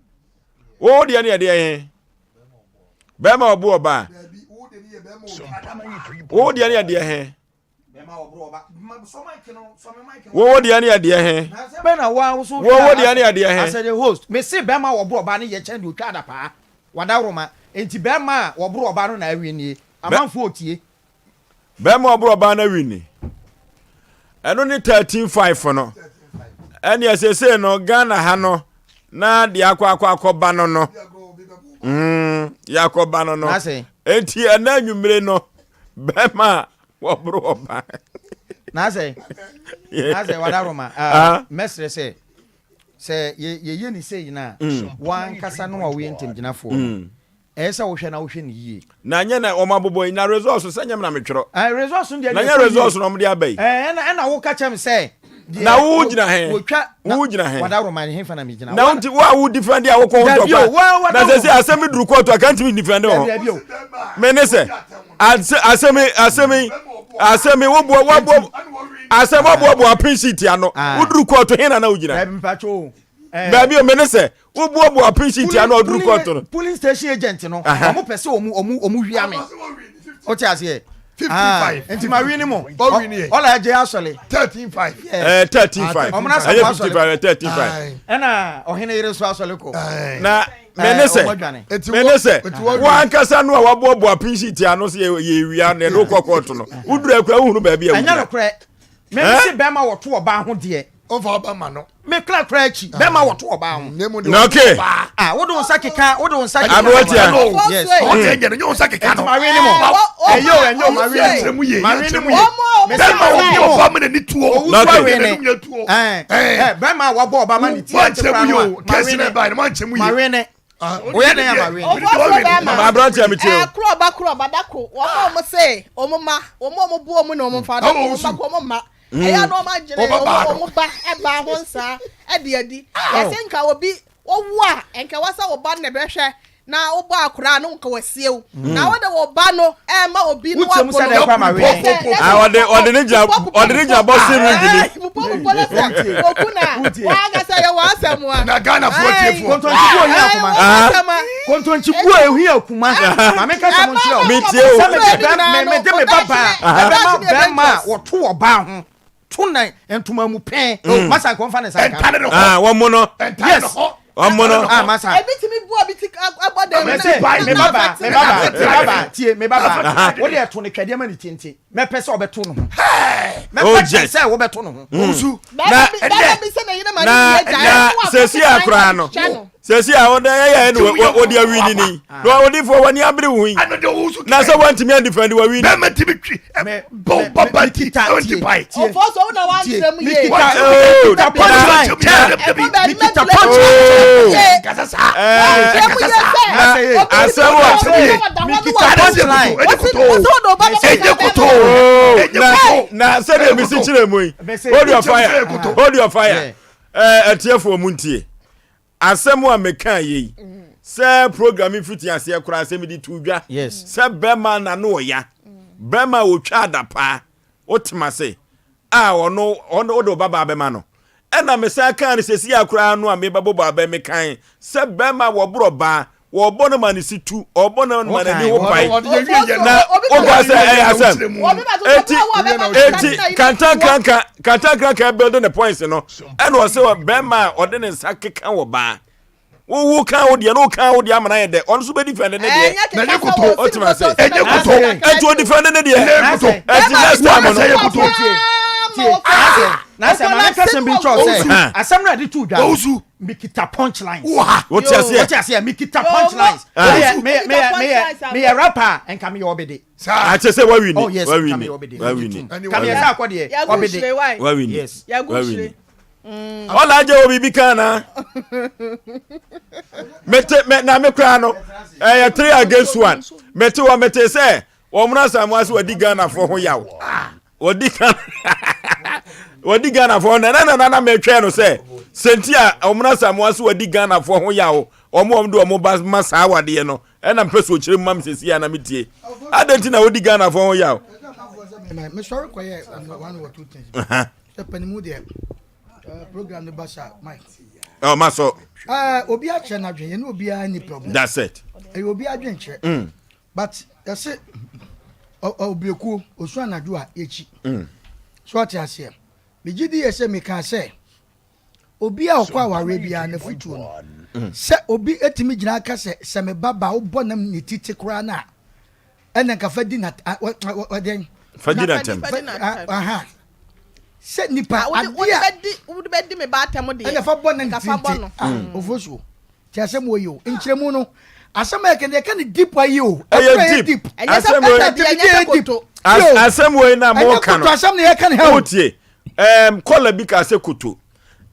wo de ne de he bema obro ba wo de ne de he wo de ne de he bena wa so wo de ne de he as the host me say bema obro ba ne ye chen de otwa da pa wadaroma enti bema obro ba no na awinie amanfo otie bema obro ba na awinie eno ni 13.5 no eni esese no Ghana ha no na de akwa ba no yakoba no enti ena anwumre no bema wobro oba na say wadaroma mesre say ye ni say na wan kasa no wa we ntem ginafo esa wo hwe na wo hwe ni yie na nye na omabobo na resource sanyam na metwero resource ndi na nye resource no mde abai na wo ka chem say na wo gina he wo gina he wadaroma he fa na me gina na wonti wo defend ya wo ko ndo na say asemi duru court account me defend ho me say asemi wo bo asemi bo appreciate ano wo duru court he na wo gina baby o me say wo bo appreciate ano duru court no police station agent no omo pese omu hwia me o ti ase 55 enti ma wini mo o wini e ola je asole 13.5 13.5 aye 55 13.5 ena ohene yire so asole ko na menese wan kasa no a wabo appreciate ano se ye wia na no kokot no uduru akwa hunu ba bia anya no kre me se bema woto oba ho de over Obama no me kra chi bema woto oba ho na okay wodo nsakeka aboatia yes o je je no nsakeka no ma wini mo enyo ma wini mo bema wo Obama na ni tuo na okay bema wabo Obama ni tie kesi na ba ma nchemu ye ma wini oya na ya ma wini ma brother metio kroba dako wo say omoma bu omu na omfa da omoma eya no ma jere omu ba eba ho nsa edi yasenka obi owu a enka wasa oba na behwe na obo akura no nka wasiew na wode wo ba no ma obi no wa ode ne ja boss ring okuna wa ga say wa asamwa na Ghana for tiefo kontonchibu ehu akuma ma me ka samu nchira me tie me de me baba bema woto oba ho tuna entuma mu pen masa konfa ne sa ka wo mo no yes omono masa ebitimi bu abiti agbada me baba wo de to ne twade ma ni tinti me pese obeto no me pese obeto no nsu na sesi akra no sesi a won ya no wo de awini ni no wo di fo wani abere hu na so want me defend wa wini me timi twi baba kita antipai o fo so na wan trem ye na say dem si chire mu hold your fire atiefo muntie asemu a meka yi se programming fiti ase kura asemi di tudwa se bema na no ya bema otwa adapa otima se ono odo baba bema no ena me sa kan sesi akura no a me babo aba me kan se bema wo broba wo bono mani situ obono mani ni ho pai na oga se asem eti kanta build the points no ena wo se bema ode ne sakeka wo ba wo kan wo de no kan wo de amana ye de on so be defend ne de na ne koto otima say enye koto eti wo defend ne de eti next time no na say na person be trust say asem ready to dwa mikita punchlines what you say mikita punchlines me rapper and come your obede I say we win oh yes we come win come here say akode obede we win yes ya go shire all aje obi bi kana mete na me kra no 3 against 1 mete say omuna samuaso wadi Ghana for ho yawo wadi Ghana for na me twa no say sentia omuna samuaso wadi Ghana for ho yawo omdo omo ba masa awade no e na mpeso okire mam sesi ya na metie adenti na wadi Ghana for ho yawo me sorry koye one or two things panimu there program the basha Mike oh maso obi a che na dwen ye no obi a ni problem that's it obi a dwen che but you say obieku osu anadu a echi so ati ase me gidi ye say me kan say obi a okwa aware bia na futu no se obi etimi gina aka se me baba wo bonam ni titi kura na ene ka fadi na waden fadi na tem aha se nipa adia would be me ba tem de ene fa bonam titi ofosuo ti asem wo yo nkyeremu no asem e kan deep wa yo deep asem asem wo na mo kan no asem ne kan help otie kola bi ka se kuto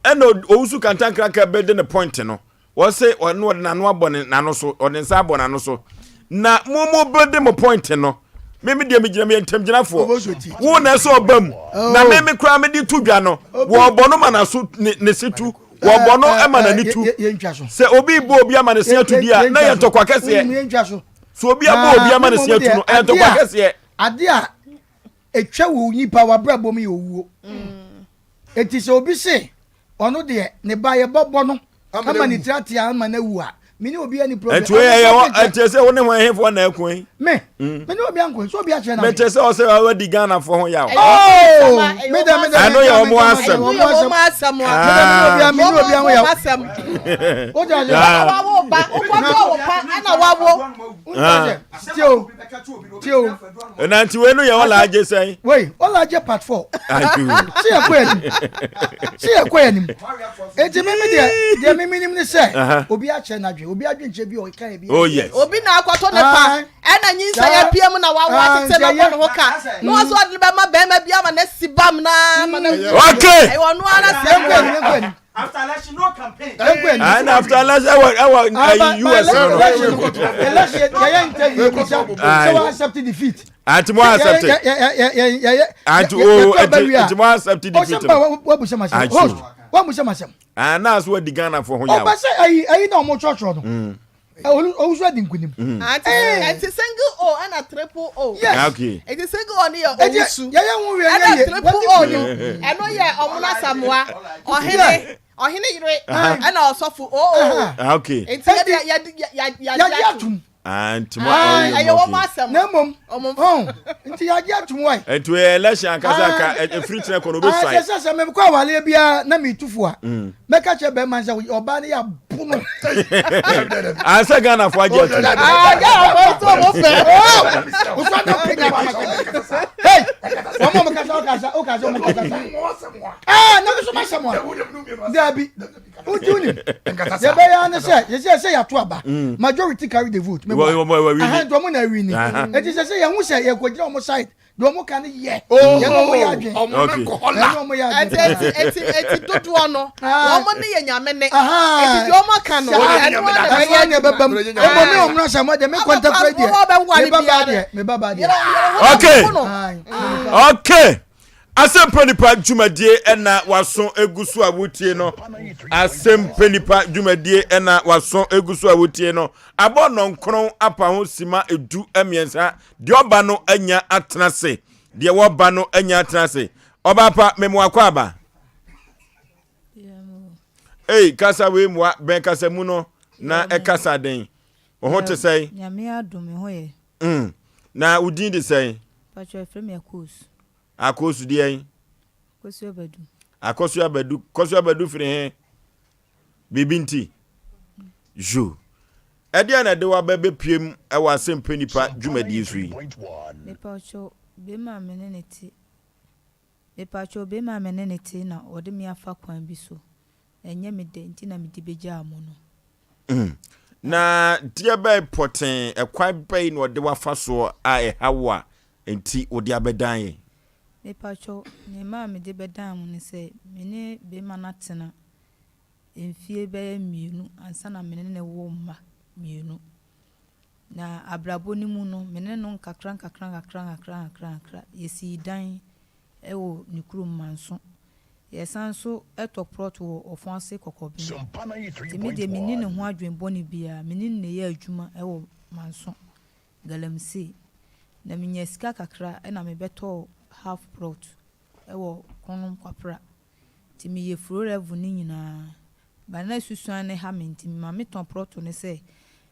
eno owusu kantankra ka be de ne point no wo se ono na no abone na no so one nsa abone no so na mo be de mo point no meme de me gina me ntamginafo wo na so obam na meme kra me di tudwa no wo obono mana so ne situ wo obono ema na nitu se obi bo obi ama ne se atu dia na ye tokwa kese so obi abo obi ama ne se atu no e tokwa kese ade a etwa wo nipa wa brabo me owuo eti se obi se ono de ne ba ye bobo no ama ni trati ama na wu a mini obi ani problem etu ye se woni ho ehefo na akun me mini obi anko so obi a che na me te se o se wa di Ghana for ho ya me da I know your mo asem mo asem mini obi anwo ya o ja wa ba o ko pa ana wa wo tio na nti we no ye wala aje sai wei wala aje part 4 see akwa ni eti me me ni se obi a che na dwe obi adwe nche bi o kan bi oh yes obi na akwato ne pa ena nyinsa ya piem na wa tete na bo no ka no so de be ma be ma bia ma na sibam na ma na okay I wonu ana se after election no campaign and after election our US election ya interview so accept defeat anti mo accept anti mo accept defeat wa bu sama host wa bu sama sam na so di Ghana for ho ya o ba say ayi na omo church no o so di nkunim anti single o and a triple o yes okay it is single on your osu ya hu we ya triple o no eno ye omuna samoa ohene yire and osofu okay enti ya atum anti mo ayo wo masam na mom enti ya atum why etu election akasa ka free train ko no be sai se me kwa wale bia na me tufu a me ka che be man se oba ne ya bunu asa Ghana fo aje ya to mo fe o so na pinga hey o mo ka so mo ka na me so ma se mo dabi o juni ya be ya ne se ya to aba majority carry the vote we do mo na win it is say ya hu se ya ko gira mo side do mo kan ye ya no mo ya adwen no mo ya adwen eti dodo ono wo mo ne ye nyame ne eti do mo kan no ya ne bebam e mo me omra sa mo de me contact me baba de okay Asem Mpe Nipa dwumadie ena waso egusu awutie no Asem Mpe Nipa dwumadie ena waso egusu awutie no abo nonkron apa ho sima edu emiensa de oba no anya atenase de woba no anya atenase oba pa memo akwa aba kasa we mwa ben kasa mu no na kasa den o ho te sei nyame adome ho ye na udin de sei pacho frem yakos akosu de en kosu abadu firi he bibinti jo edia na de wa bebe piem e wa asem Mpe Nipa dwumadi so yi me pacho be ma meneneti na ode me afa kwan bi so enye me de nti na me di beja amo no na dia bay poten ekwan bay no ode wafa so a hawo a nti odi abedan ye me pacho ne ma me de bedan mo ne se me ne be ma na tena enfie be mienu ansa na me ne wo mma mienu na abrabo ni mu no me ne no kakran yesi dan ewo nikuru manso yesanso etoprot wo ofonse kokobi timi de mini ne ho adwenbo ne bia mini ne ye adwuma ewo manso galamsi na minya sika kakra na me beto half prot ewo konom kwapra timi ye furo revu ni nyina bana susuan ne ha menti ma meton prot ne se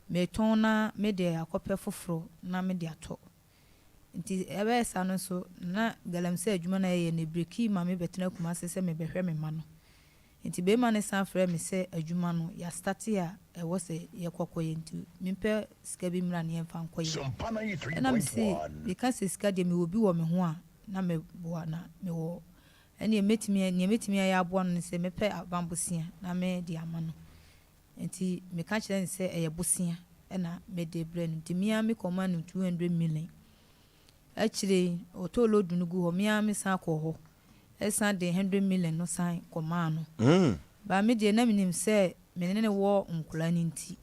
meton na me de akope foforo na me de ato nti ebe sanu so na galamse adwuma na ye ne breki ma me betena kuma se me behwe me ma no nti be ma ne san frɛ me se adwuma no ya start ya wo se ye kokoye nti mimpe sika bi mra ne mfa nkoye na me se be ka se sika de me obi wo me ho a na me boa na me wo ene metimi ya aboa no se mepe abambosia na me de ama no nti me ka kyerɛ se eye bosia na me de bre no nti mia me koma no 200 million actually otolo dunugu ho mia me san ko ho esan de 100 million no san koma no ba me de na minim se me ne wo nkula ni nti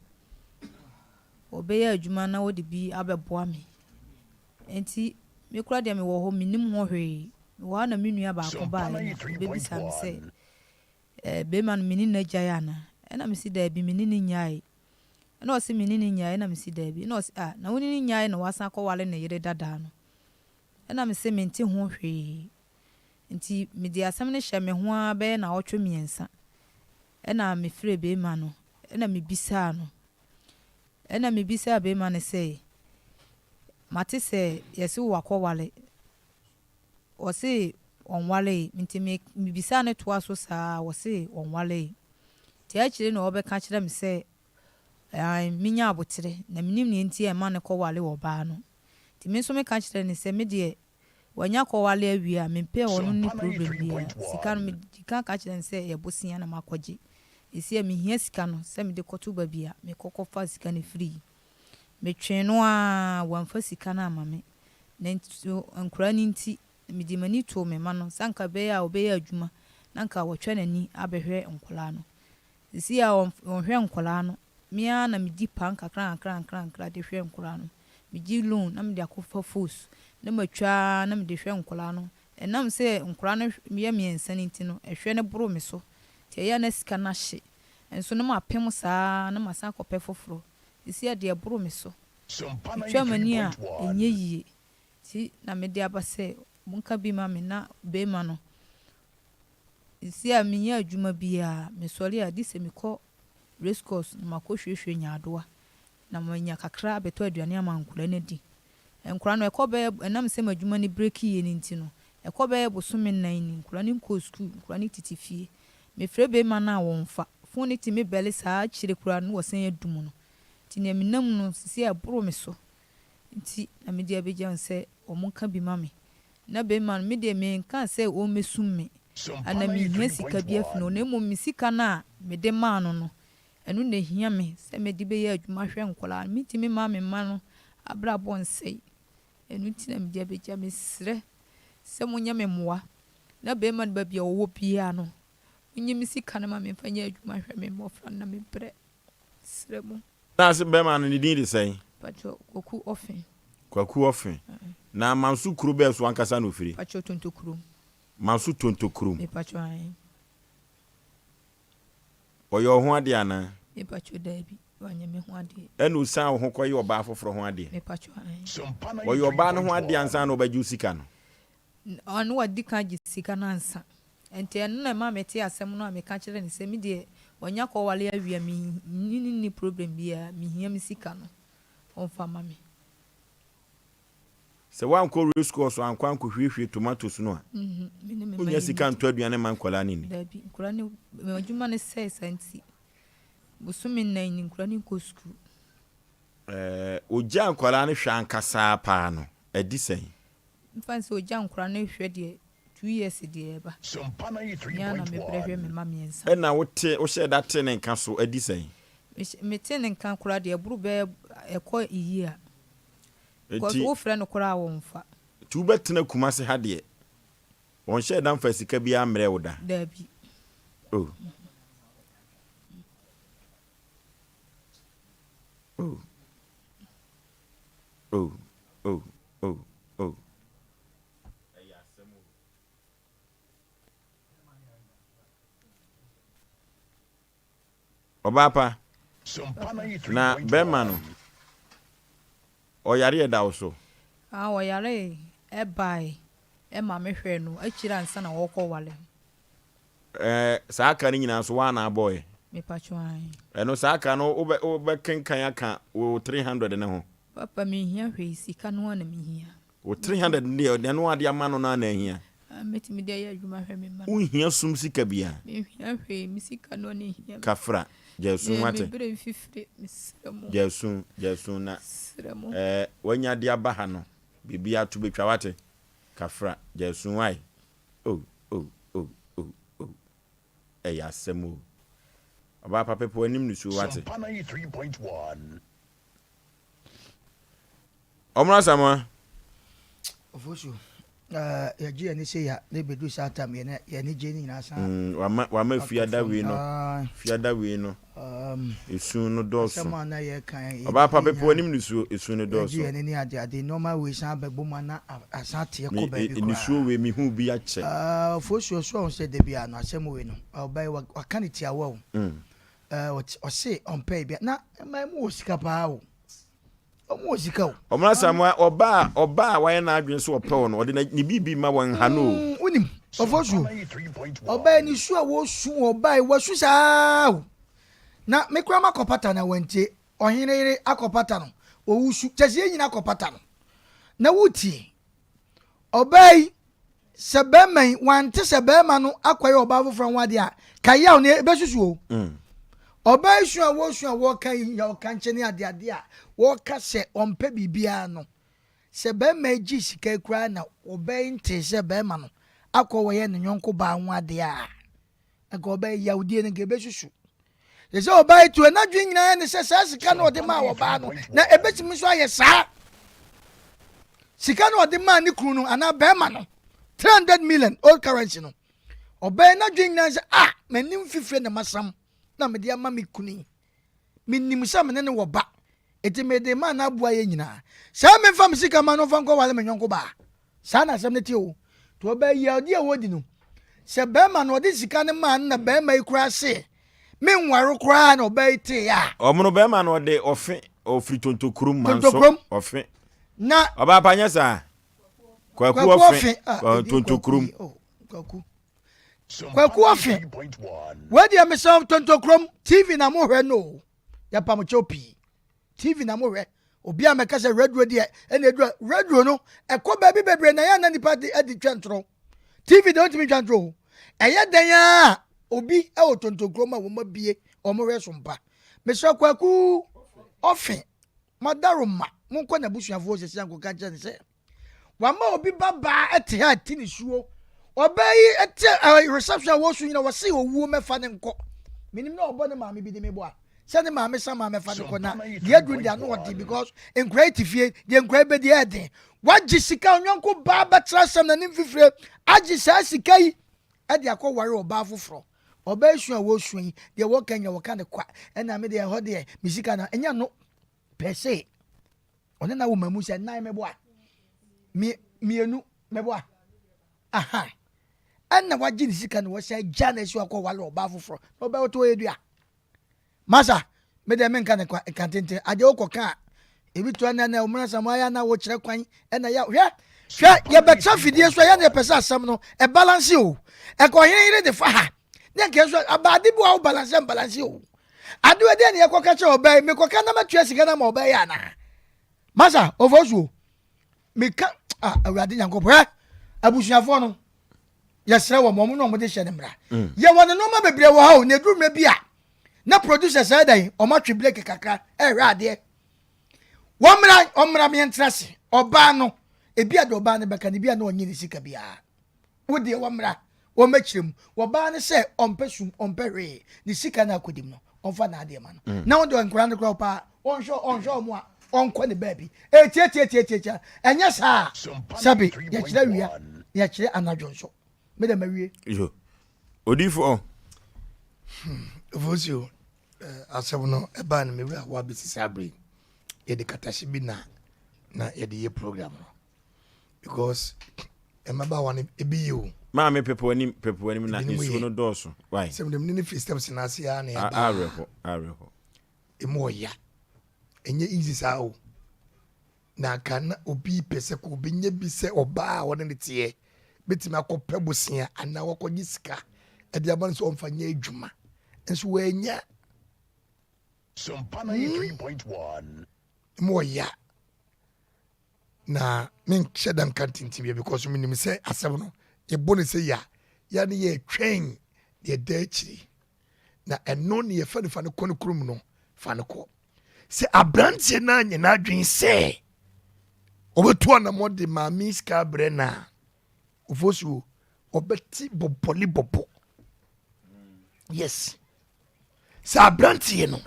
obeya adwuma na wo de bi abeboa me enti me kura de me wo ho minim ho hwe wo na menua ba ko ba be bi sam se be man mini na jaya na na me si da bi mini ni nyai na o se mini ni nyai na me si da bi na o se na woni ni nyai na wasan ko wale na yire dada no na me se menti ho hwe nti me di asem ne hye me ho a be na otwe miensa na me frɛ be ma no na me bisa no na me bisa be ma ne se mate se yesi wo akwale o se onwale nti me bisa ne to aso saa o se onwale ti a kire na obeka kire me se minya abotere na minim ne nti e ma ne kwale wo ba no ti me so me ka kire ne se me de wanya kwale awia me mpe onu ni problem bia sika no me dika ka kire ne se ye bosia na makoje esi e me hia sika no se me de koto ba bia me kokofa sika ne free me tweno a wamfa sika na amame na nkura ni nti me di mani to me ma no sanka be ya obeya adwuma nanka wotwe nani abehwe nkola no esi ya onhwe nkola no mia na me di pan kakran de hwe nkola no me gi loan na me de akofa force na matwa na me de hwe nkola no enam se nkola no me miensa ni nti no ehwe ne bro me so tie ya na sika na hye enso no ma pem saa na masan kope foforo esi ya de bro me so twa mani a enye yie ti na me de abase munka bi ma me na be ma no esi a minya adwuma bia me sori a dise me ko race course na makohwehwe nyaadoa na manya kakra beto aduane amankura na di enkura no ekobe enam se madwuma ni break ye ni ntino ekobe bosome nan ni nkura ni ko school nkura ni titifie me frɛ be ma na wonfa fon ni ti me bele saa kire kura no wosen adum no ti na minam no sisi aburo me so nti na me dia begya nse omonka bi ma me na be ma me de me nka se o mesum me ana me hia sika bi afino na mo me sika na me de ma no enu na hia me se me de be ya adwuma hwe nkola me ti me ma me ma no abra bonsei enu ti na me dia begya me sre se mo nya me moa na be ma ba bia wo bia no onye me sika na ma me fanya adwuma hwe me mofra na me bre sre mo na se be ma no ni din de sei pacho koku ofen kwaku ofen na mansu kuru be so ankasa no firi pacho tonto kuru mansu tonto kuru me pacho ai oyo ho ade ana me pacho dabi wanya me ho ade enu san ho koye oba foforo ho ade me pacho ai oyo oba no ho ade ansa no obaji sika no onu wadi ka ji sika na ansa enti enu na ma meti asem no me ka kire ni se me de Wanya ko wale awia mi ni problem bia mi hia mi sika no. Onfa mami. Se wan ko risk so ankwan ko hwehwe tomatoes no a. Unya sika nto aduane man kwala ni. Dabi kwala ni adwuma ne say santi. Busumi nan ni kwala ni ko school. Oja nkwala ne hwa ankasa pa no. Edi sen. Mfansi oja nkwala ne hwe de 2 years de eba. SOMPA 93.1. Ya na me brehwe me mamiensa. Na wote wo she that ne nka so edi sen. Me te ne nka kwala de buru be ekọ iyi a. Because wo frɛ no kora wonfa. Tu betena kumase ha de. Won she dan fa sika bia mre woda. Dabi. Oh. Oh. Oh. Oh. Oh. Oh. Obapa. Na Bemano. Oyare da oso. Oyare e bai. E ma me hwe no akira nsa na wokọ wale. Saa aka ni nyina so wa na boy. Me pacho an. No saa aka no obe kenkan aka o 300 ne ho. Papa me hia hwe sika no na me hia. O 300 ne de no ade ama no na hia. Metimi de ya adwuma hwe me ma. Unhia sum sika bia. Me hia hwe mi sika no ne hia. Kafra. Jesun wate. Jesun na. Wanya dia baha no. Bibia to betwa wate. Kafra. Jesun wai. Oh. AIIASEM o. Aba papa pepo anim nusu wate. SOMPA 93.1. Omra sama. Ofosu. Ya ji ani se ya ne bedu sa tam ye ne je ni na sa. Wa ma fiada we no. Fiada we no. Esun no doso. Sama na ye kan. Aba papa pepo anim nusu esun no doso. Ji ani ni ade normal we sa begbo ma na asate ko ba bi ko. Nusu we mi hu bi a che. Ofosu so on se de bia no asem we no. Obai wa kan ti awo. O se on pay bia na mai mu sika pa o. Omo sika o. Omra samwa oba wa na adwen so ope no ode ni bibi ma wan ha no. Unim. Ofosu. Obai ni su a wo su obai wa su sa. Na me kura makopata na wante ohinere akopata no owusu chese nyina akopata no na wuti obai sebeman wante sebema no akwaye oba fofran wade a kayaw ne besusu o obai su a wo kan ya kanche ne ade a wo ka se ompe bibia no sebema ji sika kura na obai nte sebema no akwaye ne nyonko ba wade a aka obai yawdie ne besusu. They say oba to na dwen nyina ne se sa sika no de ma oba no na ebetimi so aye sa sika no de ma ni kunu no ana be ma no 300 million old currency no oba na dwen nyina se manim fifre na masam na me de ama me kuni minim sa me ne wo ba etime de ma na bua ye nyina sa me fam sika ma no fa nko wale me nyonko ba sa na sam ne ti o to oba ye odi e wodi no se be ma no de sika ne ma na be ma ikura se menwaru kra na obaite ya omuno be ma no de ofe ofri tontokurum manso ofe na oba panya sa kwaku ofe tontokurum kwaku ofe wadi ya mesa tontokurum TV na mo hwe no ya pam chopi TV na mo hwe obi ameka se radio de ene radio no ekoba bi bebre na ya na nipa de edi twantro TV de otimi twantro eye den ya obi e otontokroma wo mabie omwe SOMPA mesra kwaku ofe madaroma munko na busuafo sese anko ka je se wa ma obi baba ete ha tini suo obai ete reception wo su nyina wo se owu mefa ne nko minim na obo ne maame bi de mebo a se ne maame sa maame fa ne ko na de dun dia no odi because in creative de nkra be de eden waji sika onyanko baba trasam na nim fifre aji sa sika yi ade akọ oba foforo oba esu a wo suyi de wo kanya wo kan kwa na me de ho de misika na enya no pese one na wo mamu se nai mebo a mienu mebo a aha anna waji ni sika no wo se jana esu akọ ware oba foforo oba to edua masa me de men kan kwa kantente ade wo koka ebi to na umra samaya na wo kire kwan na ya hwe ye betra fidie so ya na pesa asam no e balance o e ko yin de fa ha nya ke so abade bo balance o ade we de ne yakoka che obey me koka na matwa sika na ma obey ya na masa OFORISUO me ka awurade nyankopɔ abusuafo no yɛsrɛ wɔ mo no mo de hyɛ ne mra ye wɔ no ma bebre wɔ ha o ne duru me bia na producer say dan o ma twe break kakra ade Omra me entrase oba no ebia de oba ne beka ne bia na onye ne sika bia wo de womra wo machirem wo ba ne se ompesum ompere ne sika na akodim no onfa na ade ma no na wo de nkura ne kura pa onhwo mo a onko ne baabi tie enya sa sabi ya kire wia ya kire anajo nso me de mawie yo odifo OFORISUO asem no eba ne me wia wa bi sisabre yede katashi bi na yede ye program no because emaba one ebi you ma me pepo anim na nsu no doso why sem dem ni free steps na ase ya na ya areho emo ya enye easy sa o na kana obi pese ko benye bi se oba wona ne tie betima akopɛ bosia ana wakɔgye sika ade aban so omfanya adwuma enso wanya SOMPA 3.1 mo ya na men shedan kantintim ya because me nim say asem no ye boni say ya ne ye twen ye dachiri na eno ne ye fa ne kono krum no fa ne ko se abrantie na anye na adwen se obetu na mode ma miska brena OFORISUO obeti boboli bobo yes se abrantie no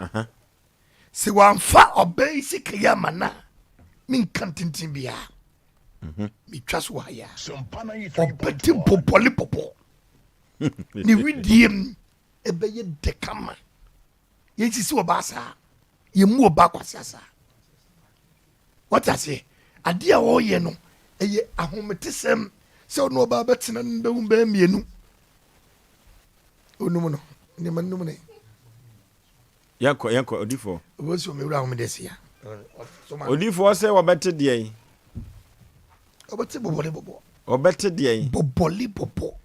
se wanfa obey sikaya mana min kantintin bia mi twaso haya obeti boboli bobo ni widiem ebeye dekama ye sisi obasa ye mu oba kwasiasa what I say adia wo ye no eye ahometesem se ono oba betena nda humba mienu onum no ni manum ne yanko odifo OFORISUO me wura homedesia odifo se wobete de yi obete boboli bobo obete de yi boboli bobo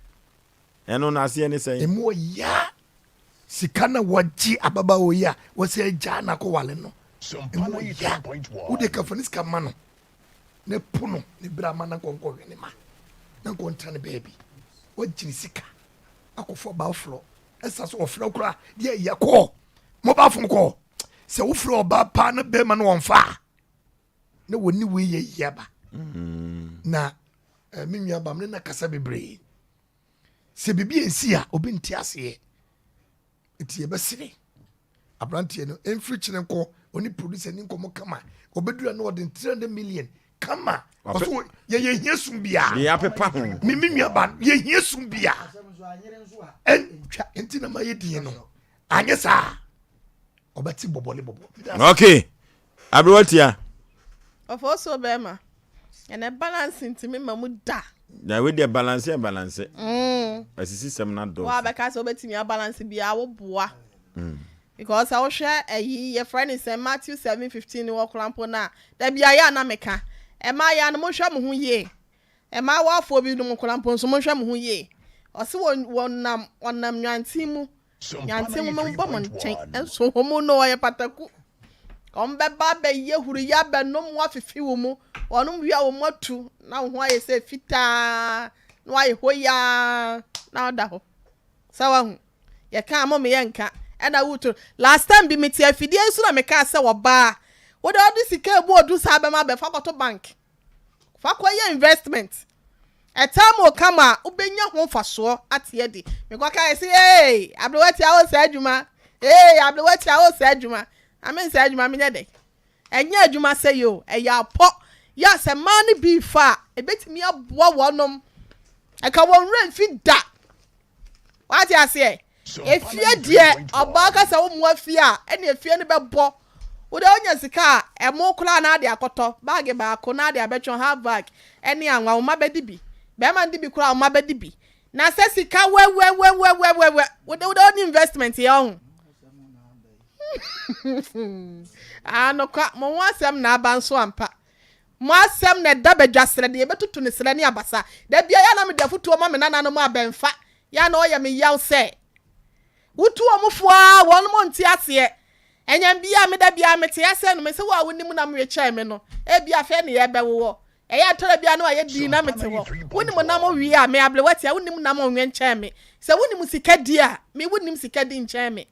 eno na ase ne sen emo ya sikana waji ababa oya wose ja na ko wale no emo ya ude ka fanis ka mano ne puno ne brama na konko ne ma na kontra ne baby wajini sika akofo ba flo esa so ofro kura de ya ko mo ba fun ko se wo fro ba pa na be ma no wonfa ne woni we ye yaba na minwa bam ne na kasa bebre se bibi ensi a obi nti ase eti ebesire abrantie no enfri chine ko oni producer ni nkomo kama obedura no de 300 million kama oso ye hiesum bia ya pepa ho minwa ba ye hiesum bia entwa enti na maye die no anyesa obati bobole bobo okay abrotia OFORISUO bema ene balance ntimi mamu da na we dey balance asisi sem na do wa be ka so betimi balance bia wo boa because I share your friend is Matthew 7:15 wo krampo na da bia ya na meka e ma ya no mo hwe mo ho ye e ma wa afo bi no mo krampo so mo hwe mo ho ye o se wonam nwantimu nyantimu mo bo mo nchen enso homo no ye pataku ombeba be ye huru ya be no mo afifi wo mu onum wi a wo matu na ho aye se fita no aye hoya na oda ho sawa hu ye ka mo me ye nka ena wuto last time bi meti afidie nso na me ka se wo ba wo de odi sika ebu odu sa be ma be fa koto bank fa kwa ye investment etamo kama ubenya ho faso atie di me kwa ka say hey ablewati a o se adwuma ablewati a o se adwuma amen se adwuma me ne de enya adwuma se yo eya po ya se mani bi fa ebetimi aboa wonom e ka won re fi da what you say efie die oba ka se wo mo afie a ene efie ne bebo wo de onya sika e mo kula na ade akoto bag ba ko na ade abetwon half bag ene anwa wo mabedi bi be man di bi kula wo mabedi bi na se sika we wo de onya investment ye ho anoka mo wasem na abanso ampa mo asem na da badwasere de betutu ne sere ne abasa da bia ya na me da futuo ma me nana no mo abenfa ya na oya me Yaw Osei Wutu omufua wonu mo nti ase. Enyam bia me da bia me te ase no me se wa wonim na me che me no. E bia fe ne ye bewo. Eya tora bia no aye di na me te wo. Wonim na mo wi a me ablewati a wonim na mo nwen che me. Se wonim sika di a me wonim sika di nche me.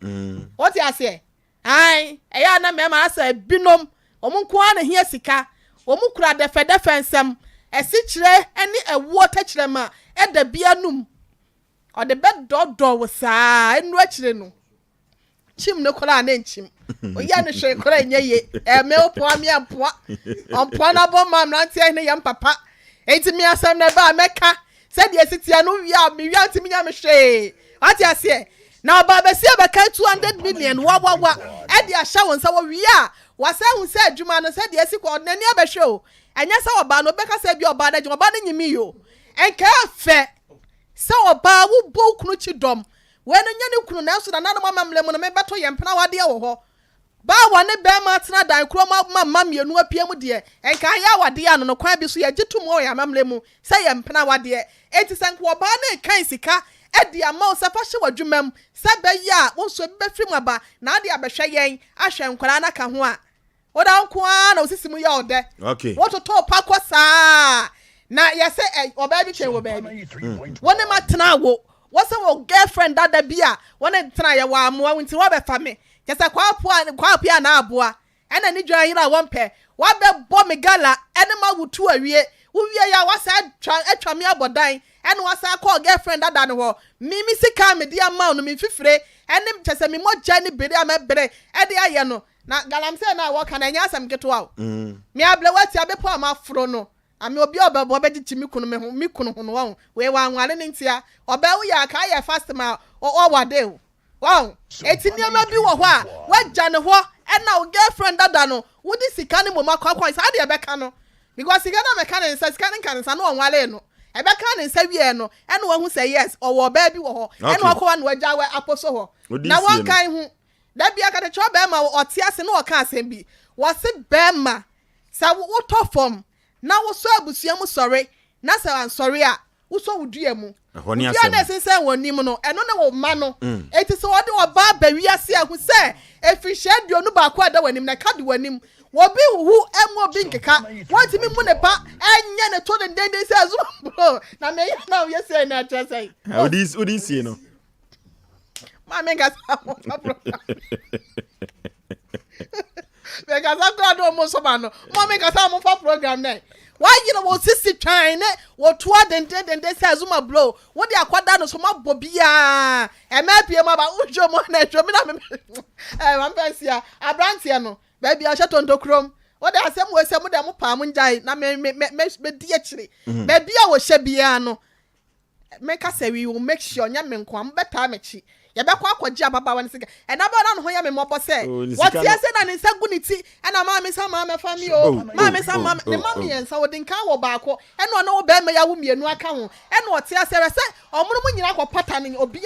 What you say? Ai, eya na me ma asa binom. Omunko ana hia sika. Omukura defe nsem. Esi kire ene ewo ta kire ma. E da bia num. O de bed do wo saa enu akire no. Chim no kola na nchim. Oya no hwe kola nyeye. Me opo ami ampoa. Ampoa na bo mam na ntia ne yam papa. Enti mi asem na ba meka. Se de sitia no wi a mi wi anti mi nya me hwe. What you say? Na ba be se be ka 200 million wa. E de ahya won sa wo wi a. Wasa hu se adwuma no se de esi ko nani abehwe o. Enya sa oba no beka se bi oba da adwuma ba na nyimi yo. Enka fe. Se oba wo bo kunu chi dom. We no nya ne kunu na so na na mamamle mu no me beto ye mpena wade wo ho. Ba wa ne be ma tena dan kro ma mienu apia mu de. Enka ya wade ya no kwan bi so ye gitum wo ya mamle mu. Se ye mpena wade. Enti sanko oba na kan sika edi ama osafa hye wadwumam. Se be ya wo so be firi mu aba na ade abehwe yen ahwe nkwara na ka ho a. Oda nko a na osisi mu ya ode. Okay. What to talk pakosa. Na yese oba bi chen wo baby. Wone matena wo. What's our girlfriend that the beer? One try a warm one to rubber family. Just a quapia na boa. And I need you one pair. What the bomb gala, animal would to a year. Who ya was a tramia bodine, and was I call girlfriend that done war. Mimi si come, dear mount me fifre, and them just a me more Jenny biddy, I'm a bere, Eddie Ayano. Now, Galam said, now what can I ask them get out? Me I blow what you be poor my frono. Ami obi oba bobe ji mi kunu hono won we wan wale ntia oba wo ya ka ya fast ma o wade o won eti niam bi wo ho a waja ne ho e na o girlfriend dada no wodi sika ne moma kwakwa sa de be ka no because sika na me ka ne sika ne kan sa no wale no e be ka ne sa wie no e no hu say yes o wo ba bi wo ho e no akwa na waja we aposo ho na won kan hu da bia ka de cho be ma o te ase no o ka asem bi wo se be ma sa wo to form na wo so abusia mu sorry na say an sorry a wo so wudua mu wudua na sense wonim no eno na wo ma no eti so wode wo ba ba wiase ahu se efihye duonu ba kwa da wanim na ka de wanim wo bi hu emu obi nkeka wanti mi mu ne pa enye ne to den se azu bro na me na wo yese na cha say odi sie no ma me ga sa mo problem because I got almost so man. Mommy got some for program now. Why you know what sister trying what two then say Zuma blow. What they acquire done so much bobia. And maybe I'm about Ujo Mona Jomina. I'm Pensia. I branch here no. Baby I shut on the chrome. What they are some way some of them Pamunjai. Na me dearly. Baby I was Shabiano. Make us say we will make sure Yamen come better mechi. Ya be kwa kwaji ababa wan sika e na ba na ho ya me mobo se what ya se na ne saguniti e na ma me sa ma me fa mi o ma me sa ma ne ma me yensa wo dinka wo ba ko e no na wo be me ya wo mienu aka ho e no te ase se omunu mu nyina kwa pattern obi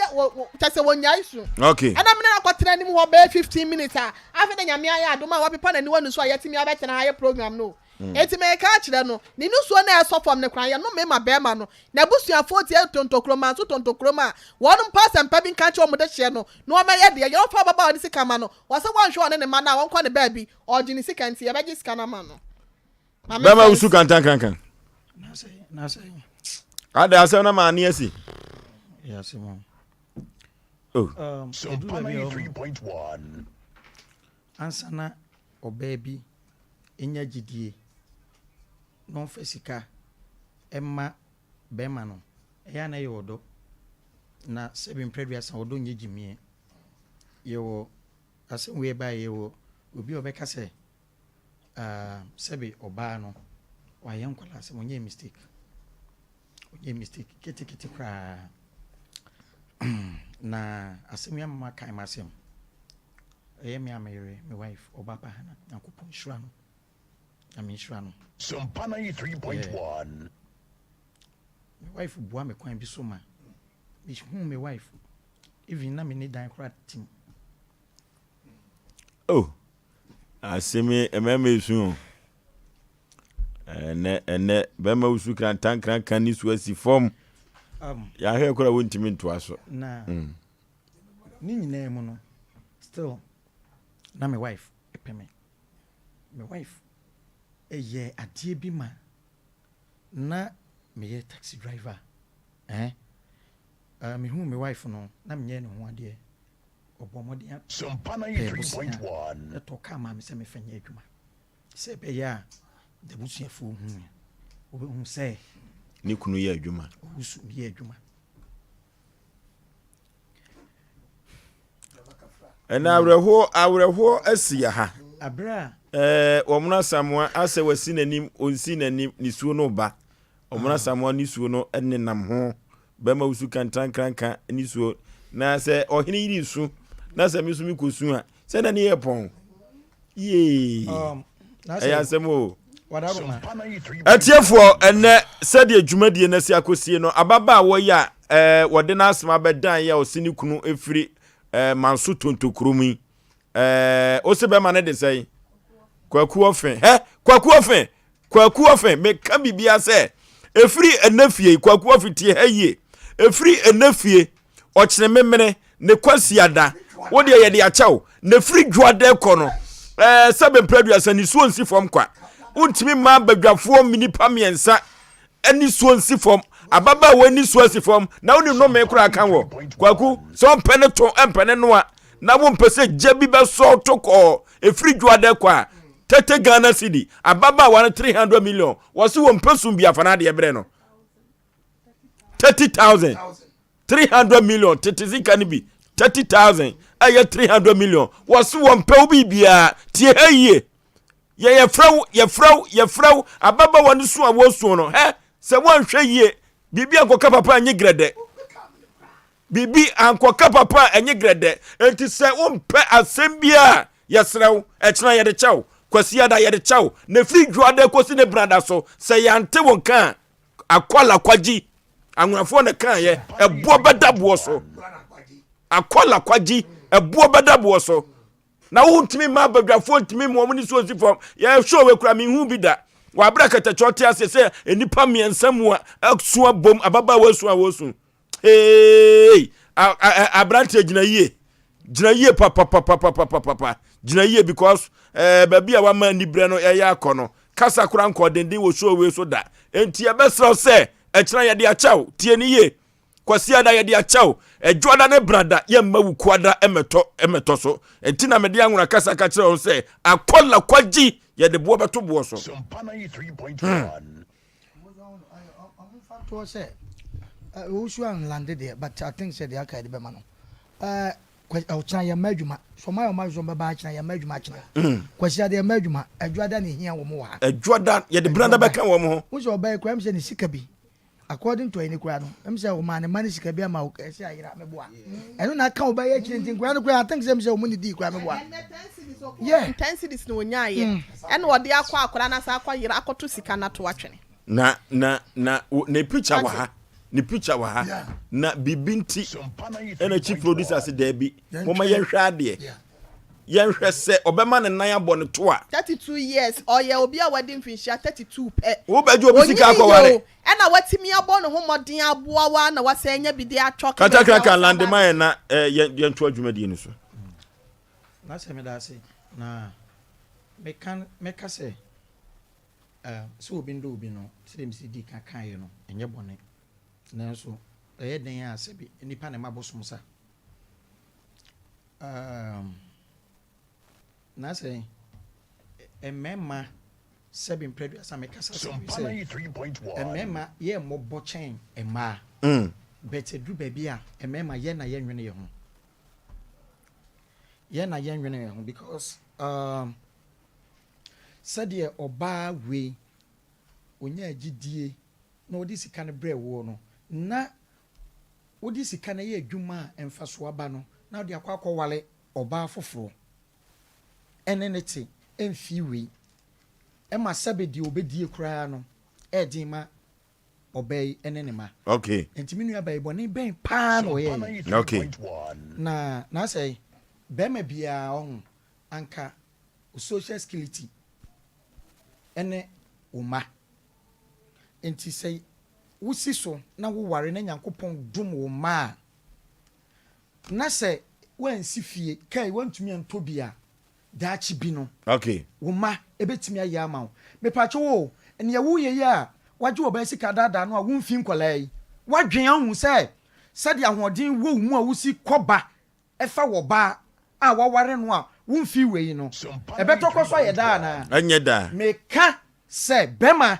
ta se wonya isu okay e na me na kwa tena ni mu ho be 15 minutes a afi na nyame aya adoma wo pepa na ni wonu so ayetimi abetena haye program no eti me ka kire no ni nu so na eso fom ne kran ya no me ma be ma no na busuafo tie tontokroma so tontokroma wonu pass and pebin ka che o de hye no no ma ye de ye fa baba oni sika ma no wase wan hwe ne ma na won kwa ne baby ogini sika nti ye beji sika na ma no baba usu kan na say ada ase na ma ni asi yes mom SOMPA 3.1 ansana o baby enya gidie non fesika emma bema no eya na yodo na 7 previous odo nyegimie yewo asem we ba yewo obi obeka se sebe oba no wa yen kwala asem onye mistake kiti kra na asem ya mama kai masem me amere my wife oba pa na nakopon shura no SOMPA 3.1 my wife bua me kwan bi so ma my wife even na me need dan kra team asemi ememe su ene bema usu kran kan ni su asi form ya he kora wontimi nto aso na ni nyina mu no still na my wife epeme my wife eye adie bi ma na me taxi driver me hu my wife no na me no ho ade obomode SOMPA 93.1 eto ka ma me se me fanya adwuma se be ya de busuafo hu obe hu se ni kunu ye adwuma usu ye adwuma ena awreho asia ha abra omuna samwa ase wasi nanim onsi nanim nisuo no ba omuna samwa nisuo no enenam ho bema usu kantan kranka nisuo na se ohene yiri su na se misu mi kosu a se na ne yepon ye ayasemo atiefo ene se de adwumadie na si akosie no ababa wo ya wode na asema bedan ya osini kunu efiri manso tontokrumi ose be ma ne de sei kwaku ofen me ka bibia se efiri enafie kwaku ofitie haye efiri enafie ochene memene ne kwasiada wo de ye de achaw ne firi dwade kono sebe mpraduasa ni suo nsi fom kwa untimi ma badwafo minipa miensa ani suo nsi fom ababa wani suo nsi fom na woni no me kura kan wo kwaku so mpene to empene no na wo mpese jabi be so toko efiri dwade kwa tete Ghana city ababa wan 300 million wasi wo mpesum bia fana de ebre no 30,000 300 million tete zika ni bi 30,000 aya 300 million wasi wo mpe obi bia tie haye ye frau ababa wan su a wo su no se won hwe ye bibi ankoka papa anyi grede bibi ankoka papa anyi grede enti se wo mpe asem bia yesrew ekena ye de chaw kwasi ada ye de chaw na firi dwade kosi ne brada so se yante won kan akwala kwaji anwafo ne kan ye ebo bedabo so akwala kwaji ebo bedabo so na wo ntimi ma badwafo ntimi mo ni so sifom ye show we kura mi hu bi da wa brakata chote ase se enipa miensa mu a aksu bom ababa wasu abrante gina yie papa gina yie because baby a wa man ni bre no ya akono kasa kura nko dende wo show we so da enti e besro se e kira ye de achaw tie ni yie kwasi ada ye de achaw edwoda ne brada ye mawu kwada emeto so enti na me de anwura kasa ka kira on se akola kwaji ye de bo beto bo so SOMPA 93.1 to say Ushu and landed there, but I think said the Aka de Bemano. China ya medjuma, so my mazumba bachina ya medjuma. Kwasi de medjuma, a Jordan here or more. A Jordan, yet the brother back and one who's your bay crimes and sikabi. According to any crowd, I'm saying, man, the money sikabi amount, I say, I don't know how by anything. I think them so many deep grammar. Yeah, intensity is no nya and what they are quack akwa yira akoto sika na to watching. Na ne preacher wa ha. Ni preacher wa ha. Na bibinti ena chief producer se Debbie. Mama yenhwe ade. Yenhwe se obema ne nan abɔ ne to a 32 years or ye obi a wedding finishia 32 pe. Wo ba ju obi sika akɔware. Ena watimi abɔ ne ho modin aboa wa na wasa nya bi de atwok. Kata kan landman na yento adwumadi ni so. Na se me da se na meka se so obi ndo obi no se dem si di kan ye no enye bone na so e den a se bi nipa na mabosom sa na se emema sebi mpredu asa meka sa SOMPA 93.1 emema ye mobo chen ema bete du baby a emema ye na ye nwene ye ho because said ye oba we onya agidie na odi sika ne bre wo no na odi sika na ye adwuma emfa so aba no na odi akwa wale oba foforo eneneti emfi we ema sabedi obedie kura no edin ma obey enenema okay entimi nua bai boni ben pa no ye okay na say bema bia on anka social skillity ene uma enti say wusi so na wo ware na nyankopon dum wo ma na say wan si fie kai wantumi antobia daachi bi no okay wo ma ebetimi aye ama wo me pa wo ene ye wo ye ya waje oba sika dada no a wo mfi nkwalai wadwen ahu se de ahoden wo mu a wusi koba efa wo ba a waware no a wo mfi wei no ebetoko so ye da na anye da me ka se bema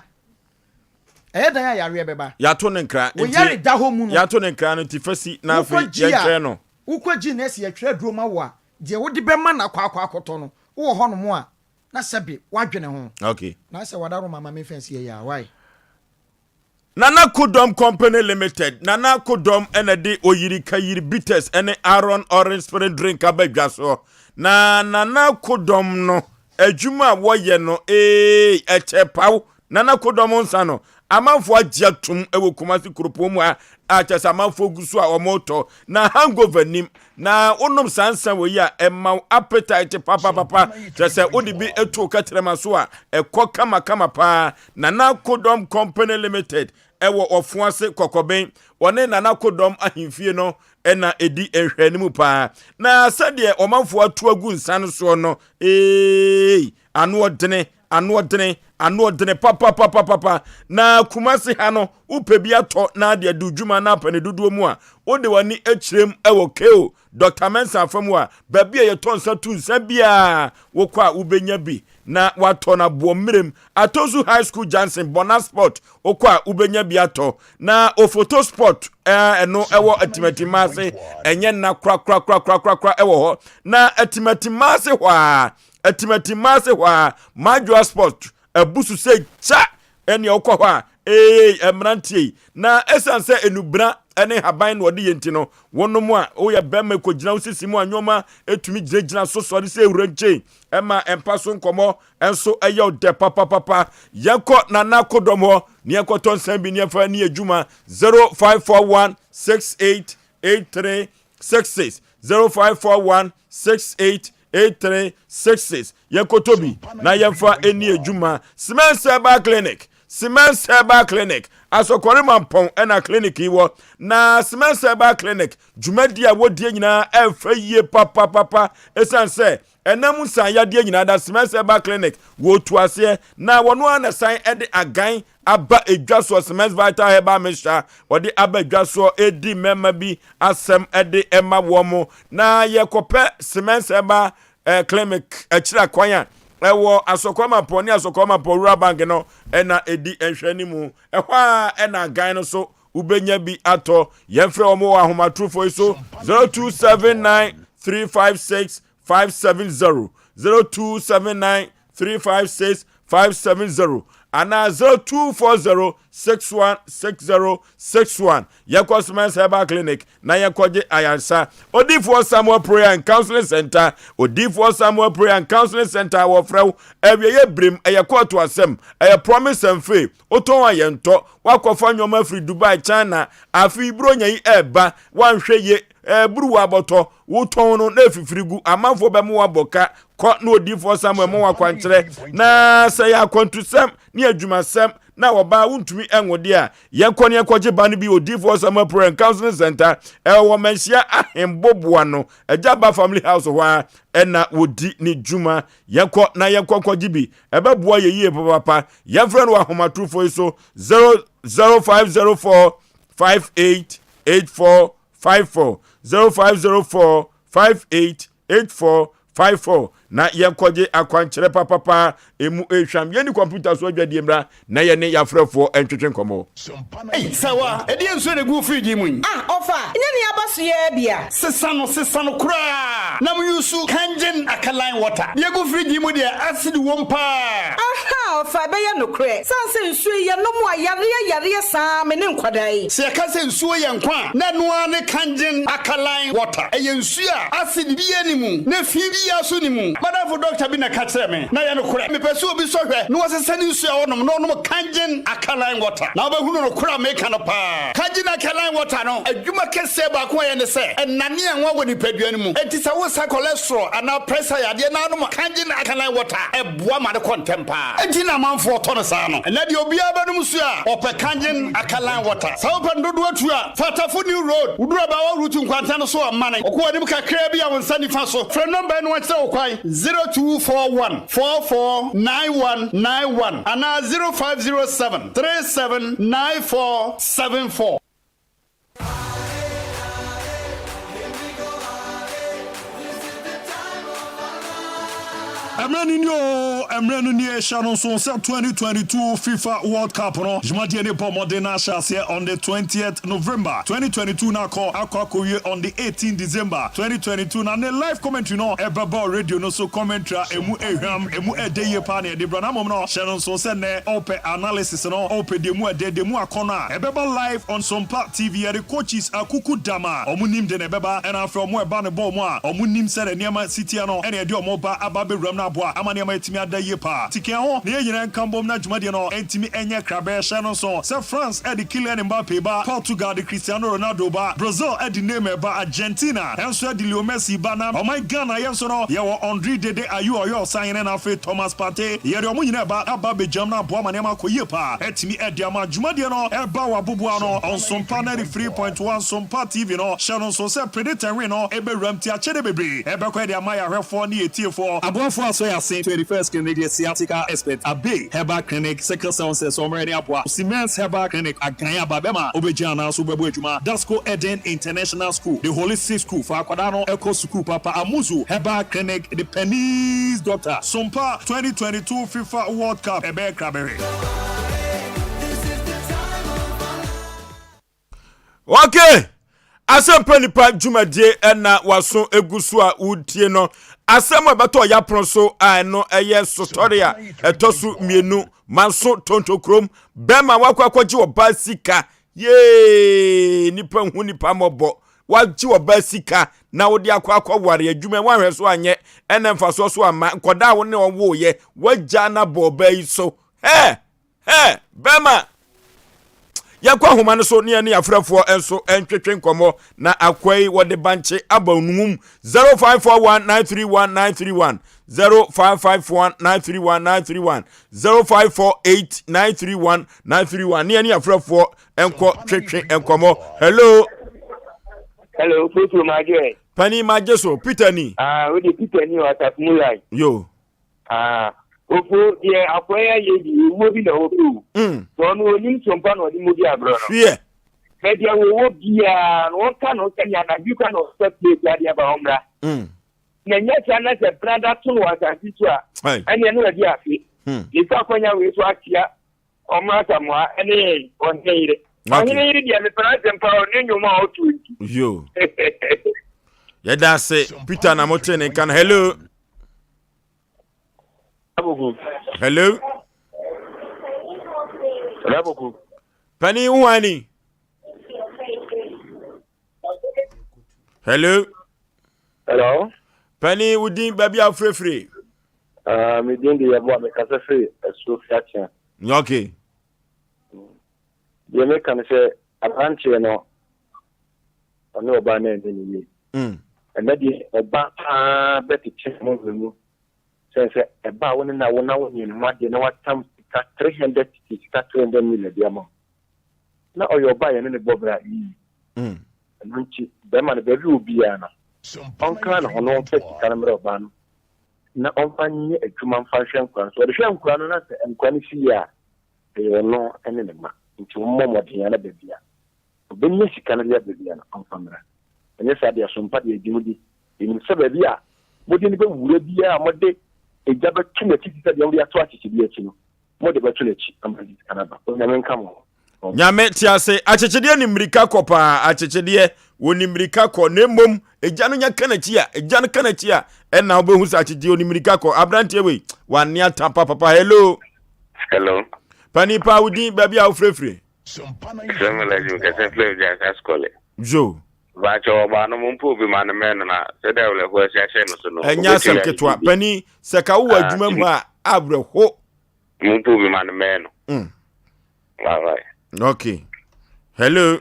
dan ya yare beba ya to ne nkra wo yare da ho mu no ya to ne nkra no tifasi na afi ye tre no ukwaji na esi ye tre duro ma wo a de wo de bema na kwa akoto no wo ho no mo a na sebi wadwene ho okay na se wadaro mama me fence ye ya why Nana Kudom Company Limited Nana Kudom enede oyiri kayiri bitters ene Aaron Orange Spirit Drink abedwaso na Nana Kudom no adwuma woye no echepaw Nana Kudom nsa no amanfo agiatum ewo Kumasi kuropom a achesa amanfo gusu a omoto na hangover nim na onom sansan wo ya emma appetite papa chese odi bi etu katrema so a ekọ kama pa Nana Kudom Company Limited ewo ofuase kokoben one Nana Kudom ahimfie no ena edi ehwanimu pa na sade omanfo atu agu nsan so no anu odene papa na Kumasi ha no upebi ato na de dudwuma na pane duduo mu a ode wani echirem ewo keo Dr. Mensa afamu a babi ye tonsa tunsa bia wo kwa ubenya bi na wato na bomirem Atozu High School Johnson Bonus Sport wo kwa ubenya bi ato na Ofoto Sport eno ewo atimatimase enye na kra ewo ho na atimatimase hwa Major Sport abusu se cha eni okọ hwa emrantie na esanse enubra ene haban no de yenti no wonom a wo ya bema ko gina usisi mu anyoma etumi gina so sori se uranche ema empaso nkomo enso eyo de papa yeko Nana Kudom ho ne ekoton san bi ne fa ne adwuma 0541688366 0541688366 yekotobi na yemfa eni adwuma Siemens Herbal Clinic asokore mampon ena clinic iwo na Siemens Herbal Clinic dwumadi a wodie nyina efa yie papa esanse enam san yade nyina da Siemens Herbal Clinic wo tuase na wono ana san ede agan aba edwaso Siemens Vital Herbal Mixture wode aba edwaso edi mema bi asem ede ema womo na yekope Siemens Herbal Clinic achira kwanya ewo asokoma poni asokoma porura bank no ena edi enhwanimu ehwa ena gan no so ubenya bi ato yemfre omo ahomatrufo iso 0279356570 0279356570 ana 0240616061 Yakwa Siemens Herbal Clinic na yakoje ayansa Odifo Samuel Prayer and Counseling Center Odifo Samuel Prayer and Counseling Center wo frew ewiye brim eyakwa to asem promise and faith oton ayento wakofa nyoma free Dubai China afi bronya yi eba wanhwe ye buru waboto woton no na fifirigu amanfo be mo waboka ko na Odifo Samuel mo wakwankyere na say akwantusem ni adwumasem na oba wuntumi enwode a yekone yekoje ba no bi Odifo Samuel Prayer and Counseling Center wo menhia ahemboboa no Ajaba Family House ho ena wodi ni dwuma yeko na yekokoje bi ebeboa yeyie papa yefre no ahomatrufo iso 0504 588454 0504 588454 na yekoje akwankyere papa emu ehwam ye ni computer so adwadie mra na ye ne yafrefo entwetwen komo sawa edi enso ne gu free mun ofa nya ne abaso ye bia sesa no kura na mu yusu kangen akalan water ye gu free mu de acid wompa aha ofa be ye no kure sanse nsu ye no mu ayare sa me ne nkwadai se ka se nsu ye nkwa na noa ne kangen akalan water ye nsu a acid bi ye ni mu na fi bi ya so ni mu madafo doctor bi na ka kire me na ye no kure me pese obi so hwe no wasese ni nsu a wonom no nom kangen akalan water na obahunu no kura me ka no pa kangen akalan water no adwuma kese ba ko ye ne se enane enwa woni padua ni mu enti sa wo sa cholesterol ana pressure yade na nom kangen akalan water eboa ma de contempa enti Tina man for Tonosano. And let you be a Banusia or Pekanjan Akalan water. South and Dodua, Fatafu New Road, Udraba route to Quantano so a money. Okuamuka Krabia on Sunny Faso. From number 0241 449191 and 0507 379474. Emrenunio Sharon Sonsa 2022 FIFA World Cup no Jumadi ne Pomodena Shasia on the 20th November 2022 na call Akwakoye on the 18th December 2022 na ne live commentary no Ebaba radio no so commentary emu eham emu edeye pa ne de branamom no Sharon Sonsa ne ope analysis no ope demu edemu akona Ebaba live on SOMPA TV the coaches akuku dama omunim de ne beba and after omo eba ne ball mo a omunim se ne niam city no ene de omo ba ababe ram boa amane ma etimi adaye pa tike ho ne yina nkambom na dwumade no entimi enye krabe hye no so se France e di Kylian Mbappe ba Portugal di Cristiano Ronaldo ba Brazil e di Neymar ba Argentina enso e di Leo Messi ba na o my Ghana yenso no ye wo Andre Dede Ayu Oyo sign na fe Thomas Partey ye de omo nyina ba aba be jam na boa mane ma koye pa etimi e di ama dwumade no e ba wa boboa no on SOMPA 93.1 SOMPA TV no hye no so se predator we no e be ramti a chede bebre e be kwa di ama ya hwefo ne etiefo abonfo so ya say 21st Canadian Sciatica Expert Abe Herbal Clinic Second Sound says already apwa Siemens Herbal Clinic Aganya Babema Obejana so bebo ejuma Dasco Eden International School the Holistic School for Akwadano Eco School Papa Amuzu Herbal Clinic the Penny's Doctor SOMPA 2022 FIFA World Cup Ebe Krabere. Okay, Asem Mpe Nipa Jumadie ena waso egusu a udie no asem abato ya pronso no eye sotoria etosu mienu manso tonto krom bema wakwakwagi oba sika ye nipa hu nipa mobo wagi oba sika na wodi akwakwa ware adwuma wanhwe so anye ena mfaso so ama nkoda wo ne wo ye wagya na boba yi so bema yakwa homa so ne ne afrafo enso entwetwe nkomo na akwai wode banche abanumum 0541931931 0551931931 0548931931 ne afrafo enko twetwe enkomo hello Peter Maje Pani Maje so Peter ni we dey Peter ni WhatsApp mulai yo Opo ye akwaya ye di wo bi na opo. So no nim SOMPA no di mo bi abro no. Yeah. Media wo bia no kan no kanya na bi kan no step play dia ba omra. Na nya chana se brother to wa santi to a. Ene no di afi. Ifa akwanya we so atia omra samwa ene onheire. Onheire dia me praise mpa o ne nyoma o tu. Yo. Yeda se Peter na motene kan hello. Hello. Penny Wani. Hello. Hello. Penny Udin baby free. Me din de yabo me kasa free so fiatia. Okay. Ye me kan say abanche no. Ono oba na ndini. And that is oba beti chemo mu. Say eba woni na wona woni no ma de na watam 300 million diamond. Na oyo ba ye ne bobra yi. Nti be ma ne be obi ya na. Onka na hono peti kanamra oba no. Na onfanye adwuma mfa hwe nkwan so de hwe nkwan no na se nkwan si ya e no ene ne ma. Nti mommo de ya na be bia. Obenye sika na be bia na onfamra. Enye sa de SOMPA de edimudi. Eni se be bia. Modi ni be wure bia mode ejaba tuma titi de wuri ato achichi bi achi no mo de batulachi amadi kanaba o nyame nkamo nyame tiase achechede ni mrika kopa achechede woni mrika ko nemom ejanu nya kanachi a ejanu kanachi a na obehu sa achechede woni mrika ko abrante we wane atampa papa hello pani pa udi baby a ofrefre Semeleju kese play ja skole jo Bacho ba no mumpu bi man men na se de wele ho sia no so no enya sem ketwa pani seka wo adwuma mu a abreho mumpu bi man men right okay hello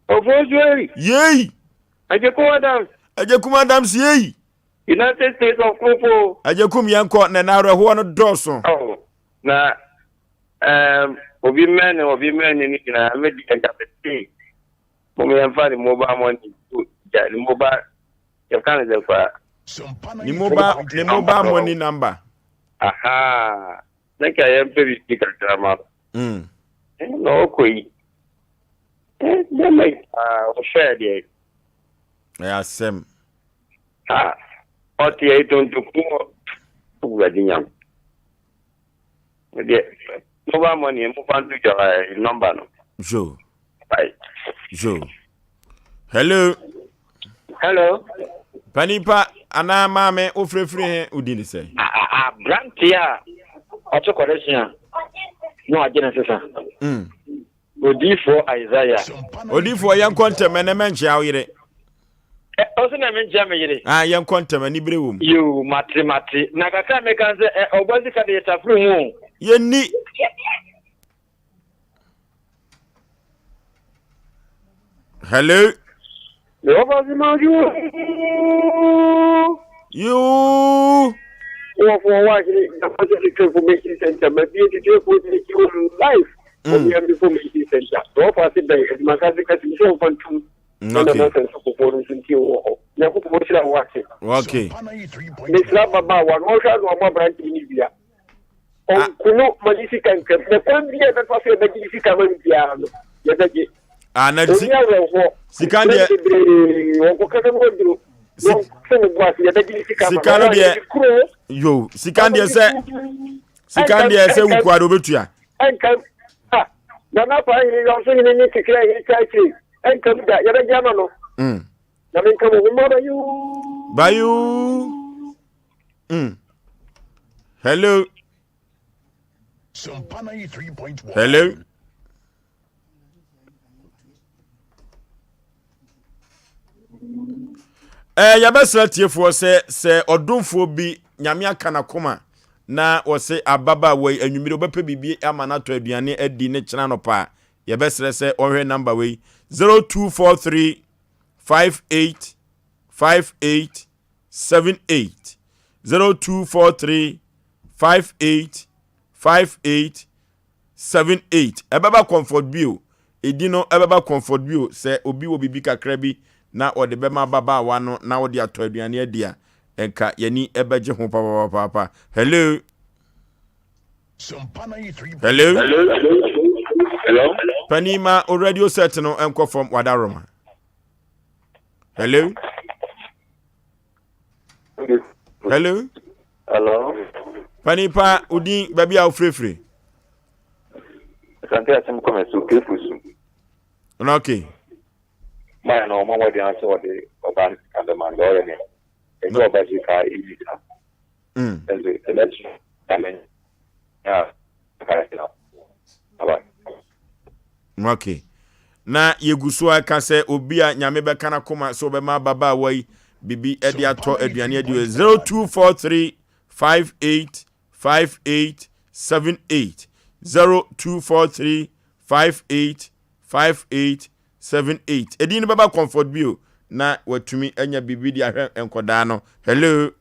Oforisουo yey Ajekum Adams yey United States of Kopo Ajekum yanko na na reho no doso na obi men ni na me di entertain mo me enfa the mobile money the mobile you can say for the mobile money number aha like I am very speaker drama no koi they make share there ABOAGYE oti e don to ko ugadinyam the mobile money mo fan to your number no jo bye jo hello Panipa ana mame ofrefre he udi ni say Brantia auto correction no agena sesa odi for Isaiah odi for yan kontem na menche awire also na menche meyire yan kontem ni brewum you matre na kaka me kan se obazi ka de tafru mu yenni hello obazi ma you for what the information center maybe the for the life for the information center so for the day makazi ka so for two okay Misra baba wa no sha no ma branch ni bia on kuno malisi kan kan ne kon bia da fa se da malisi kan bia no ya da ji na sikande on ko kan mo diro no se no bua ya da ji sikano de yo sikande se wukwado betua enkan na pa ni yo so ni ni tikira ni chaichi enkan da ya da jama no na men kan mo bayu hello SOMPA 93.1 hello ya besra tiefo se odunfo bi nyame aka na koma na wose ababa we anwumire obepe bibi ama na to aduane adi ne kina no pa ya besra se ohwe number we 0243 585878 0243 585878 ebaba comfort bio edino ebaba comfort bio se obi wo bibi kakra bi na ode bema baba wano na ode ato aduane adia enka yani ebeje ho papa hello SOMPA 93. Hello Panima o radio set no enko from Wadaroma hello Panipa udin baby a free Sante asem kome su kefusu okay ma no mo wadi anse wadi oban kandaman do ne e do baji ka ilita eze election amen ya karasina aba okay na yeguso aka se obi a nyame be kana koma so be ma baba wai bibi edi ato aduane edi 0243 585878 0243 585878 edi ni baba comfort bio na watumi anya bibi di ahwe enkoda no hello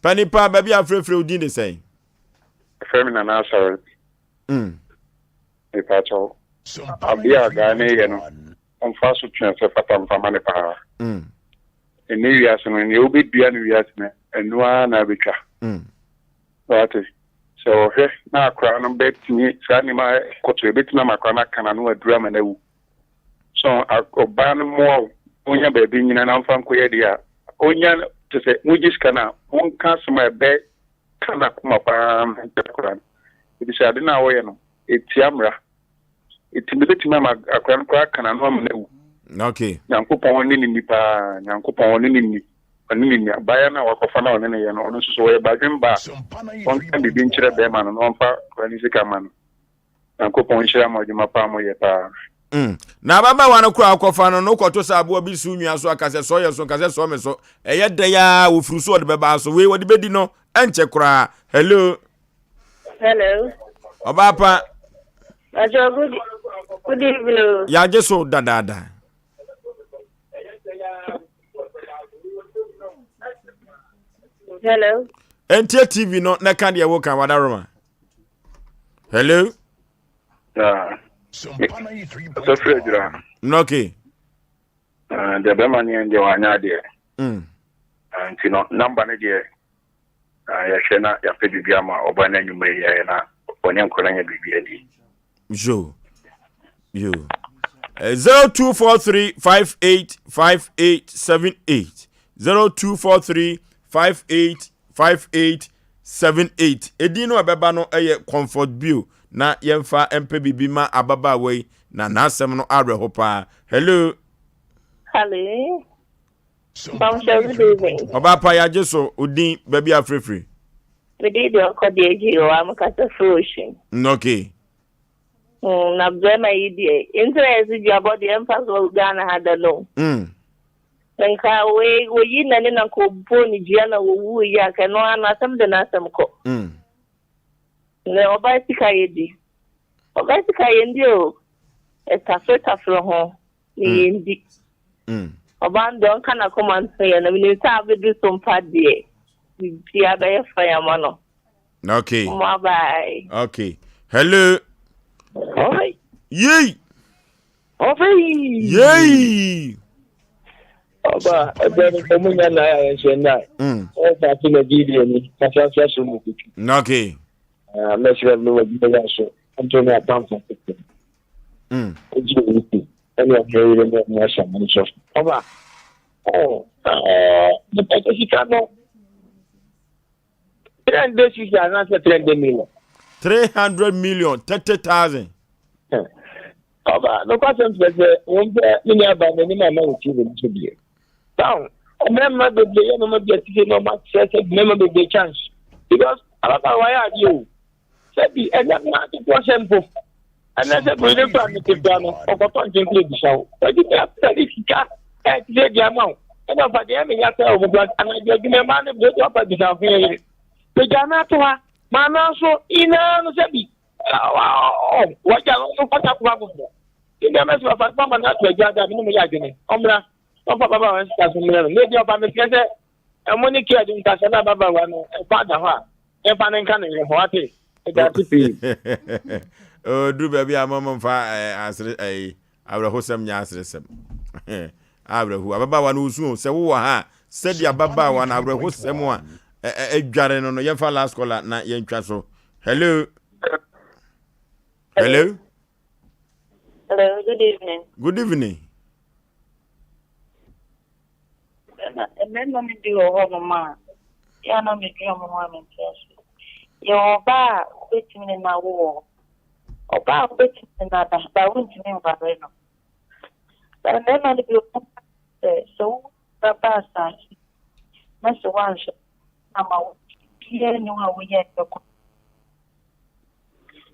Panipa baby afrefre udin de say Femina na sorry e pacho abia gane ye no on fa so twen se fatam fa mane pa eni wiase no ni obi dua ni wiase ne enua na betwa right so he na akra no betini sa ni ma koto ebetina makra na kana no adura ma na wu so akoba no mo onya ba bi nyina na mfa nkoye dia onya to se mujis kana on kasma be kana kuma pa akra bi sa de na wo ye no etiamra etimbetima ma akra no kana no ma na wu okay nyankopon ni nipa nyankopon ni baya na wakofa na one ne ye no no so we badwemba on kan bibi nkyere be ma no on fa kwani sika ma no nyankopon nkyere ma odwuma pa mo ye pa na baba wana kura akofa no koto sa abo bi su nua so akase so ye so kase so me so eye de ya ofuruso de beba so we wodi bedi no enche kura hello Hello. Obapa. Good evening. Ya je so da. Hello. NTA TV no na kan de wo kan wadaroma. Hello. SOMPA 93.1. Okay. The Bemani and the Wanyadi. And number nedia. Yashena, Yapediama, or Banan, you may, when you're calling a BBD. Jo. You. 0243 585878. 0243 585878. Edino abeba no eye comfort bill na yemfa mpe bibima ababa we na nasem no arehopa. Hello. Hello. Good evening. Oba pa ya jeso odin baby afrefre. We did your code o am kata fruition. Okay. Na blema idea. Interest you about the emphasis of Ghana had no. Nka we yi na ne na ko boni dia na wo wu ya ka no ana sam de na sam ko. Le oba sika yedi. Oba sika yendi o. Eta ho. Ni yendi. Oba ndo kana command say na mi ta be do SOMPA de. Dia ba ye fa ya mano. Okay. Bye. Okay. Hello. Oi. Yey. Yey. Oba, omunya na ya nshenda. Oba tuna video ni, kafafia sumu. Okay. Mesha no wa so. Antoni atamfa. Oji. Ani ahiri no mwasha manicho. Oba. The package no. 300 million. 300 million, 30,000. Oba, no question say won ni aba ni mama o ti le bi. Down. Remember the day no get no match say remember the chance. Because about why are you? Say the and that na to simple. And I said we don't plan to plan o ko ton jin play bishaw. But the sika say the amount. And of the em ya say o plan and I give me man the to pa bishaw fe. The jana to ha mana so ina no say bi. What ya no pata kwa bo. Ina me so fa mama na to agada mi no me ya gene. Omra Papa Baba was maybe of a message. And when you care in Casana Baba, one father, if I can in what oh, do baby, a moment for answer a Abahosam Yasem. Abrahu, Baba one who soon said, "Who said ya Baba one Abrahosam one a garden on the young last caller, not young castle. Hello. Hello. Hello, good evening. Good evening. And then do a woman. Yeah, no, me dream of woman. Your bar waiting in my wall. Or bar waiting in that, but I won't name about it. But then I'll be so the bastard. Master one shot. I'm out here, no, we yet.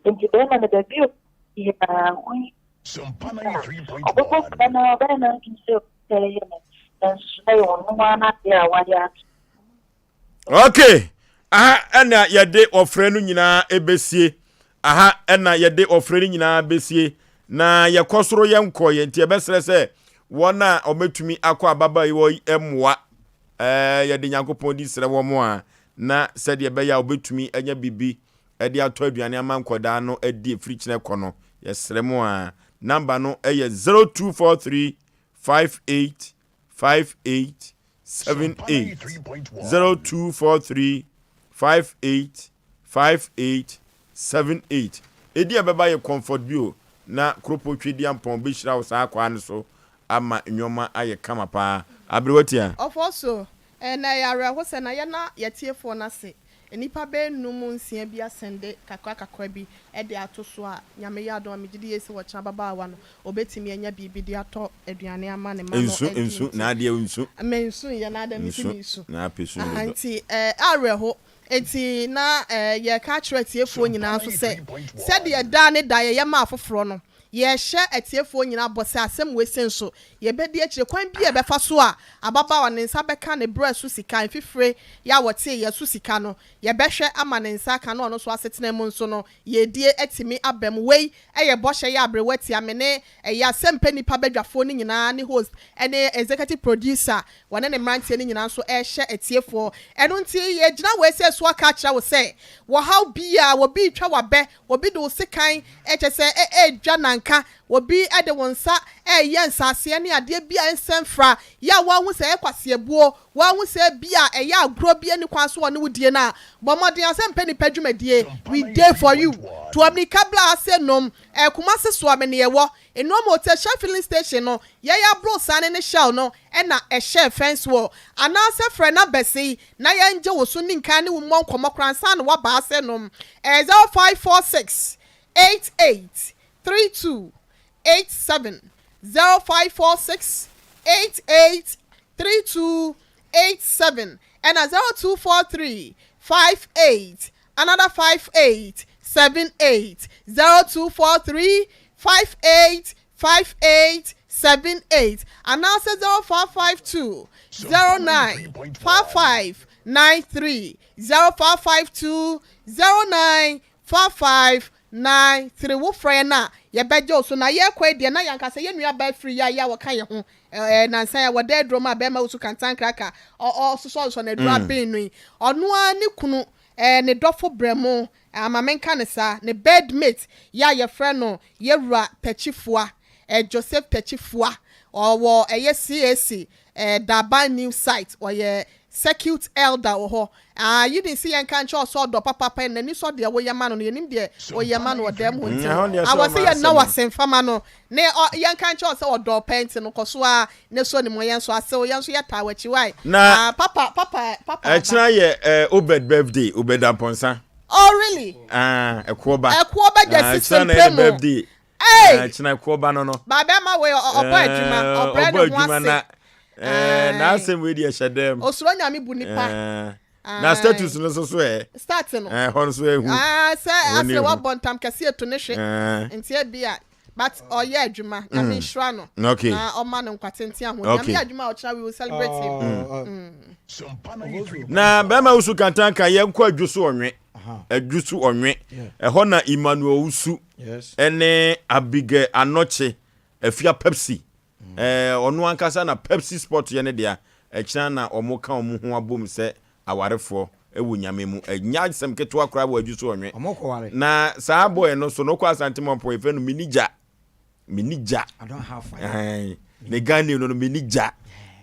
And you don't have the view. Yeah, we. SOMPA 93.1. Okay. Aha ena yede ofre no nyina ebesie. Aha ena yede ofre no nyina besie. Na yakosoro yenko ye ntie besere se wona ometumi akọ ababa yiwo emwa. Yede Nyankopon di sere wo mo a na sede ebe ya obetumi anya bibi ede ato aduane amankoda no edi efrichine kono. Yesere mo a number no eye 0243 5878 0243 585878. Edi abeba ye comfort bio na kropo twedi ampon be hira wo sa akwa ne so ama nyoma aye kama pa abrewatia ofoso na yare ho se na ye na yetiefo na se enipa be num nsia bi asende kakwa bi e de atoso a nyame ya do amegide yesi wo cha baba wa no obetimi anya bibi de ato aduane ama ne ma no ensu na ade ensu amensu ye na ade misu na pesu anti are ho enti na ye ka kire tiefo nyina so se de da ne da ye ma afoforo no ye share etiefo nyina bose asem we senso ye be de akire kwan bi e be fa so a ababa wa ne nsa beka ne bra su sika fifre ya wote ye su sika no ye be hwe ama ne nsa ka no so asetena mu nso no ye die etimi abam wei eye bohye ya abrewati amene ya Mpe Nipa badwafo ni nyina ne host ene executive producer wane ne mrantie ni nyina so hye etiefo eno nti ye gina we se so aka kira wo se wo how bia wo bi twa wabe wo bi do sekan se dwa nanka wo bi ede wonsa ye nsase ne ade bia ensemfra ya wo hu se ekwase ebuo wo hu se bia ya agro bia ni kwan so ne wudie na bomodin asem Mpe Nipa dwumadie we dey for you to amni kabla asenom kumase so amene ye wo eno mo te filling station no ya bro sane ne shell no na share fence wo anase frɛ na besi na ya nje wo so ni nkan ne wo mo nkomokransa na wa ba asenom 0546 88 32 87 0546 88 32 87 and 0243 58 another 58 78 0243 58 58 78 and now says 0552 09 55 93 0552 09 55 93 wo friend na ye bejo so na ye kwa de na yanka se ye nua ba free ya wo kan ye ho na nsan ya wo de drum a be ma usu kantan kraka so na drum bin nu ono ani kunu ne dofo bremo amamenka ne sa ne bedmate ya ye friend no ye wura pechifua Joseph pechifua or ye CAC Daba new site or ye circuit elder or you didn't see and can't show so do papa pen and you saw the way your man on your name there or your man or them I was saying now was same famano ne yan can't show so do pens and koswa ne so ni moyan so aso yan so yata wachi why na papa try Obed birthday Obed Amponsa. Oh really? Ekwoba the system birthday. Hey, china ekwoba no baba ma we obo adwuma na asem we dey shedem osuro nyame bu nipa na status no so start no hon so ehu say ase wa bontam kase eto ne hwe enti e bia but oye adwuma nyame hwra no na o ma no nkwatenti aho nyame adwuma o kira we will celebrate him na bema usu kantanka ye nkwa adwuso onwe adwuso onwe ho na Emmanuel usu ene Abige Anoche afia Pepsi onu ankasa na Pepsi Sport ye ne dia ekina na omoka omo ho abom se awarefo ewu nyame mu enya sem keto akra bo adwuso onwe na saa boy no so no kwa santimompo efe no minija I don't have fire ne gane no minija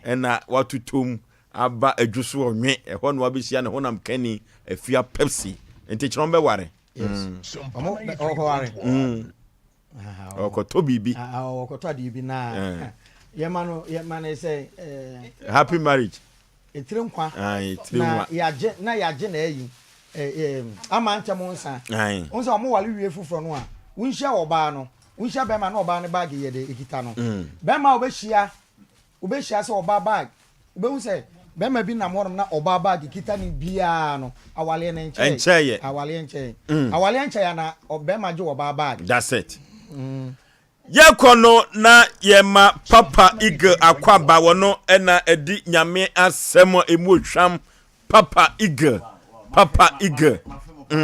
ena watutom aba adwuso onwe ho no abehia ne honam kani afia Pepsi enti chirombe ware okoto bibi okoto adibi na yemano say happy marriage etrenkwa na yaje na eyi ama ntem nsa onse omo wale wie fufuro no a wunhia oba no wunhia be ma na oba ne bag ye de ekita no be ma obehia se oba bag obehu se be ma bi na morom na oba bag kita ni bia no awale na enche awale enche ya na be ma je oba bag that's it Yekono na yema Papa Ige akwaba wono ena edi nyame asemo emu hwam Papa Ige